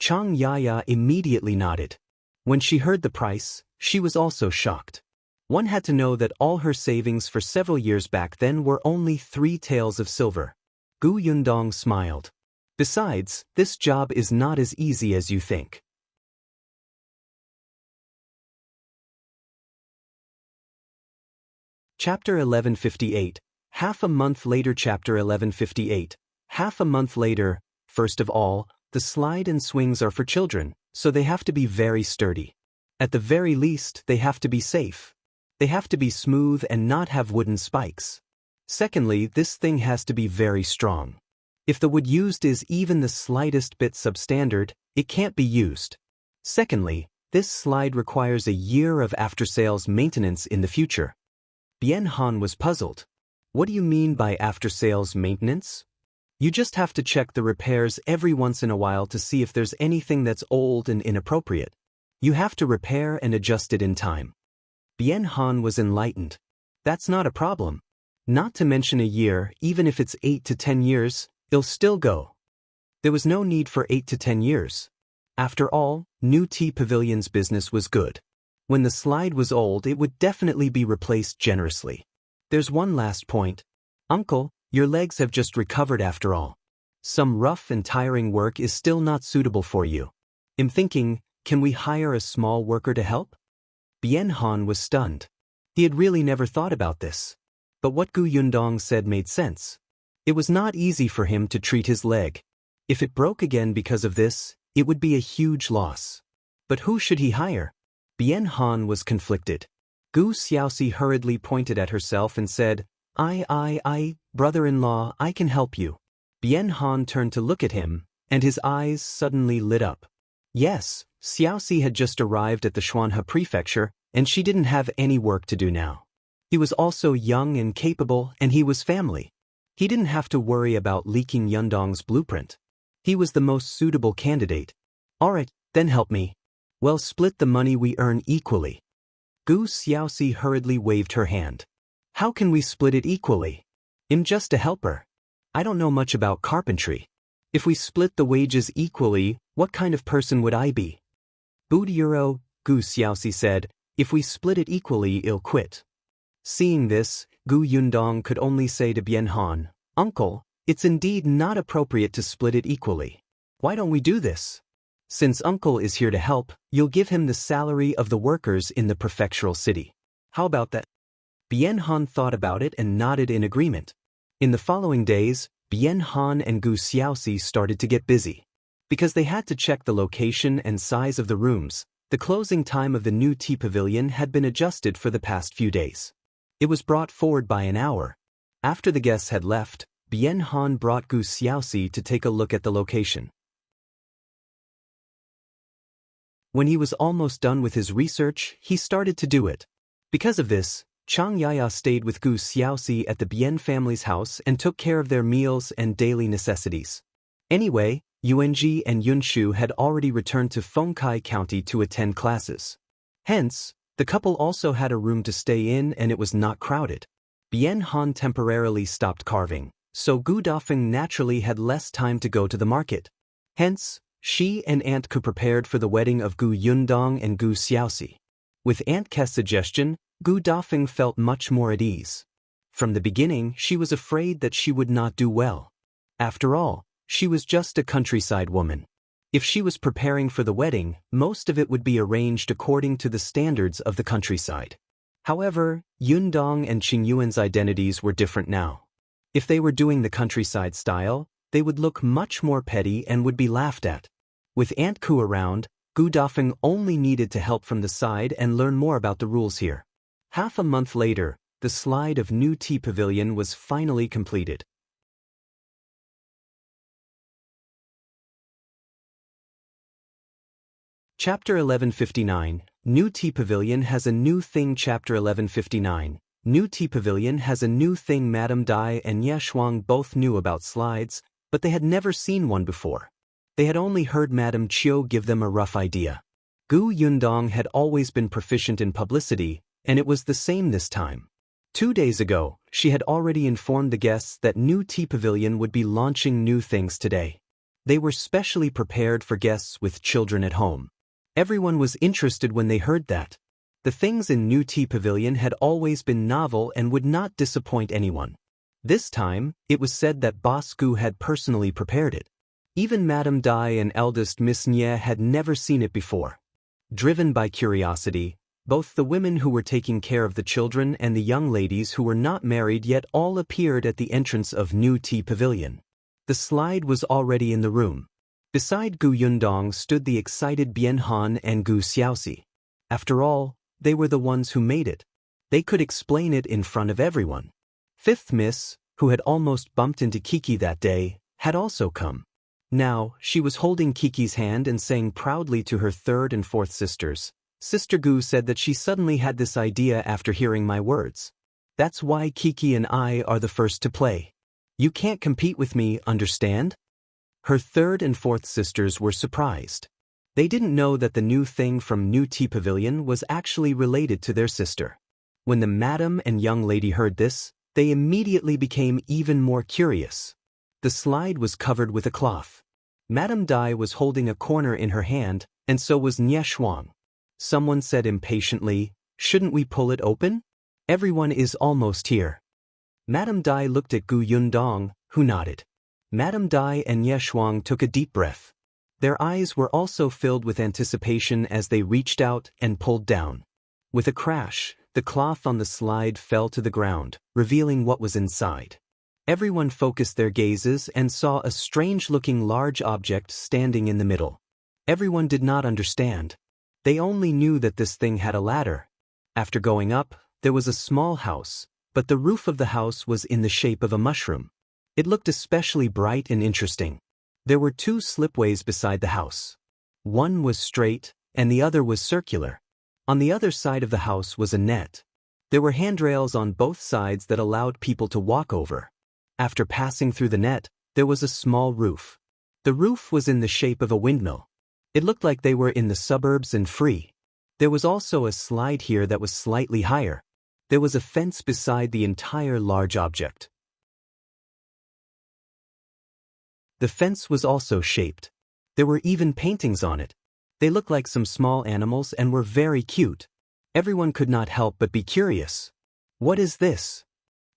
Chang Yaya immediately nodded. When she heard the price, she was also shocked. One had to know that all her savings for several years back then were only 3 taels of silver. Gu Yundong smiled. Besides, this job is not as easy as you think. Chapter 1158. Half a month later. Chapter 1158. Half a month later. First of all, the slide and swings are for children, so they have to be very sturdy. At the very least, they have to be safe. They have to be smooth and not have wooden spikes. Secondly, this thing has to be very strong. If the wood used is even the slightest bit substandard, it can't be used. Secondly, this slide requires a year of after-sales maintenance in the future. Bien Han was puzzled. What do you mean by after-sales maintenance? You just have to check the repairs every once in a while to see if there's anything that's old and inappropriate. You have to repair and adjust it in time. Bien Han was enlightened. That's not a problem. Not to mention a year, even if it's 8 to 10 years, it'll still go. There was no need for 8 to 10 years. After all, New Tea Pavilion's business was good. When the slide was old, it would definitely be replaced generously. There's one last point. Uncle, your legs have just recovered after all. Some rough and tiring work is still not suitable for you. I'm thinking, can we hire a small worker to help? Bien Han was stunned. He had really never thought about this. But what Gu Yundong said made sense. It was not easy for him to treat his leg. If it broke again because of this, it would be a huge loss. But who should he hire? Bien Han was conflicted. Gu Xiaoxi hurriedly pointed at herself and said, I, brother-in-law, I can help you. Bien Han turned to look at him, and his eyes suddenly lit up. Yes, Xiaoxi had just arrived at the Xuanhe prefecture, and she didn't have any work to do now. He was also young and capable, and he was family. He didn't have to worry about leaking Yundong's blueprint. He was the most suitable candidate. Alright, then help me. Well, split the money we earn equally. Gu Xiaoxi hurriedly waved her hand. How can we split it equally? I'm just a helper. I don't know much about carpentry. If we split the wages equally, what kind of person would I be? Budiro, Gu Xiaoxi said, if we split it equally, I'll quit. Seeing this, Gu Yundong could only say to Bien Han, Uncle, it's indeed not appropriate to split it equally. Why don't we do this? Since Uncle is here to help, you'll give him the salary of the workers in the prefectural city. How about that? Bien Han thought about it and nodded in agreement. In the following days, Bien Han and Gu Xiaoxi started to get busy. Because they had to check the location and size of the rooms, the closing time of the New Tea Pavilion had been adjusted for the past few days. It was brought forward by an hour. After the guests had left, Bien Han brought Gu Xiaoxi to take a look at the location. When he was almost done with his research, he started to do it. Because of this, Chang Yaya stayed with Gu Xiaoxi at the Bien family's house and took care of their meals and daily necessities. Anyway, Yuanji and Yunshu had already returned to Fengkai County to attend classes. Hence, the couple also had a room to stay in and it was not crowded. Bien Han temporarily stopped carving, so Gu Dafeng naturally had less time to go to the market. Hence, she and Aunt Ke prepared for the wedding of Gu Yundong and Gu Xiaoxi. With Aunt Ke's suggestion, Gu Dafeng felt much more at ease. From the beginning, she was afraid that she would not do well. After all, she was just a countryside woman. If she was preparing for the wedding, most of it would be arranged according to the standards of the countryside. However, Yundong and Qingyuan's identities were different now. If they were doing the countryside style, they would look much more petty and would be laughed at. With Aunt Ku around, Gu Dafeng only needed to help from the side and learn more about the rules here. Half a month later, the slide of New Tea Pavilion was finally completed. Chapter 1159, New Tea Pavilion has a new thing. Chapter 1159, New Tea Pavilion has a new thing. Madame Dai and Ye Shuang both knew about slides, but they had never seen one before. They had only heard Madame Chiu give them a rough idea. Gu Yundong had always been proficient in publicity, And it was the same this time. 2 days ago, she had already informed the guests that New Tea Pavilion would be launching new things today. They were specially prepared for guests with children at home. Everyone was interested when they heard that. The things in New Tea Pavilion had always been novel and would not disappoint anyone. This time, it was said that Boss Gu had personally prepared it. Even Madame Dai and eldest Miss Nye had never seen it before. Driven by curiosity, both the women who were taking care of the children and the young ladies who were not married yet all appeared at the entrance of New Tea Pavilion. The slide was already in the room. Beside Gu Yundong stood the excited Bien Han and Gu Xiaoxi. After all, they were the ones who made it. They could explain it in front of everyone. Fifth Miss, who had almost bumped into Kiki that day, had also come. Now, she was holding Kiki's hand and saying proudly to her third and fourth sisters, Sister Gu said that she suddenly had this idea after hearing my words. That's why Kiki and I are the first to play. You can't compete with me, understand? Her third and fourth sisters were surprised. They didn't know that the new thing from New Tea Pavilion was actually related to their sister. When the madam and young lady heard this, they immediately became even more curious. The slide was covered with a cloth. Madame Dai was holding a corner in her hand, and so was Nye Shuang. Someone said impatiently, shouldn't we pull it open? Everyone is almost here. Madame Dai looked at Gu Yundong, who nodded. Madame Dai and Nye Shuang took a deep breath. Their eyes were also filled with anticipation as they reached out and pulled down. With a crash, the cloth on the slide fell to the ground, revealing what was inside. Everyone focused their gazes and saw a strange-looking large object standing in the middle. Everyone did not understand. They only knew that this thing had a ladder. After going up, there was a small house, but the roof of the house was in the shape of a mushroom. It looked especially bright and interesting. There were 2 slipways beside the house. One was straight, and the other was circular. On the other side of the house was a net. There were handrails on both sides that allowed people to walk over. After passing through the net, there was a small roof. The roof was in the shape of a windmill. It looked like they were in the suburbs and free. There was also a slide here that was slightly higher. There was a fence beside the entire large object. The fence was also shaped. There were even paintings on it. They looked like some small animals and were very cute. Everyone could not help but be curious. What is this?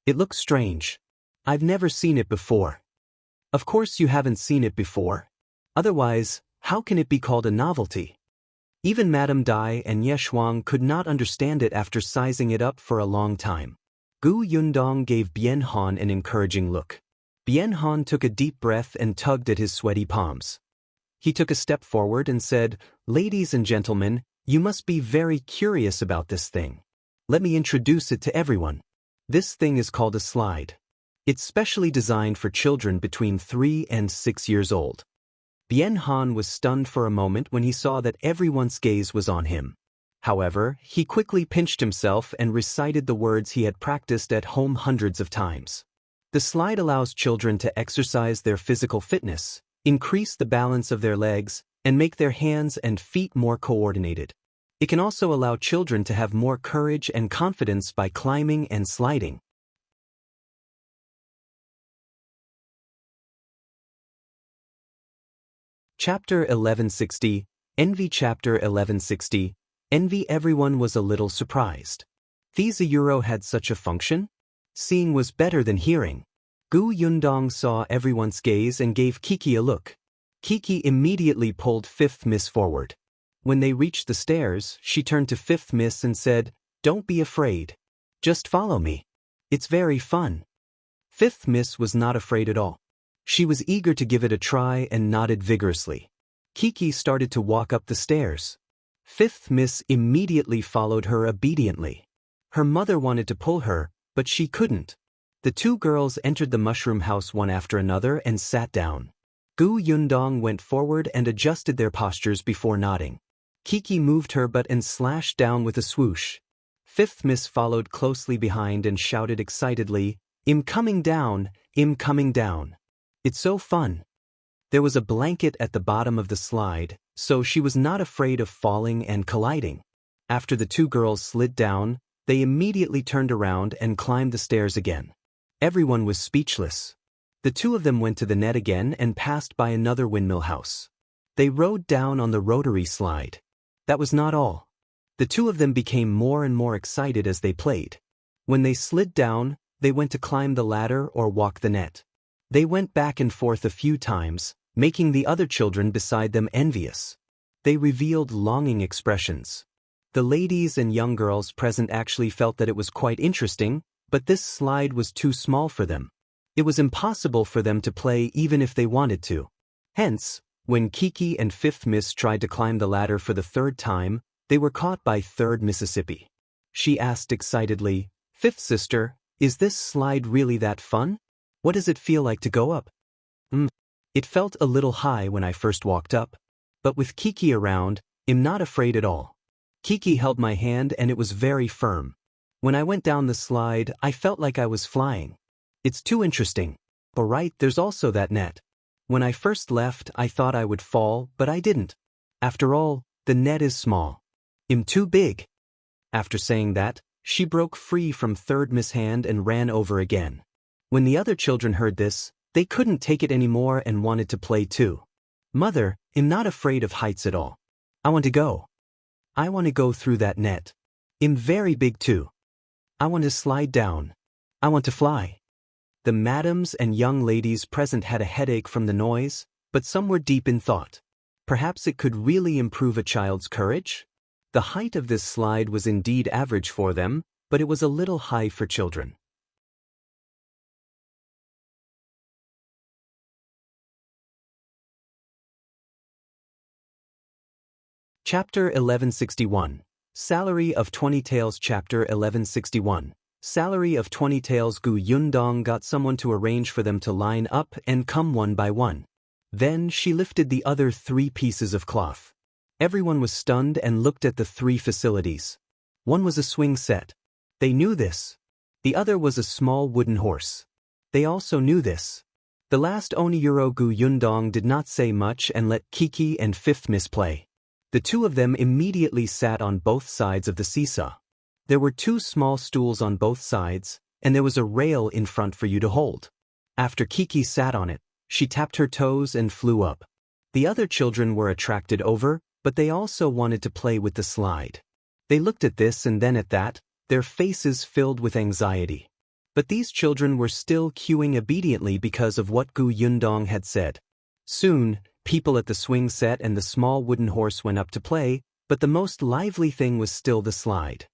It looks strange. I've never seen it before. Of course you haven't seen it before. Otherwise, how can it be called a novelty? Even Madame Dai and Nye Shuang could not understand it after sizing it up for a long time. Gu Yundong gave Bien Han an encouraging look. Bien Han took a deep breath and tugged at his sweaty palms. He took a step forward and said, Ladies and gentlemen, you must be very curious about this thing. Let me introduce it to everyone. This thing is called a slide. It's specially designed for children between 3 and 6 years old. Bien Han was stunned for a moment when he saw that everyone's gaze was on him. However, he quickly pinched himself and recited the words he had practiced at home hundreds of times. The slide allows children to exercise their physical fitness, increase the balance of their legs, and make their hands and feet more coordinated. It can also allow children to have more courage and confidence by climbing and sliding. Chapter 1160, Envy. Chapter 1160, Envy. Everyone was a little surprised. These euro had such a function? Seeing was better than hearing. Gu Yundong saw everyone's gaze and gave Kiki a look. Kiki immediately pulled Fifth Miss forward. When they reached the stairs, she turned to Fifth Miss and said, Don't be afraid. Just follow me. It's very fun. Fifth Miss was not afraid at all. She was eager to give it a try and nodded vigorously. Kiki started to walk up the stairs. Fifth Miss immediately followed her obediently. Her mother wanted to pull her, but she couldn't. The 2 girls entered the mushroom house one after another and sat down. Gu Yundong went forward and adjusted their postures before nodding. Kiki moved her butt and slashed down with a swoosh. Fifth Miss followed closely behind and shouted excitedly, I'm coming down, I'm coming down. It's so fun. There was a blanket at the bottom of the slide, so she was not afraid of falling and colliding. After the 2 girls slid down, They immediately turned around and climbed the stairs again. Everyone was speechless. The two of them went to the net again and passed by another windmill house. They rode down on the rotary slide. That was not all. The two of them became more and more excited as they played. When they slid down, they went to climb the ladder or walk the net. They went back and forth a few times, making the other children beside them envious. They revealed longing expressions. The ladies and young girls present actually felt that it was quite interesting, but this slide was too small for them. It was impossible for them to play even if they wanted to. Hence, when Kiki and Fifth Miss tried to climb the ladder for the third time, they were caught by Third Mississippi. She asked excitedly, "Fifth sister, is this slide really that fun? What does it feel like to go up?" It felt a little high when I first walked up. But with Kiki around, I'm not afraid at all. Kiki held my hand and it was very firm. When I went down the slide, I felt like I was flying. It's too interesting. But right, there's also that net. When I first left, I thought I would fall, but I didn't. After all, the net is small. I'm too big. After saying that, she broke free from Third Miss' hand and ran over again. When the other children heard this, they couldn't take it anymore and wanted to play too. "Mother, I'm not afraid of heights at all. I want to go. I want to go through that net. I'm very big too. I want to slide down. I want to fly." The madams and young ladies present had a headache from the noise, but some were deep in thought. Perhaps it could really improve a child's courage? The height of this slide was indeed average for them, but it was a little high for children. Chapter 1161. Salary of 20 Taels. Chapter 1161. Salary of 20 Taels. Gu Yundong got someone to arrange for them to line up and come one by one. Then she lifted the other 3 pieces of cloth. Everyone was stunned and looked at the 3 facilities. One was a swing set. They knew this. The other was a small wooden horse. They also knew this. The last Oniyuro. Gu Yundong did not say much and let Kiki and Fifth Miss play. The two of them immediately sat on both sides of the seesaw. There were 2 small stools on both sides, and there was a rail in front for you to hold. After Kiki sat on it, she tapped her toes and flew up. The other children were attracted over, but they also wanted to play with the slide. They looked at this and then at that, their faces filled with anxiety. But these children were still queuing obediently because of what Gu Yundong had said. Soon, people at the swing set and the small wooden horse went up to play, but the most lively thing was still the slide.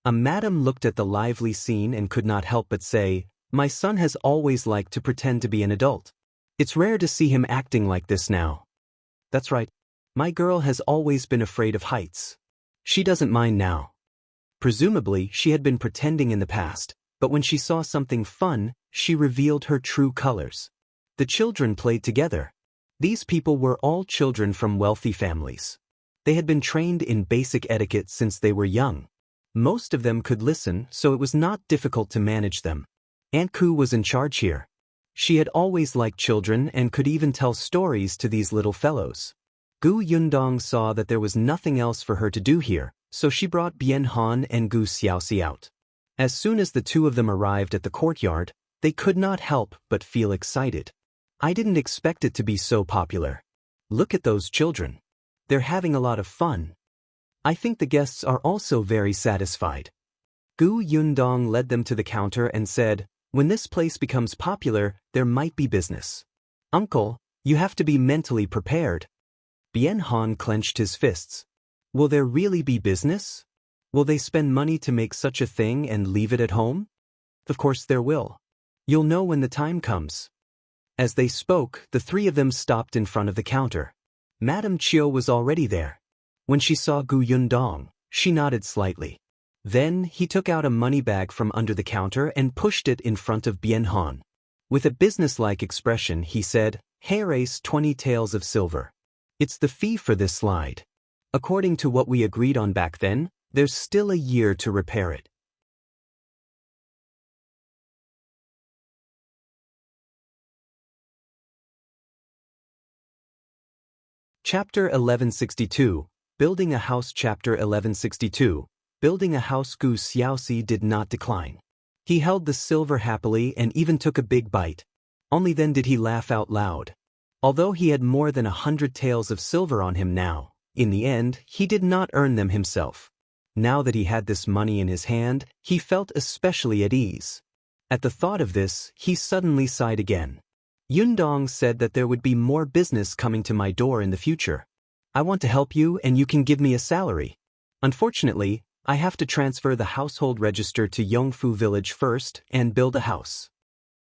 A madam looked at the lively scene and could not help but say, "My son has always liked to pretend to be an adult. It's rare to see him acting like this now." "That's right. My girl has always been afraid of heights. She doesn't mind now." Presumably, she had been pretending in the past, but when she saw something fun, she revealed her true colors. The children played together. These people were all children from wealthy families. They had been trained in basic etiquette since they were young. Most of them could listen, so it was not difficult to manage them. Aunt Ku was in charge here. She had always liked children and could even tell stories to these little fellows. Gu Yundong saw that there was nothing else for her to do here, so she brought Bien Han and Gu Xiaoxi out. As soon as the 2 of them arrived at the courtyard, they could not help but feel excited. "I didn't expect it to be so popular. Look at those children. They're having a lot of fun. I think the guests are also very satisfied." Gu Yundong led them to the counter and said, "When this place becomes popular, there might be business. Uncle, you have to be mentally prepared." Bien Han clenched his fists. "Will there really be business? Will they spend money to make such a thing and leave it at home?" "Of course there will. You'll know when the time comes." As they spoke, the 3 of them stopped in front of the counter. Madame Chiu was already there. When she saw Gu Yundong, she nodded slightly. Then he took out a money bag from under the counter and pushed it in front of Bien Han. With a businesslike expression, he said, "Here's 20 taels of silver. It's the fee for this slide. According to what we agreed on back then, there's still a year to repair it." Chapter 1162. Building a House. Chapter 1162. Building a house, Gu Xiaoxi did not decline. He held the silver happily and even took a big bite. Only then did he laugh out loud. Although he had more than 100 taels of silver on him now, in the end, he did not earn them himself. Now that he had this money in his hand, he felt especially at ease. At the thought of this, he suddenly sighed again. Yundong said that there would be more business coming to my door in the future. I want to help you and you can give me a salary. Unfortunately, I have to transfer the household register to Yongfu village first and build a house.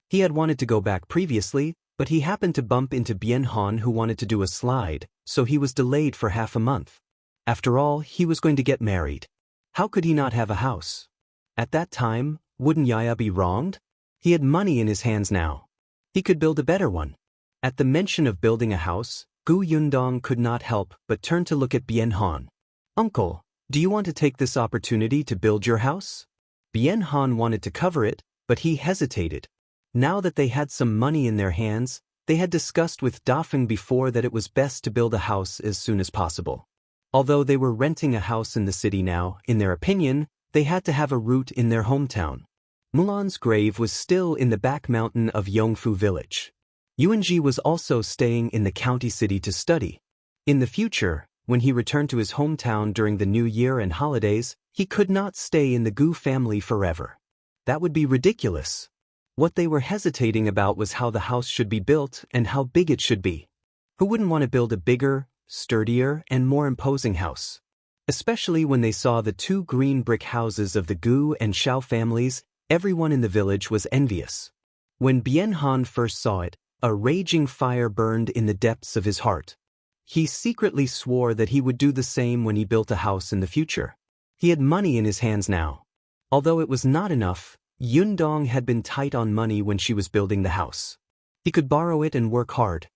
He had wanted to go back previously, but he happened to bump into Bien Han who wanted to do a slide, so he was delayed for half a month. After all, he was going to get married. How could he not have a house? At that time, wouldn't Yaya be wronged? He had money in his hands now. He could build a better one. At the mention of building a house, Gu Yundong could not help but turn to look at Bien Han. Uncle, do you want to take this opportunity to build your house? Bien Han wanted to cover it, but he hesitated. Now that they had some money in their hands, they had discussed with Dafeng before that it was best to build a house as soon as possible. Although they were renting a house in the city now, in their opinion, they had to have a root in their hometown. Mulan's grave was still in the back mountain of Yongfu village. Yuanji was also staying in the county city to study. In the future, when he returned to his hometown during the New Year and holidays, he could not stay in the Gu family forever. That would be ridiculous. What they were hesitating about was how the house should be built and how big it should be. Who wouldn't want to build a bigger, sturdier, and more imposing house? Especially when they saw the 2 green brick houses of the Gu and Xiao families, everyone in the village was envious. When Bien Han first saw it, a raging fire burned in the depths of his heart. He secretly swore that he would do the same when he built a house in the future. He had money in his hands now. Although it was not enough, Yundong had been tight on money when she was building the house. He could borrow it and work hard.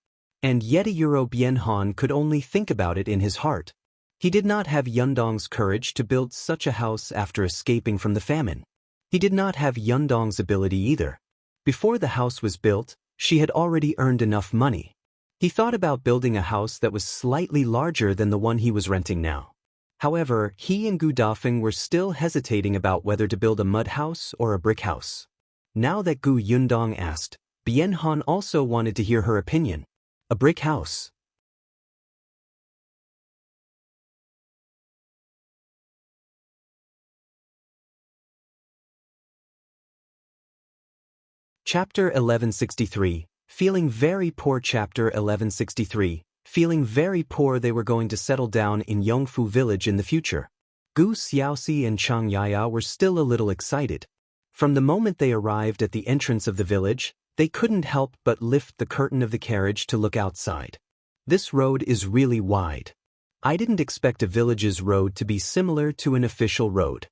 And yet Bien Han could only think about it in his heart. He did not have Yundong's courage to build such a house after escaping from the famine. He did not have Yundong's ability either. Before the house was built, she had already earned enough money. He thought about building a house that was slightly larger than the one he was renting now. However, he and Gu Dafeng were still hesitating about whether to build a mud house or a brick house. Now that Gu Yundong asked, Bien Han also wanted to hear her opinion. A brick house. Chapter 1163, Feeling Very Poor. Chapter 1163, Feeling very poor. They were going to settle down in Yongfu village in the future. Gu Xiaoxi and Chang Yaya were still a little excited. From the moment they arrived at the entrance of the village, they couldn't help but lift the curtain of the carriage to look outside. This road is really wide. I didn't expect a village's road to be similar to an official road.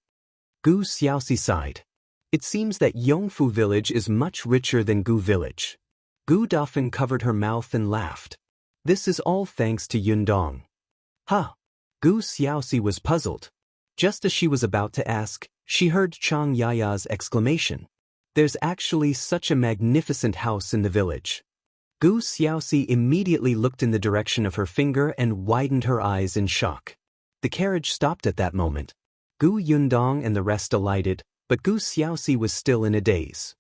Gu Xiaoxi sighed. It seems that Yongfu village is much richer than Gu village. Gu Dafeng covered her mouth and laughed. This is all thanks to Yundong. Huh? Gu Xiaoxi was puzzled. Just as she was about to ask, she heard Chang Yaya's exclamation. There's actually such a magnificent house in the village. Gu Xiaoxi immediately looked in the direction of her finger and widened her eyes in shock. The carriage stopped at that moment. Gu Yundong and the rest alighted, but Gu Xiaoxi was still in a daze.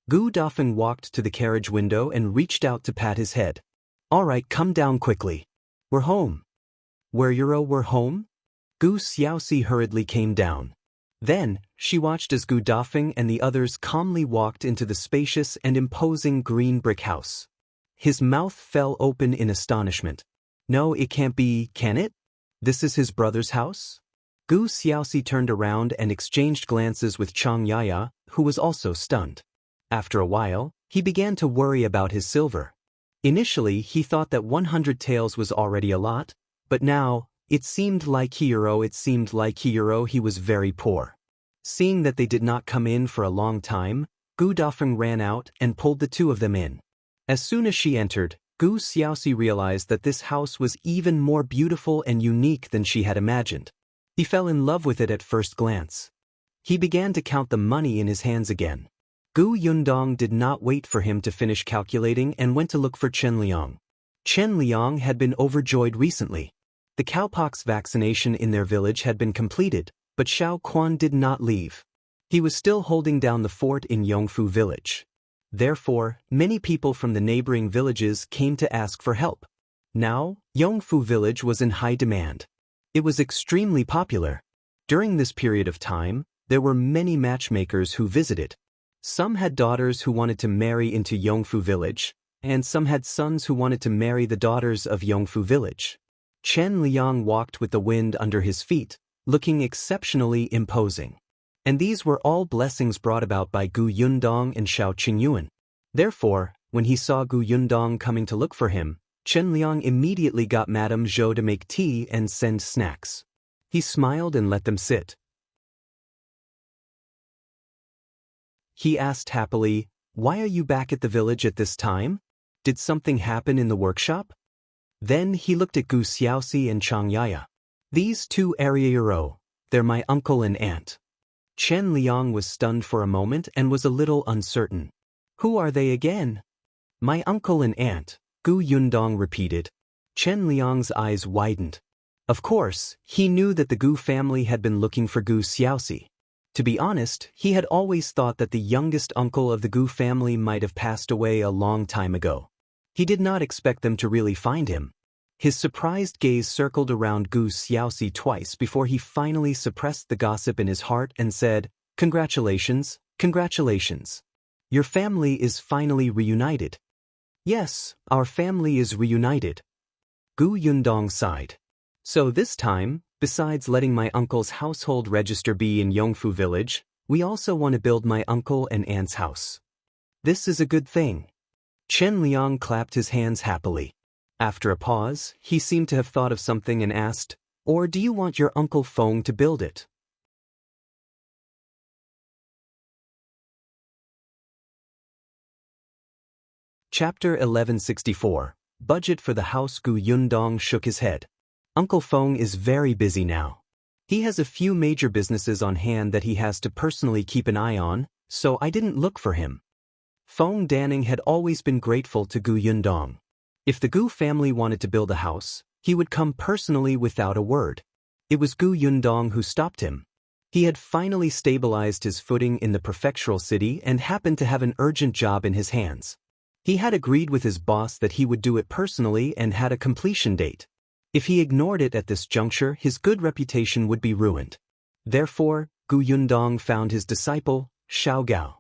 Gu Dafeng walked to the carriage window and reached out to pat his head. All right, come down quickly. We're home. We're home? Gu Xiaoxi hurriedly came down. Then, she watched as Gu Dafeng and the others calmly walked into the spacious and imposing green brick house. His mouth fell open in astonishment. No, it can't be, can it? This is his brother's house? Gu Xiaoxi turned around and exchanged glances with Chang Yaya, who was also stunned. After a while, he began to worry about his silver. Initially, he thought that 100 taels was already a lot, but now, it seemed like he was very poor. Seeing that they did not come in for a long time, Gu Dafeng ran out and pulled the 2 of them in. As soon as she entered, Gu Xiaoxi realized that this house was even more beautiful and unique than she had imagined. He fell in love with it at first glance. He began to count the money in his hands again. Gu Yundong did not wait for him to finish calculating and went to look for Chen Liang. Chen Liang had been overjoyed recently. The cowpox vaccination in their village had been completed, But Xiao Quan did not leave. He was still holding down the fort in Yongfu village. Therefore, many people from the neighboring villages came to ask for help. Now, Yongfu village was in high demand. It was extremely popular. During this period of time, there were many matchmakers who visited. Some had daughters who wanted to marry into Yongfu village, and some had sons who wanted to marry the daughters of Yongfu village. Chen Liang walked with the wind under his feet, looking exceptionally imposing. And these were all blessings brought about by Gu Yundong and Xiao Qingyuan. Therefore, when he saw Gu Yundong coming to look for him, Chen Liang immediately got Madame Zhou to make tea and send snacks. He smiled and let them sit. He asked happily, "Why are you back at the village at this time? Did something happen in the workshop?" Then he looked at Gu Xiaoxi and Chang Yaya. "These two arriero, they're my uncle and aunt." Chen Liang was stunned for a moment and was a little uncertain. "Who are they again?" "My uncle and aunt," Gu Yundong repeated. Chen Liang's eyes widened. Of course, he knew that the Gu family had been looking for Gu Xiaoxi. To be honest, he had always thought that the youngest uncle of the Gu family might have passed away a long time ago. He did not expect them to really find him. His surprised gaze circled around Gu Xiaoxi twice before he finally suppressed the gossip in his heart and said, "Congratulations, congratulations. Your family is finally reunited." "Yes, our family is reunited." Gu Yundong sighed. "So this time, besides letting my uncle's household register be in Yongfu village, we also want to build my uncle and aunt's house. This is a good thing." Chen Liang clapped his hands happily. After a pause, he seemed to have thought of something and asked, "Or do you want your Uncle Feng to build it?" Chapter 1164. Budget for the house. Gu Yundong shook his head. Uncle Feng is very busy now. He has a few major businesses on hand that he has to personally keep an eye on, so I didn't look for him. Feng Danning had always been grateful to Gu Yundong. If the Gu family wanted to build a house, he would come personally without a word. It was Gu Yundong who stopped him. He had finally stabilized his footing in the prefectural city and happened to have an urgent job in his hands. He had agreed with his boss that he would do it personally and had a completion date. If he ignored it at this juncture, his good reputation would be ruined. Therefore, Gu Yundong found his disciple, Xiao Gao.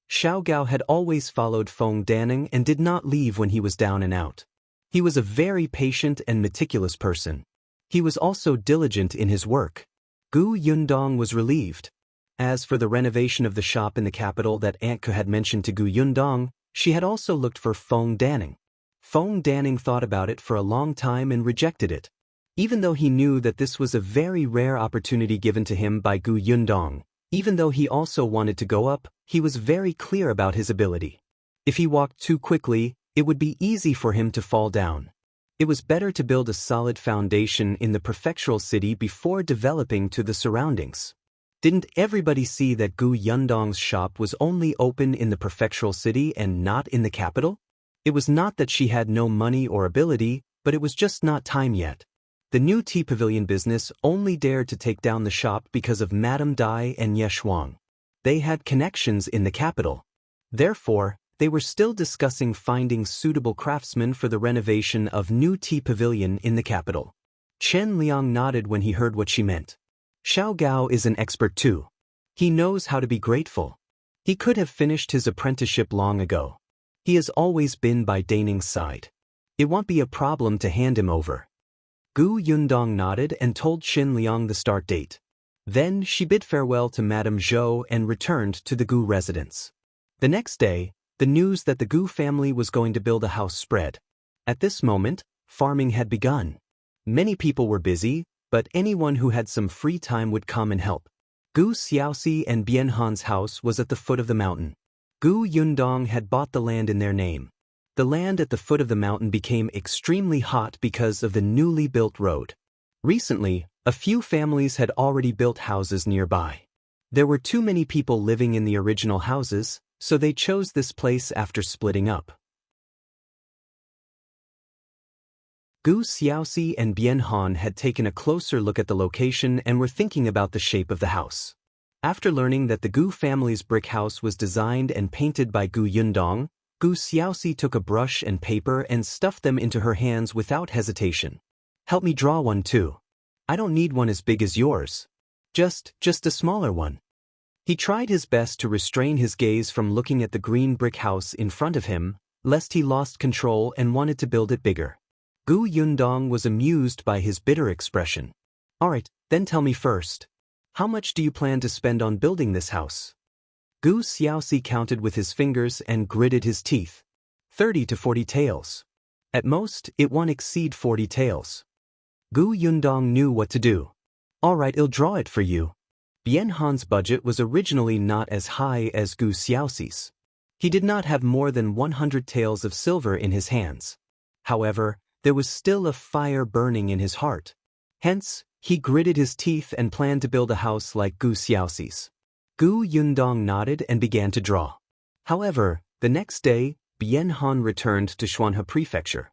Xiao Gao had always followed Feng Danning and did not leave when he was down and out. He was a very patient and meticulous person. He was also diligent in his work. Gu Yundong was relieved. As for the renovation of the shop in the capital that Aunt Ke had mentioned to Gu Yundong, she had also looked for Feng Danning. Feng Danning thought about it for a long time and rejected it. Even though he knew that this was a very rare opportunity given to him by Gu Yundong, even though he also wanted to go up, he was very clear about his ability. If he walked too quickly, it would be easy for him to fall down. It was better to build a solid foundation in the prefectural city before developing to the surroundings. Didn't everybody see that Gu Yundong's shop was only open in the prefectural city and not in the capital? It was not that she had no money or ability, but it was just not time yet. The new tea pavilion business only dared to take down the shop because of Madame Dai and Ye Shuang. They had connections in the capital. Therefore, they were still discussing finding suitable craftsmen for the renovation of new tea pavilion in the capital. Chen Liang nodded when he heard what she meant. Xiao Gao is an expert too. He knows how to be grateful. He could have finished his apprenticeship long ago. He has always been by Daning's side. It won't be a problem to hand him over. Gu Yundong nodded and told Chen Liang the start date. Then she bid farewell to Madame Zhou and returned to the Gu residence. The next day, the news that the Gu family was going to build a house spread. At this moment, farming had begun. Many people were busy, but anyone who had some free time would come and help. Gu Xiaoxi and Bianhan's house was at the foot of the mountain. Gu Yundong had bought the land in their name. The land at the foot of the mountain became extremely hot because of the newly built road. Recently, a few families had already built houses nearby. There were too many people living in the original houses, so they chose this place after splitting up. Gu Xiaoxi and Bien Han had taken a closer look at the location and were thinking about the shape of the house. After learning that the Gu family's brick house was designed and painted by Gu Yundong, Gu Xiaoxi took a brush and paper and stuffed them into her hands without hesitation. Help me draw one too. I don't need one as big as yours. Just a smaller one. He tried his best to restrain his gaze from looking at the green brick house in front of him, lest he lost control and wanted to build it bigger. Gu Yundong was amused by his bitter expression. Alright, then tell me first. How much do you plan to spend on building this house? Gu Xiaoxi counted with his fingers and gritted his teeth. 30 to 40 taels. At most, it won't exceed 40 taels. Gu Yundong knew what to do. Alright, I'll draw it for you. Bien Han's budget was originally not as high as Gu Xiaoxi's. He did not have more than 100 taels of silver in his hands. However, there was still a fire burning in his heart. Hence, he gritted his teeth and planned to build a house like Gu Xiaoxi's. Gu Yundong nodded and began to draw. However, the next day, Bien Han returned to Xuanhe Prefecture.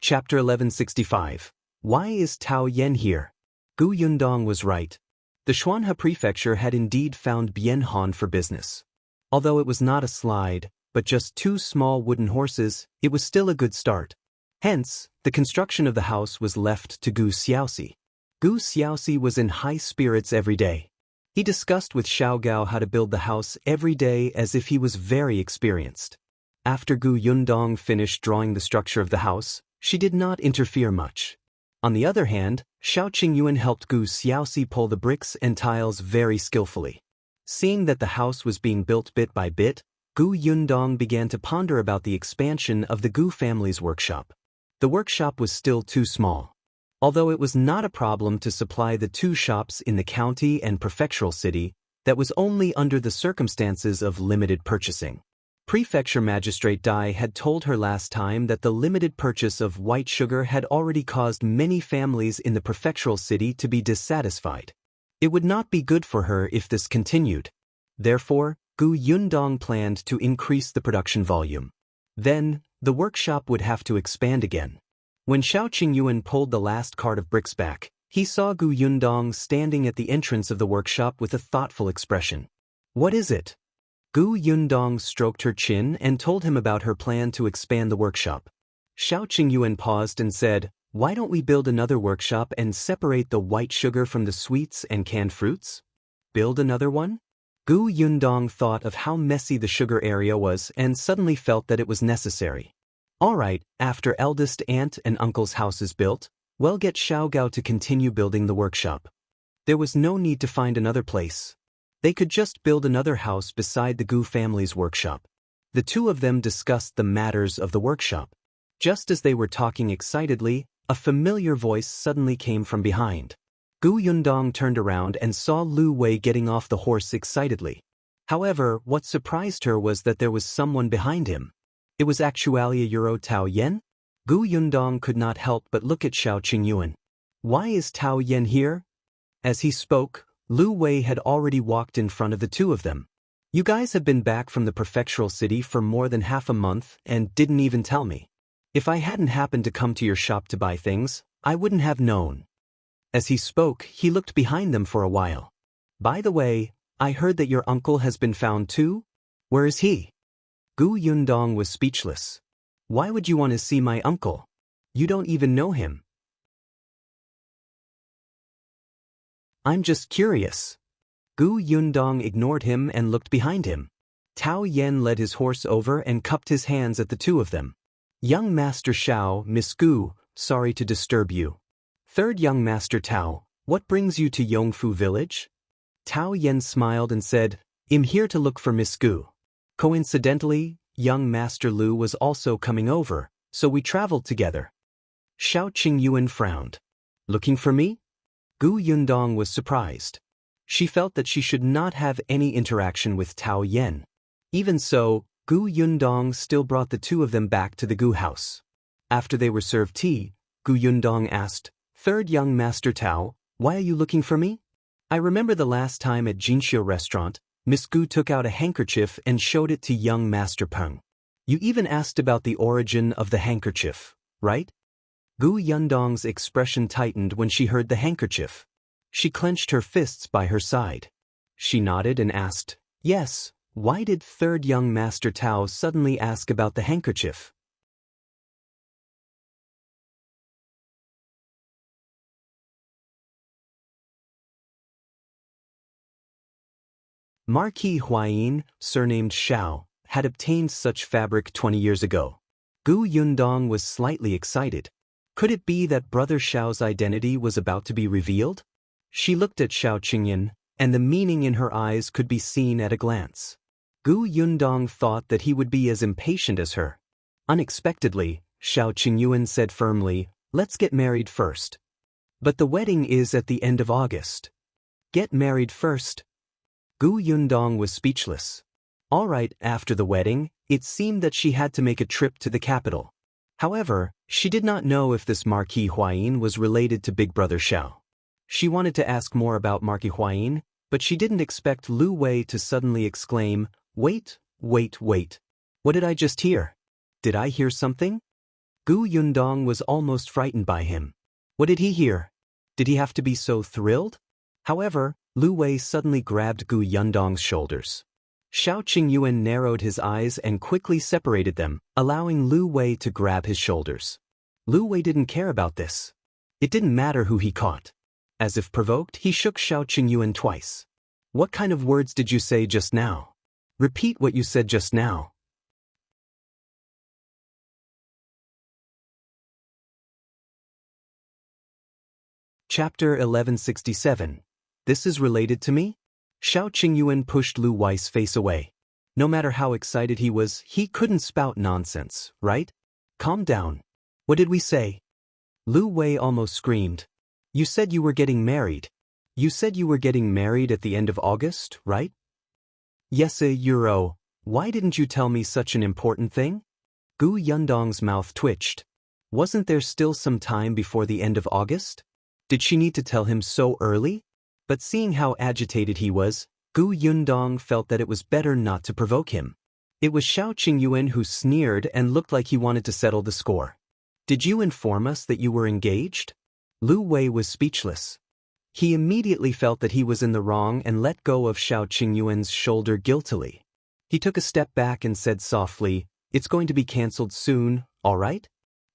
Chapter 1165. Why is Tao Yen here? Gu Yundong was right. The Xuanhe Prefecture had indeed found Bien Han for business. Although it was not a slide, but just 2 small wooden horses, it was still a good start. Hence, the construction of the house was left to Gu Xiaoxi. Gu Xiaoxi was in high spirits every day. He discussed with Xiao Gao how to build the house every day as if he was very experienced. After Gu Yundong finished drawing the structure of the house, she did not interfere much. On the other hand, Xiao Qingyuan helped Gu Xiaoxi pull the bricks and tiles very skillfully. Seeing that the house was being built bit by bit, Gu Yundong began to ponder about the expansion of the Gu family's workshop. The workshop was still too small. Although it was not a problem to supply the 2 shops in the county and prefectural city, that was only under the circumstances of limited purchasing. Prefecture Magistrate Dai had told her last time that the limited purchase of white sugar had already caused many families in the prefectural city to be dissatisfied. It would not be good for her if this continued. Therefore, Gu Yundong planned to increase the production volume. Then, the workshop would have to expand again. When Xiao Qingyuan pulled the last cart of bricks back, he saw Gu Yundong standing at the entrance of the workshop with a thoughtful expression. What is it? Gu Yundong stroked her chin and told him about her plan to expand the workshop. Xiao Qingyuan paused and said, Why don't we build another workshop and separate the white sugar from the sweets and canned fruits? Build another one? Gu Yundong thought of how messy the sugar area was and suddenly felt that it was necessary. Alright, after eldest aunt and uncle's house is built, we'll get Xiao Gao to continue building the workshop. There was no need to find another place. They could just build another house beside the Gu family's workshop. The 2 of them discussed the matters of the workshop. Just as they were talking excitedly, a familiar voice suddenly came from behind. Gu Yundong turned around and saw Lu Wei getting off the horse excitedly. However, what surprised her was that there was someone behind him. It was actually Euro Tao Yen? Gu Yundong could not help but look at Xiao Qingyuan. Why is Tao Yen here? As he spoke, Lu Wei had already walked in front of the 2 of them. You guys have been back from the prefectural city for more than half a month and didn't even tell me. If I hadn't happened to come to your shop to buy things, I wouldn't have known. As he spoke, he looked behind them for a while. By the way, I heard that your uncle has been found too? Where is he? Gu Yundong was speechless. Why would you want to see my uncle? You don't even know him. I'm just curious. Gu Yundong ignored him and looked behind him. Tao Yen led his horse over and cupped his hands at the 2 of them. Young Master Xiao, Miss Gu, sorry to disturb you. Third Young Master Tao, what brings you to Yongfu village? Tao Yen smiled and said, I'm here to look for Miss Gu. Coincidentally, young Master Lu was also coming over, so we traveled together. Xiao Qingyuan frowned. Looking for me? Gu Yundong was surprised. She felt that she should not have any interaction with Tao Yen. Even so, Gu Yundong still brought the 2 of them back to the Gu house. After they were served tea, Gu Yundong asked, Third Young Master Tao, why are you looking for me? I remember the last time at Jinxiu restaurant, Miss Gu took out a handkerchief and showed it to young Master Peng. You even asked about the origin of the handkerchief, right? Gu Yundong's expression tightened when she heard the handkerchief. She clenched her fists by her side. She nodded and asked, yes, why did third young Master Tao suddenly ask about the handkerchief? Marquis Huayin, surnamed Xiao, had obtained such fabric 20 years ago. Gu Yundong was slightly excited. Could it be that Brother Xiao's identity was about to be revealed? She looked at Xiao Qingyan, and the meaning in her eyes could be seen at a glance. Gu Yundong thought that he would be as impatient as her. Unexpectedly, Xiao Qingyuan said firmly, let's get married first. But the wedding is at the end of August. Get married first. Gu Yundong was speechless. All right, after the wedding, it seemed that she had to make a trip to the capital. However, she did not know if this Marquis Huayin was related to Big Brother Xiao. She wanted to ask more about Marquis Huayin, but she didn't expect Lu Wei to suddenly exclaim, wait, wait, wait. What did I just hear? Did I hear something? Gu Yundong was almost frightened by him. What did he hear? Did he have to be so thrilled? However, Lu Wei suddenly grabbed Gu Yundong's shoulders. Xiao Qingyuan narrowed his eyes and quickly separated them, allowing Lu Wei to grab his shoulders. Lu Wei didn't care about this. It didn't matter who he caught. As if provoked, he shook Xiao Qingyuan twice. What kind of words did you say just now? Repeat what you said just now. Chapter 1167. This is related to me? Xiao Qingyuan pushed Lu Wei's face away. No matter how excited he was, he couldn't spout nonsense, right? Calm down. What did we say? Lu Wei almost screamed. You said you were getting married. You said you were getting married at the end of August, right? Yes, Euro. Why didn't you tell me such an important thing? Gu Yundong's mouth twitched. Wasn't there still some time before the end of August? Did she need to tell him so early? But seeing how agitated he was, Gu Yundong felt that it was better not to provoke him. It was Xiao Qingyuan who sneered and looked like he wanted to settle the score. Did you inform us that you were engaged? Lu Wei was speechless. He immediately felt that he was in the wrong and let go of Xiao Qingyuan's shoulder guiltily. He took a step back and said softly, it's going to be cancelled soon, all right?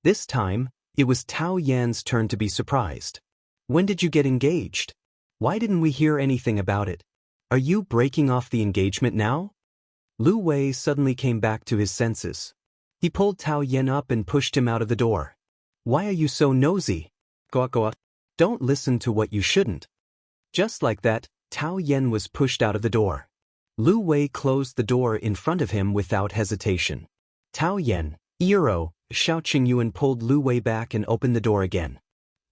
This time, it was Tao Yan's turn to be surprised. When did you get engaged? Why didn't we hear anything about it? Are you breaking off the engagement now? Lu Wei suddenly came back to his senses. He pulled Tao Yan up and pushed him out of the door. Why are you so nosy? Go. Don't listen to what you shouldn't. Just like that, Tao Yan was pushed out of the door. Lu Wei closed the door in front of him without hesitation. Tao Yan, Euro, Xiao Qingyuan pulled Lu Wei back and opened the door again.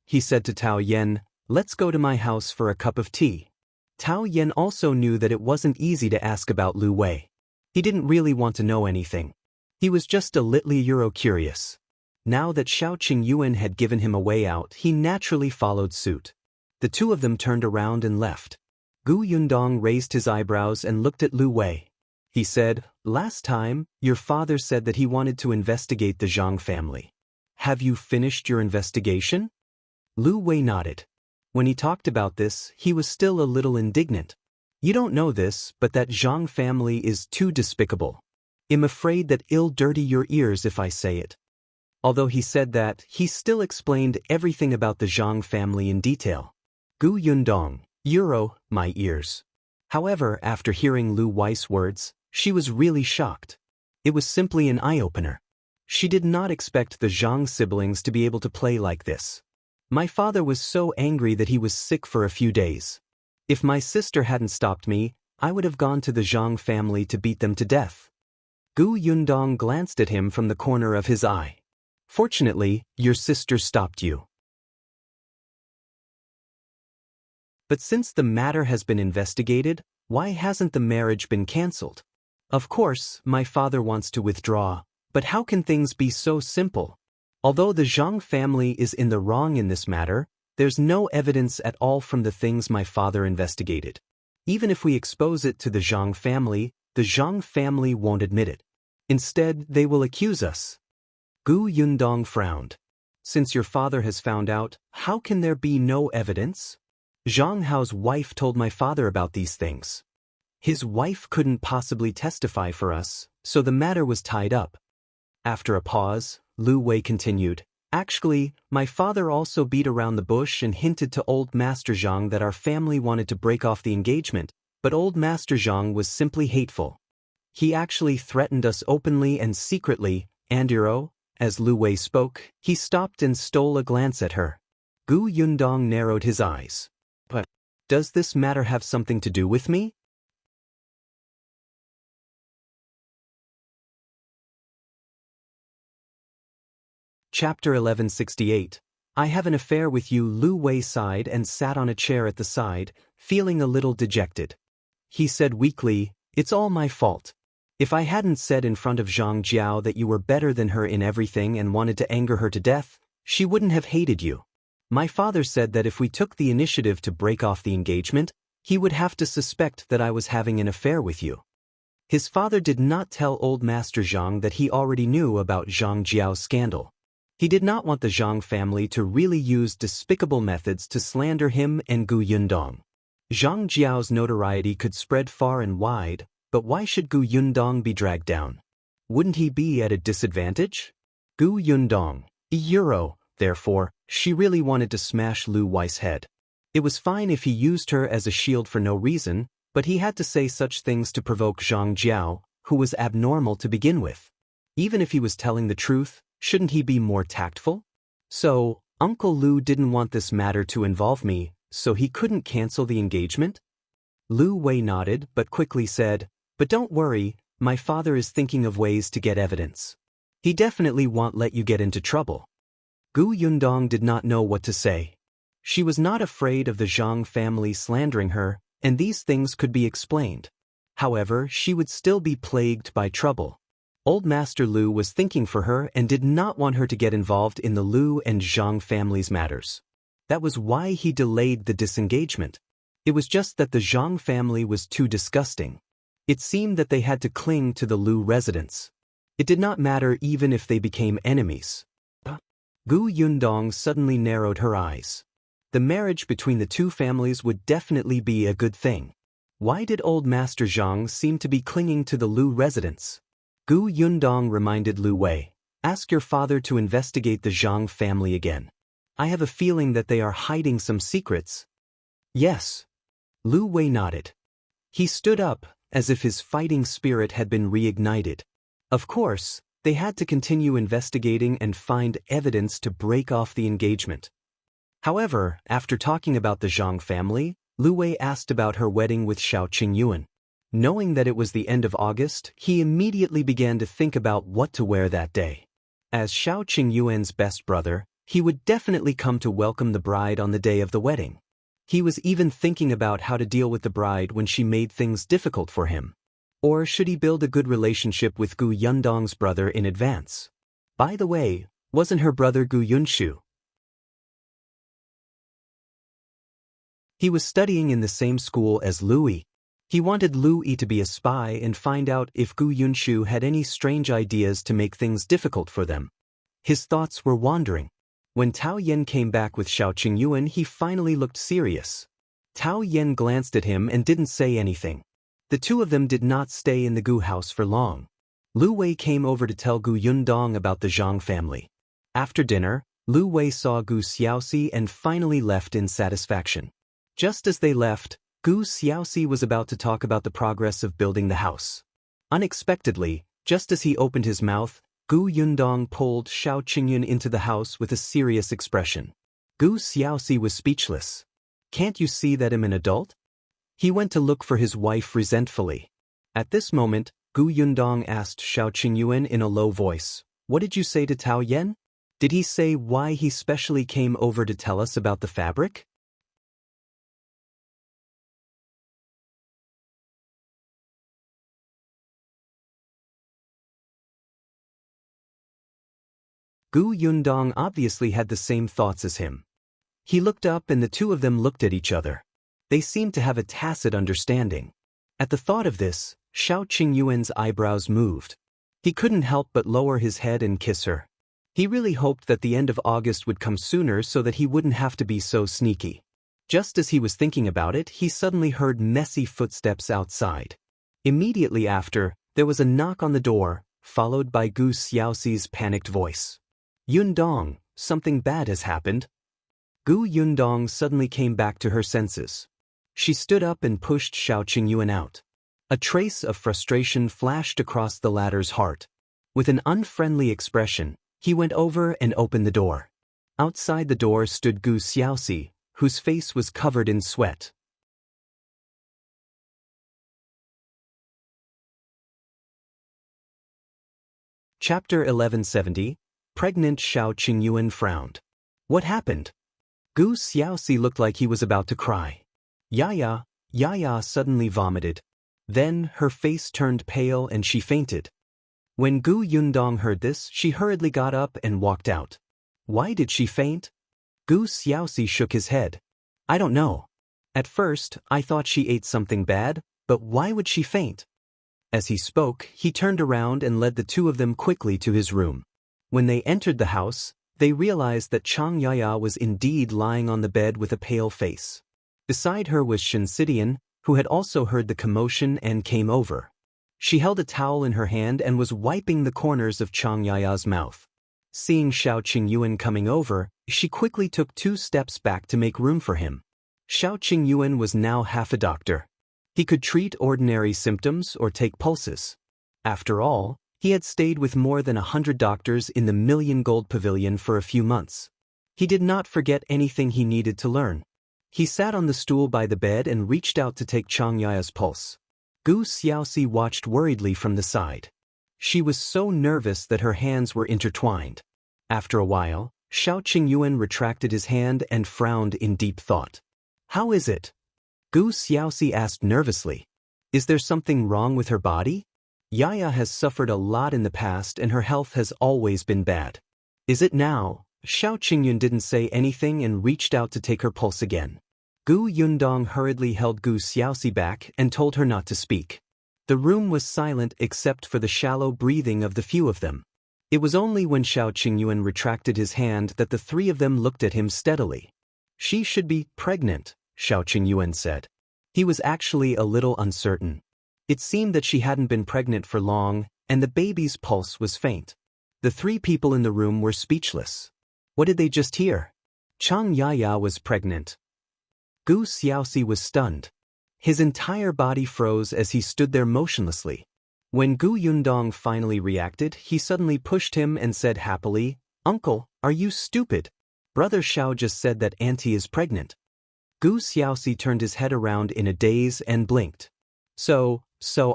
He said to Tao Yan, let's go to my house for a cup of tea. Tao Yan also knew that it wasn't easy to ask about Lu Wei. He didn't really want to know anything. He was just a little Euro-curious. Now that Xiao Qingyuan had given him a way out, he naturally followed suit. The two of them turned around and left. Gu Yundong raised his eyebrows and looked at Lu Wei. He said, last time, your father said that he wanted to investigate the Zhang family. Have you finished your investigation? Lu Wei nodded. When he talked about this, he was still a little indignant. You don't know this, but that Zhang family is too despicable. I'm afraid that it'll dirty your ears if I say it. Although he said that, he still explained everything about the Zhang family in detail. Gu Yundong, Euro, my ears. However, after hearing Lu Wei's words, she was really shocked. It was simply an eye-opener. She did not expect the Zhang siblings to be able to play like this. My father was so angry that he was sick for a few days. If my sister hadn't stopped me, I would have gone to the Zhang family to beat them to death. Gu Yundong glanced at him from the corner of his eye. Fortunately, your sister stopped you. But since the matter has been investigated, why hasn't the marriage been cancelled? Of course, my father wants to withdraw, but how can things be so simple? Although the Zhang family is in the wrong in this matter, there's no evidence at all from the things my father investigated. Even if we expose it to the Zhang family won't admit it. Instead, they will accuse us. Gu Yundong frowned. Since your father has found out, how can there be no evidence? Zhang Hao's wife told my father about these things. His wife couldn't possibly testify for us, so the matter was tied up. After a pause, Lu Wei continued, actually, my father also beat around the bush and hinted to old Master Zhang that our family wanted to break off the engagement, but old Master Zhang was simply hateful. He actually threatened us openly and secretly, Andiro. As Lu Wei spoke, he stopped and stole a glance at her. Gu Yundong narrowed his eyes. But, does this matter have something to do with me? Chapter 1168. I have an affair with you. Lu Wei sighed and sat on a chair at the side, feeling a little dejected. He said weakly, it's all my fault. If I hadn't said in front of Zhang Jiao that you were better than her in everything and wanted to anger her to death, she wouldn't have hated you. My father said that if we took the initiative to break off the engagement, he would have to suspect that I was having an affair with you. His father did not tell old Master Zhang that he already knew about Zhang Jiao's scandal. He did not want the Zhang family to really use despicable methods to slander him and Gu Yundong. Zhang Jiao's notoriety could spread far and wide, but why should Gu Yundong be dragged down? Wouldn't he be at a disadvantage? Gu Yundong, therefore, she really wanted to smash Lu Wei's head. It was fine if he used her as a shield for no reason, but he had to say such things to provoke Zhang Jiao, who was abnormal to begin with. Even if he was telling the truth, shouldn't he be more tactful? So, Uncle Lu didn't want this matter to involve me, so he couldn't cancel the engagement? Lu Wei nodded but quickly said, but don't worry, my father is thinking of ways to get evidence. He definitely won't let you get into trouble. Gu Yundong did not know what to say. She was not afraid of the Zhang family slandering her, and these things could be explained. However, she would still be plagued by trouble. Old Master Lu was thinking for her and did not want her to get involved in the Lu and Zhang family's matters. That was why he delayed the disengagement. It was just that the Zhang family was too disgusting. It seemed that they had to cling to the Lu residents. It did not matter even if they became enemies. Gu Yundong suddenly narrowed her eyes. The marriage between the two families would definitely be a good thing. Why did old Master Zhang seem to be clinging to the Lu residents? Gu Yundong reminded Lu Wei, ask your father to investigate the Zhang family again. I have a feeling that they are hiding some secrets. Yes. Lu Wei nodded. He stood up, as if his fighting spirit had been reignited. Of course, they had to continue investigating and find evidence to break off the engagement. However, after talking about the Zhang family, Lu Wei asked about her wedding with Xiao Qingyuan. Knowing that it was the end of August, he immediately began to think about what to wear that day. As Xiao Qingyuan's best brother, he would definitely come to welcome the bride on the day of the wedding. He was even thinking about how to deal with the bride when she made things difficult for him. Or should he build a good relationship with Gu Yundong's brother in advance? By the way, wasn't her brother Gu Yunshu? He was studying in the same school as Louis. He wanted Lu Yi to be a spy and find out if Gu Yunshu had any strange ideas to make things difficult for them. His thoughts were wandering. When Tao Yen came back with Xiao Qingyuan, he finally looked serious. Tao Yen glanced at him and didn't say anything. The two of them did not stay in the Gu house for long. Lu Wei came over to tell Gu Yundong about the Zhang family. After dinner, Lu Wei saw Gu Xiaoxi and finally left in satisfaction. Just as they left, Gu Xiaoxi was about to talk about the progress of building the house. Unexpectedly, just as he opened his mouth, Gu Yundong pulled Xiao Qingyun into the house with a serious expression. Gu Xiaoxi was speechless. Can't you see that I'm an adult? He went to look for his wife resentfully. At this moment, Gu Yundong asked Xiao Qingyuan in a low voice, what did you say to Tao Yen? Did he say why he specially came over to tell us about the fabric? Gu Yundong obviously had the same thoughts as him. He looked up and the two of them looked at each other. They seemed to have a tacit understanding. At the thought of this, Xiao Qingyuan's eyebrows moved. He couldn't help but lower his head and kiss her. He really hoped that the end of August would come sooner so that he wouldn't have to be so sneaky. Just as he was thinking about it, he suddenly heard messy footsteps outside. Immediately after, there was a knock on the door, followed by Gu Xiaoxi's panicked voice. Yundong, something bad has happened. Gu Yundong suddenly came back to her senses. She stood up and pushed Xiao Qingyuan out. A trace of frustration flashed across the latter's heart. With an unfriendly expression, he went over and opened the door. Outside the door stood Gu Xiaoxi, whose face was covered in sweat. Chapter 1170, Pregnant Xiao Qingyuan frowned. What happened? Gu Xiaoxi looked like he was about to cry. Yaya suddenly vomited. Then her face turned pale and she fainted. When Gu Yundong heard this, she hurriedly got up and walked out. Why did she faint? Gu Xiaoxi shook his head. I don't know. At first, I thought she ate something bad, but why would she faint? As he spoke, he turned around and led the two of them quickly to his room. When they entered the house, they realized that Chang Yaya was indeed lying on the bed with a pale face. Beside her was Shinsidian, who had also heard the commotion and came over. She held a towel in her hand and was wiping the corners of Chang Yaya's mouth. Seeing Xiao Qingyuan coming over, she quickly took 2 steps back to make room for him. Xiao Qingyuan was now half a doctor. He could treat ordinary symptoms or take pulses. After all, he had stayed with more than 100 doctors in the Million Gold Pavilion for a few months. He did not forget anything he needed to learn. He sat on the stool by the bed and reached out to take Chang Yaya's pulse. Gu Xiaoxi watched worriedly from the side. She was so nervous that her hands were intertwined. After a while, Xiao Qingyuan retracted his hand and frowned in deep thought. How is it? Gu Xiaoxi asked nervously. Is there something wrong with her body? Yaya has suffered a lot in the past and her health has always been bad. Is it now? Xiao Qingyuan didn't say anything and reached out to take her pulse again. Gu Yundong hurriedly held Gu Xiaoxi back and told her not to speak. The room was silent except for the shallow breathing of the few of them. It was only when Xiao Qingyuan retracted his hand that the 3 of them looked at him steadily. She should be pregnant, Xiao Qingyuan said. He was actually a little uncertain. It seemed that she hadn't been pregnant for long, and the baby's pulse was faint. The 3 people in the room were speechless. What did they just hear? Chang Yaya was pregnant. Gu Xiaoxi was stunned. His entire body froze as he stood there motionlessly. When Gu Yundong finally reacted, he suddenly pushed him and said happily, Uncle, are you stupid? Brother Xiao just said that auntie is pregnant. Gu Xiaoxi turned his head around in a daze and blinked. So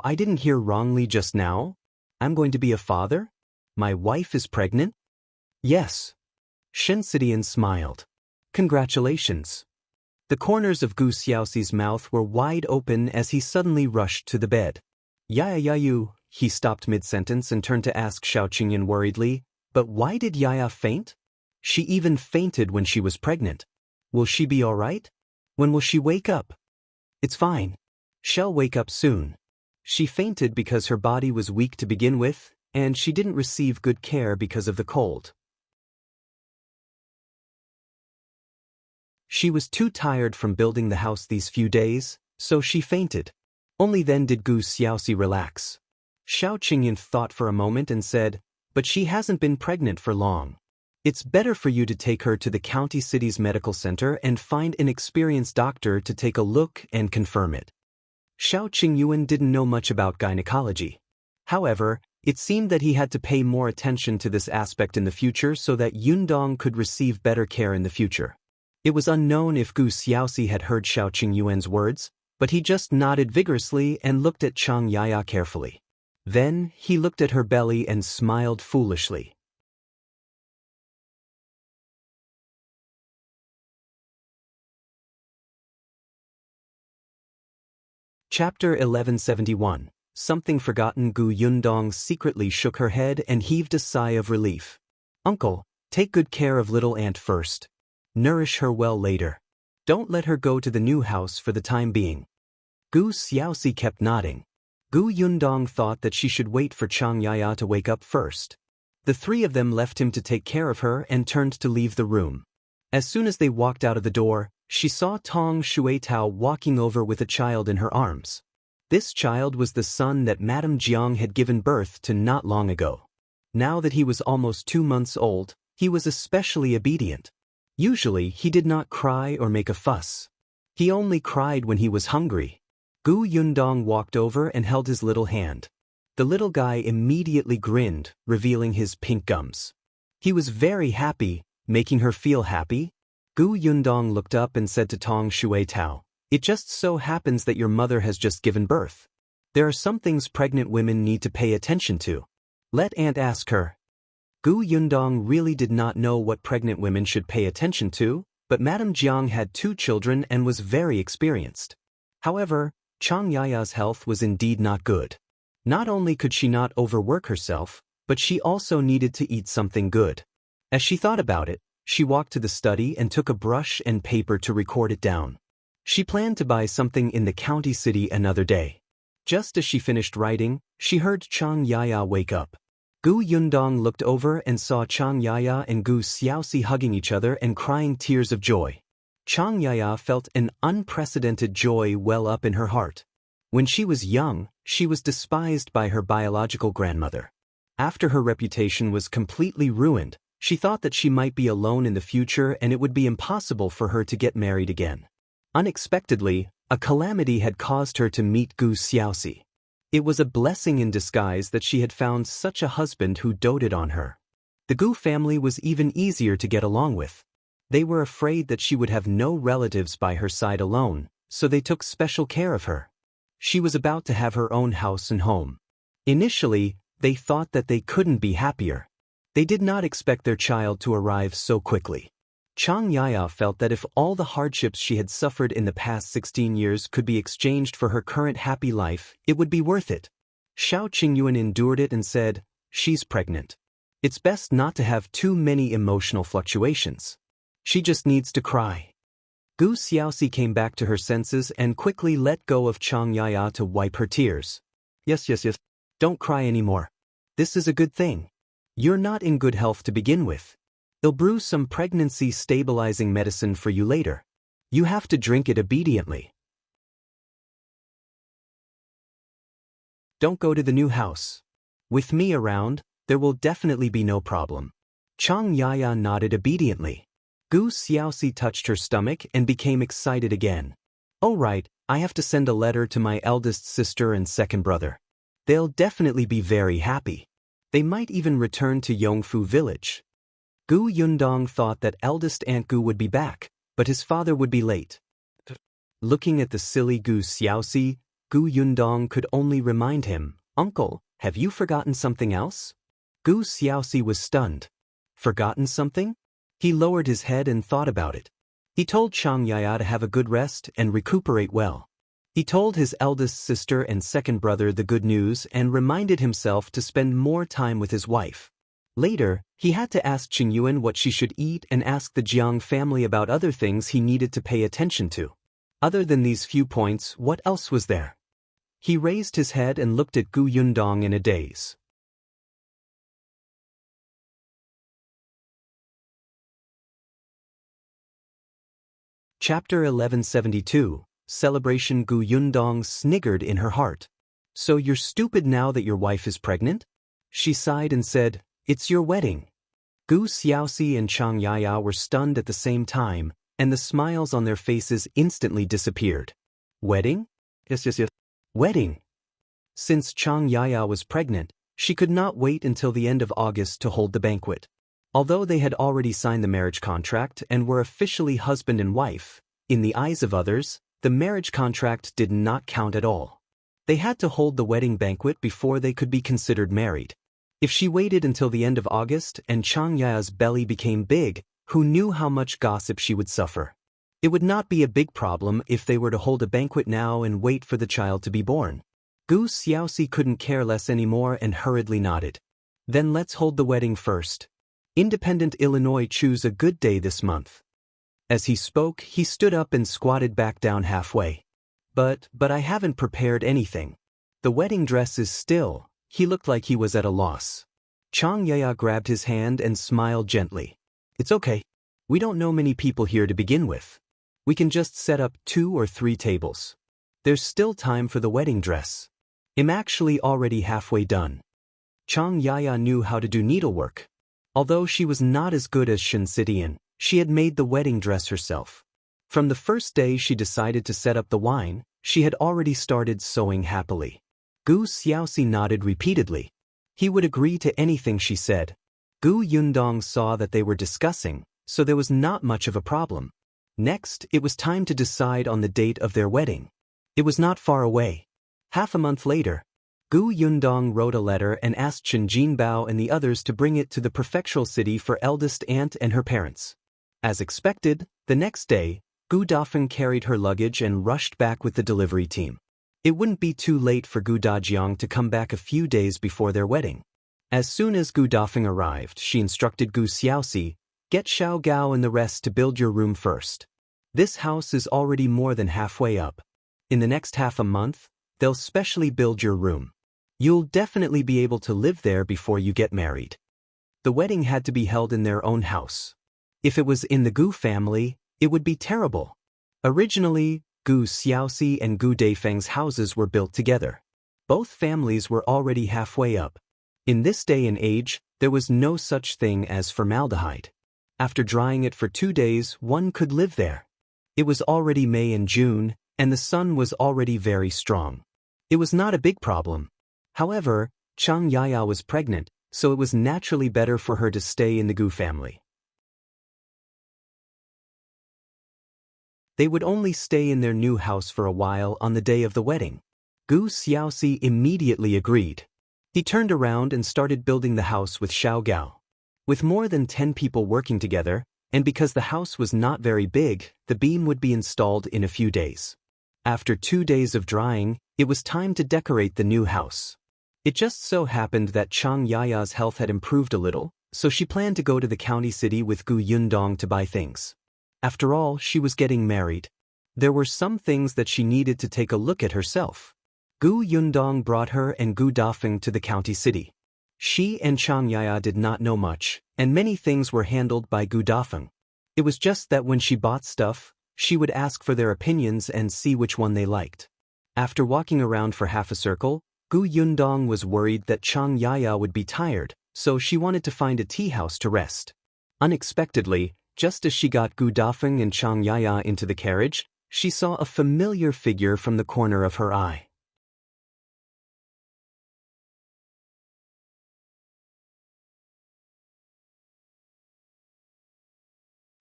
I didn't hear wrongly just now? I'm going to be a father? My wife is pregnant? Yes. Shinsidian smiled. Congratulations. The corners of Gu Xiaoxi's mouth were wide open as he suddenly rushed to the bed. Yaya, he stopped mid-sentence and turned to ask Xiao Qingyuan worriedly, but why did Yaya faint? She even fainted when she was pregnant. Will she be all right? When will she wake up? It's fine. She'll wake up soon. She fainted because her body was weak to begin with, and she didn't receive good care because of the cold. She was too tired from building the house these few days, so she fainted. Only then did Gu Xiaoxi relax. Xiao Qingyuan thought for a moment and said, but she hasn't been pregnant for long. It's better for you to take her to the county city's medical center and find an experienced doctor to take a look and confirm it. Xiao Qingyuan didn't know much about gynecology. However, it seemed that he had to pay more attention to this aspect in the future so that Yundong could receive better care in the future. It was unknown if Gu Xiaoxi had heard Xiao Qingyuan's words, but he just nodded vigorously and looked at Chang Yaya carefully. Then, he looked at her belly and smiled foolishly. Chapter 1171. Something forgotten. Gu Yundong secretly shook her head and heaved a sigh of relief. Uncle, take good care of little aunt first. Nourish her well later. Don't let her go to the new house for the time being. Gu Xiaoxi kept nodding. Gu Yundong thought that she should wait for Chang Yaya to wake up first. The three of them left him to take care of her and turned to leave the room. As soon as they walked out of the door, she saw Tong Shuitao walking over with a child in her arms. This child was the son that Madame Jiang had given birth to not long ago. Now that he was almost 2 months old, he was especially obedient. Usually he did not cry or make a fuss. He only cried when he was hungry. Gu Yundong walked over and held his little hand. The little guy immediately grinned, revealing his pink gums. He was very happy, making her feel happy. Gu Yundong looked up and said to Tong Shuitao, "It just so happens that your mother has just given birth. There are some things pregnant women need to pay attention to. Let Aunt ask her." Gu Yundong really did not know what pregnant women should pay attention to, but Madame Jiang had 2 children and was very experienced. However, Chang Yaya's health was indeed not good. Not only could she not overwork herself, but she also needed to eat something good. As she thought about it, she walked to the study and took a brush and paper to record it down. She planned to buy something in the county city another day. Just as she finished writing, she heard Chang Yaya wake up. Gu Yundong looked over and saw Chang Yaya and Gu Xiaoxi hugging each other and crying tears of joy. Chang Yaya felt an unprecedented joy well up in her heart. When she was young, she was despised by her biological grandmother. After her reputation was completely ruined, she thought that she might be alone in the future and it would be impossible for her to get married again. Unexpectedly, a calamity had caused her to meet Gu Xiaoxi. It was a blessing in disguise that she had found such a husband who doted on her. The Gu family was even easier to get along with. They were afraid that she would have no relatives by her side alone, so they took special care of her. She was about to have her own house and home. Initially, they thought that they couldn't be happier. They did not expect their child to arrive so quickly. Chang Yaya felt that if all the hardships she had suffered in the past 16 years could be exchanged for her current happy life, it would be worth it. Xiao Qingyuan endured it and said, "She's pregnant. It's best not to have too many emotional fluctuations. She just needs to cry." Gu Xiaoxi came back to her senses and quickly let go of Chang Yaya to wipe her tears. Yes. Don't cry anymore. This is a good thing. You're not in good health to begin with. They'll brew some pregnancy stabilizing medicine for you later. You have to drink it obediently. Don't go to the new house. With me around, there will definitely be no problem. Chang Yaya nodded obediently. Gu Xiaoxi touched her stomach and became excited again. "Oh right, I have to send a letter to my eldest sister and second brother. They'll definitely be very happy. They might even return to Yongfu village." Gu Yundong thought that eldest Aunt Gu would be back, but his father would be late. Looking at the silly Gu Xiaoxi, Gu Yundong could only remind him, "Uncle, have you forgotten something else?" Gu Xiaoxi was stunned. Forgotten something? He lowered his head and thought about it. He told Chang Yaya to have a good rest and recuperate well. He told his eldest sister and second brother the good news and reminded himself to spend more time with his wife. Later, he had to ask Qingyuan what she should eat and ask the Jiang family about other things he needed to pay attention to. Other than these few points, what else was there? He raised his head and looked at Gu Yundong in a daze. Chapter 1172, Celebration. Gu Yundong sniggered in her heart. "So you're stupid now that your wife is pregnant?" She sighed and said, "It's your wedding." Gu Xiaoxi and Chang Yaya were stunned at the same time, and the smiles on their faces instantly disappeared. Wedding? Yes. Wedding. Since Chang Yaya was pregnant, she could not wait until the end of August to hold the banquet. Although they had already signed the marriage contract and were officially husband and wife, in the eyes of others, the marriage contract did not count at all. They had to hold the wedding banquet before they could be considered married. If she waited until the end of August and Chang Yaya's belly became big, who knew how much gossip she would suffer? It would not be a big problem if they were to hold a banquet now and wait for the child to be born. Gu Xiaoxi couldn't care less anymore and hurriedly nodded. "Then let's hold the wedding first. Independent Illinois choose a good day this month." As he spoke, he stood up and squatted back down halfway. But I haven't prepared anything. The wedding dress is still. He looked like he was at a loss. Chang Yaya grabbed his hand and smiled gently. It's okay. We don't know many people here to begin with. We can just set up 2 or 3 tables. There's still time for the wedding dress. I'm actually already halfway done. Chang Yaya knew how to do needlework. Although she was not as good as Shen Sidian, she had made the wedding dress herself. From the first day she decided to set up the wine, she had already started sewing happily. Gu Xiaoxi nodded repeatedly. He would agree to anything she said. Gu Yundong saw that they were discussing, so there was not much of a problem. Next, it was time to decide on the date of their wedding. It was not far away. Half a month later, Gu Yundong wrote a letter and asked Chen Jinbao and the others to bring it to the prefectural city for eldest aunt and her parents. As expected, the next day, Gu Dafeng carried her luggage and rushed back with the delivery team. It wouldn't be too late for Gu Dajiang to come back a few days before their wedding. As soon as Gu Dafeng arrived, she instructed Gu Xiaoxi, "Get Xiao Gao and the rest to build your room first. This house is already more than halfway up. In the next half a month, they'll specially build your room. You'll definitely be able to live there before you get married." The wedding had to be held in their own house. If it was in the Gu family, it would be terrible. Originally, Gu Xiaoxi and Gu Daifeng's houses were built together. Both families were already halfway up. In this day and age, there was no such thing as formaldehyde. After drying it for 2 days, one could live there. It was already May and June, and the sun was already very strong. It was not a big problem. However, Chang Yaya was pregnant, so it was naturally better for her to stay in the Gu family. They would only stay in their new house for a while on the day of the wedding. Gu Xiaoxi immediately agreed. He turned around and started building the house with Xiao Gao. With more than 10 people working together, and because the house was not very big, the beam would be installed in a few days. After 2 days of drying, it was time to decorate the new house. It just so happened that Chang Yaya's health had improved a little, so she planned to go to the county city with Gu Yundong to buy things. After all, she was getting married. There were some things that she needed to take a look at herself. Gu Yundong brought her and Gu Dafeng to the county city. She and Chang Yaya did not know much, and many things were handled by Gu Dafeng. It was just that when she bought stuff, she would ask for their opinions and see which one they liked. After walking around for half a circle, Gu Yundong was worried that Chang Yaya would be tired, so she wanted to find a tea house to rest. Unexpectedly, just as she got Gu Dafeng and Chang Yaya into the carriage, she saw a familiar figure from the corner of her eye.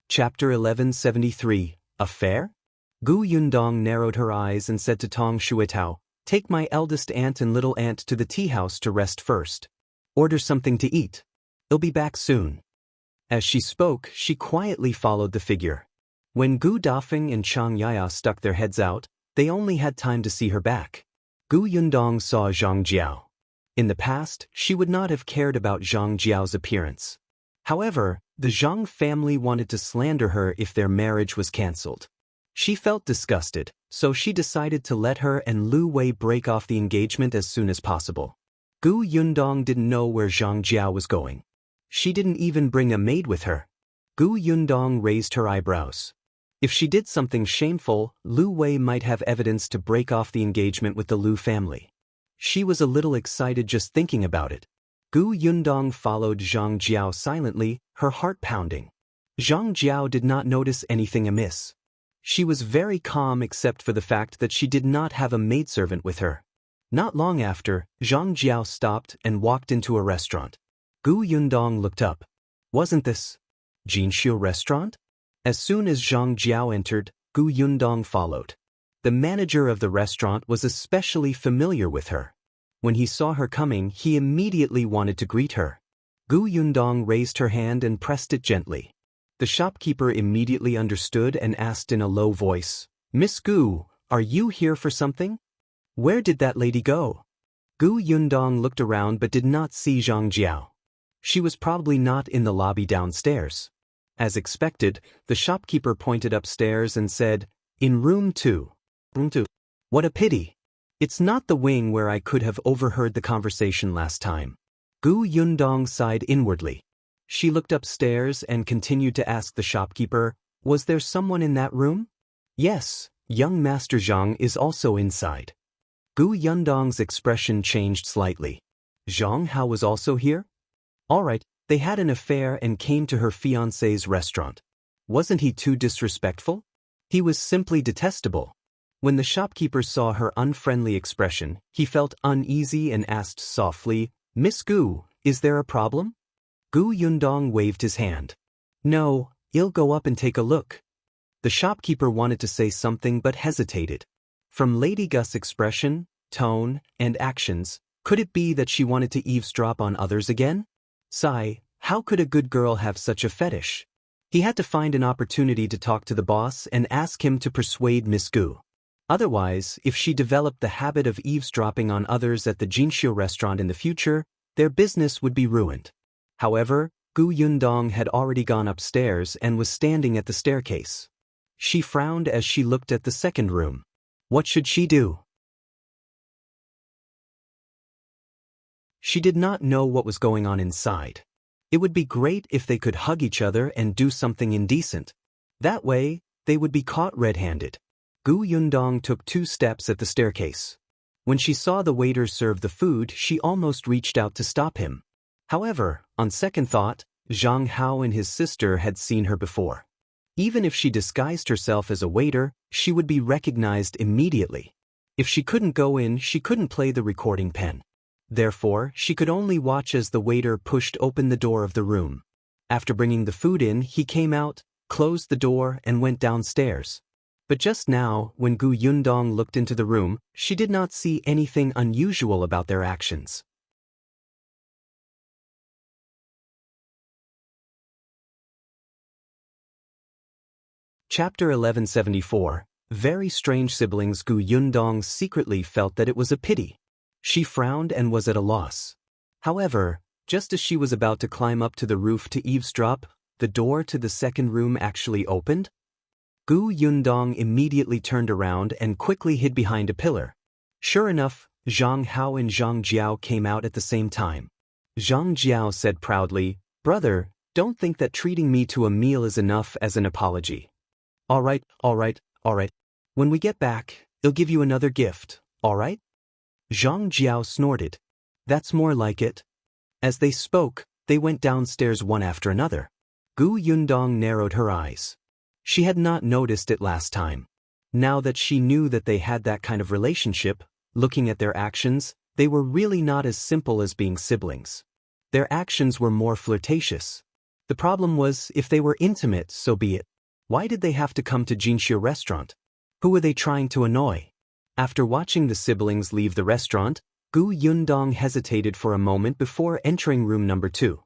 Chapter 1173, Affair? Gu Yundong narrowed her eyes and said to Tong Shuitao, "Take my eldest aunt and little aunt to the tea house to rest first. Order something to eat. They'll be back soon." As she spoke, she quietly followed the figure. When Gu Dafeng and Chang Yaya stuck their heads out, they only had time to see her back. Gu Yundong saw Zhang Jiao. In the past, she would not have cared about Zhang Jiao's appearance. However, the Zhang family wanted to slander her if their marriage was cancelled. She felt disgusted, so she decided to let her and Lu Wei break off the engagement as soon as possible. Gu Yundong didn't know where Zhang Jiao was going. She didn't even bring a maid with her. Gu Yundong raised her eyebrows. If she did something shameful, Lu Wei might have evidence to break off the engagement with the Lu family. She was a little excited just thinking about it. Gu Yundong followed Zhang Jiao silently, her heart pounding. Zhang Jiao did not notice anything amiss. She was very calm except for the fact that she did not have a maidservant with her. Not long after, Zhang Jiao stopped and walked into a restaurant. Gu Yundong looked up. Wasn't this Jinshu restaurant? As soon as Zhang Jiao entered, Gu Yundong followed. The manager of the restaurant was especially familiar with her. When he saw her coming, he immediately wanted to greet her. Gu Yundong raised her hand and pressed it gently. The shopkeeper immediately understood and asked in a low voice, "Miss Gu, are you here for something? Where did that lady go?" Gu Yundong looked around but did not see Zhang Jiao. She was probably not in the lobby downstairs. As expected, the shopkeeper pointed upstairs and said, "In room 2. Room 2. What a pity. It's not the wing where I could have overheard the conversation last time." Gu Yundong sighed inwardly. She looked upstairs and continued to ask the shopkeeper, "Was there someone in that room?" "Yes, young Master Zhang is also inside." Gu Yundong's expression changed slightly. Zhang Hao was also here? All right, they had an affair and came to her fiancé's restaurant. Wasn't he too disrespectful? He was simply detestable. When the shopkeeper saw her unfriendly expression, he felt uneasy and asked softly, "Miss Gu, is there a problem?" Gu Yundong waved his hand. "No, I'll go up and take a look." The shopkeeper wanted to say something but hesitated. From Lady Gus's expression, tone, and actions, could it be that she wanted to eavesdrop on others again? Sigh, how could a good girl have such a fetish? He had to find an opportunity to talk to the boss and ask him to persuade Miss Gu. Otherwise, if she developed the habit of eavesdropping on others at the Jinxiu restaurant in the future, their business would be ruined. However, Gu Yundong had already gone upstairs and was standing at the staircase. She frowned as she looked at the second room. What should she do? She did not know what was going on inside. It would be great if they could hug each other and do something indecent. That way, they would be caught red-handed. Gu Yundong took 2 steps at the staircase. When she saw the waiter serve the food, she almost reached out to stop him. However, on second thought, Zhang Hao and his sister had seen her before. Even if she disguised herself as a waiter, she would be recognized immediately. If she couldn't go in, she couldn't play the recording pen. Therefore, she could only watch as the waiter pushed open the door of the room. After bringing the food in, he came out, closed the door, and went downstairs. But just now, when Gu Yundong looked into the room, she did not see anything unusual about their actions. Chapter 1174. Very strange siblings. Gu Yundong secretly felt that it was a pity. She frowned and was at a loss. However, just as she was about to climb up to the roof to eavesdrop, the door to the second room actually opened. Gu Yundong immediately turned around and quickly hid behind a pillar. Sure enough, Zhang Hao and Zhang Jiao came out at the same time. Zhang Jiao said proudly, "Brother, don't think that treating me to a meal is enough as an apology." All right. When we get back, I'll give you another gift, all right?" Zhang Jiao snorted. "That's more like it." As they spoke, they went downstairs one after another. Gu Yundong narrowed her eyes. She had not noticed it last time. Now that she knew that they had that kind of relationship, looking at their actions, they were really not as simple as being siblings. Their actions were more flirtatious. The problem was, if they were intimate, so be it. Why did they have to come to Jinxiu restaurant? Who were they trying to annoy? After watching the siblings leave the restaurant, Gu Yundong hesitated for a moment before entering room number 2.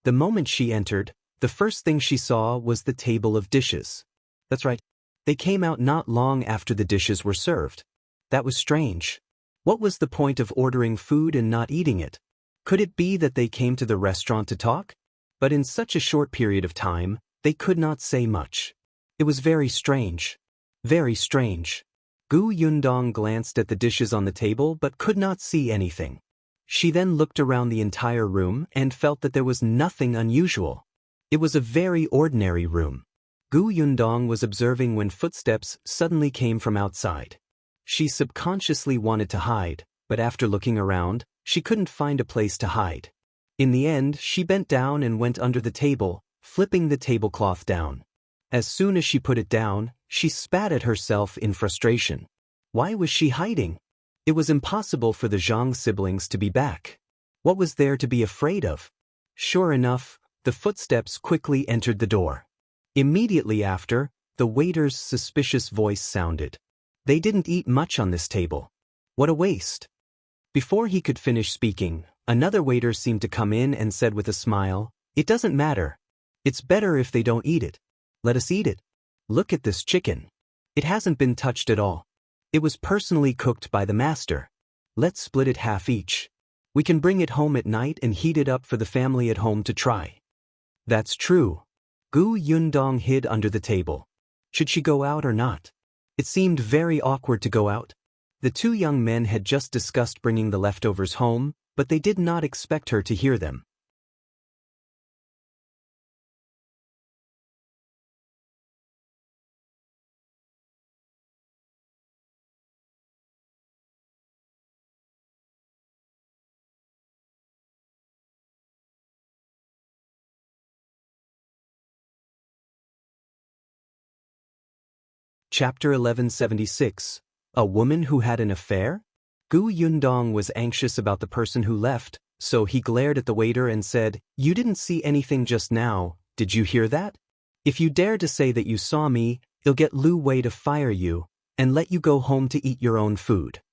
The moment she entered, the first thing she saw was the table of dishes. That's right. They came out not long after the dishes were served. That was strange. What was the point of ordering food and not eating it? Could it be that they came to the restaurant to talk? But in such a short period of time, they could not say much. It was very strange. Very strange. Gu Yundong glanced at the dishes on the table but could not see anything. She then looked around the entire room and felt that there was nothing unusual. It was a very ordinary room. Gu Yundong was observing when footsteps suddenly came from outside. She subconsciously wanted to hide, but after looking around, she couldn't find a place to hide. In the end, she bent down and went under the table, flipping the tablecloth down. As soon as she put it down, she spat at herself in frustration. Why was she hiding? It was impossible for the Zhang siblings to be back. What was there to be afraid of? Sure enough, the footsteps quickly entered the door. Immediately after, the waiter's suspicious voice sounded. They didn't eat much on this table. What a waste. Before he could finish speaking, another waiter seemed to come in and said with a smile, "It doesn't matter. It's better if they don't eat it. Let us eat it. Look at this chicken. It hasn't been touched at all. It was personally cooked by the master. Let's split it half each. We can bring it home at night and heat it up for the family at home to try." That's true. Gu Yundong hid under the table. Should she go out or not? It seemed very awkward to go out. The two young men had just discussed bringing the leftovers home, but they did not expect her to hear them. Chapter 1176. A woman who had an affair? Gu Yundong was anxious about the person who left, so he glared at the waiter and said, "You didn't see anything just now, did you hear that? If you dare to say that you saw me, you'll get Lu Wei to fire you and let you go home to eat your own food."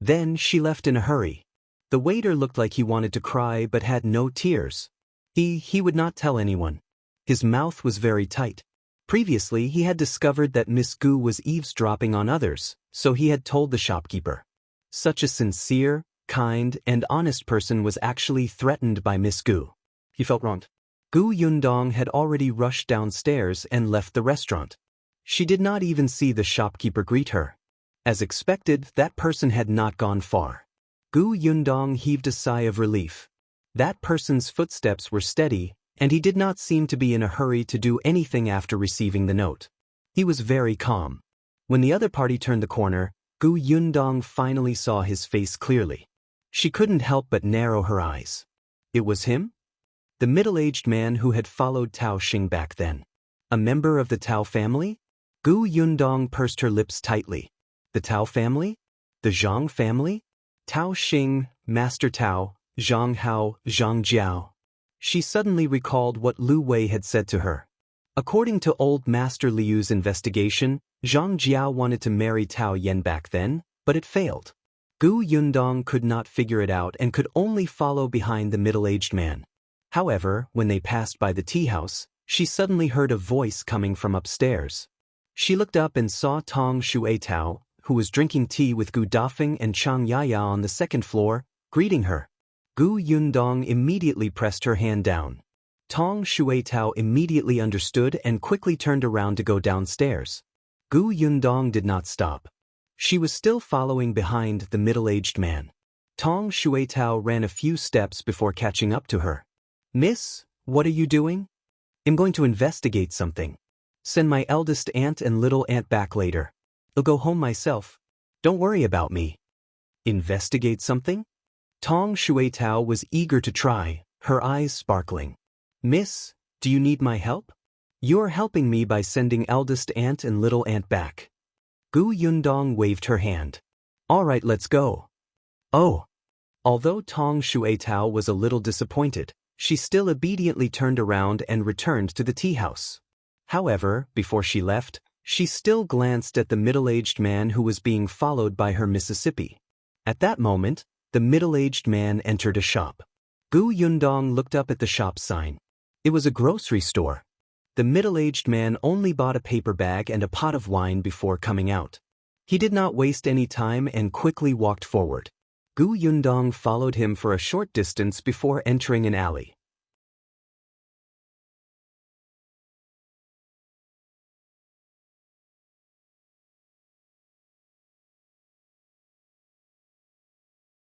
Then she left in a hurry. The waiter looked like he wanted to cry but had no tears. He would not tell anyone. His mouth was very tight. Previously, he had discovered that Miss Gu was eavesdropping on others, so he had told the shopkeeper. Such a sincere, kind, and honest person was actually threatened by Miss Gu. He felt wronged. Gu Yundong had already rushed downstairs and left the restaurant. She did not even see the shopkeeper greet her. As expected, that person had not gone far. Gu Yundong heaved a sigh of relief. That person's footsteps were steady, and he did not seem to be in a hurry to do anything after receiving the note. He was very calm. When the other party turned the corner, Gu Yundong finally saw his face clearly. She couldn't help but narrow her eyes. It was him? The middle-aged man who had followed Tao Xing back then. A member of the Tao family? Gu Yundong pursed her lips tightly. The Tao family? The Zhang family? Tao Xing, Master Tao, Zhang Hao, Zhang Jiao. She suddenly recalled what Lu Wei had said to her. According to old Master Liu's investigation, Zhang Jiao wanted to marry Tao Yan back then, but it failed. Gu Yundong could not figure it out and could only follow behind the middle-aged man. However, when they passed by the tea house, she suddenly heard a voice coming from upstairs. She looked up and saw Tong Shuetao, who was drinking tea with Gu Dafeng and Chang Yaya on the second floor, greeting her. Gu Yundong immediately pressed her hand down. Tong Shuetao immediately understood and quickly turned around to go downstairs. Gu Yundong did not stop. She was still following behind the middle-aged man. Tong Shuetao ran a few steps before catching up to her. "Miss, what are you doing?" "I'm going to investigate something. Send my eldest aunt and little aunt back later. I'll go home myself. Don't worry about me." "Investigate something?" Tong Shuetao was eager to try, her eyes sparkling. "Miss, do you need my help?" "You're helping me by sending eldest aunt and little aunt back." Gu Yundong waved her hand. "All right, let's go." "Oh." Although Tong Shuetao was a little disappointed, she still obediently turned around and returned to the tea house. However, before she left, she still glanced at the middle-aged man who was being followed by her Mississippi. At that moment, the middle-aged man entered a shop. Gu Yundong looked up at the shop sign. It was a grocery store. The middle-aged man only bought a paper bag and a pot of wine before coming out. He did not waste any time and quickly walked forward. Gu Yundong followed him for a short distance before entering an alley.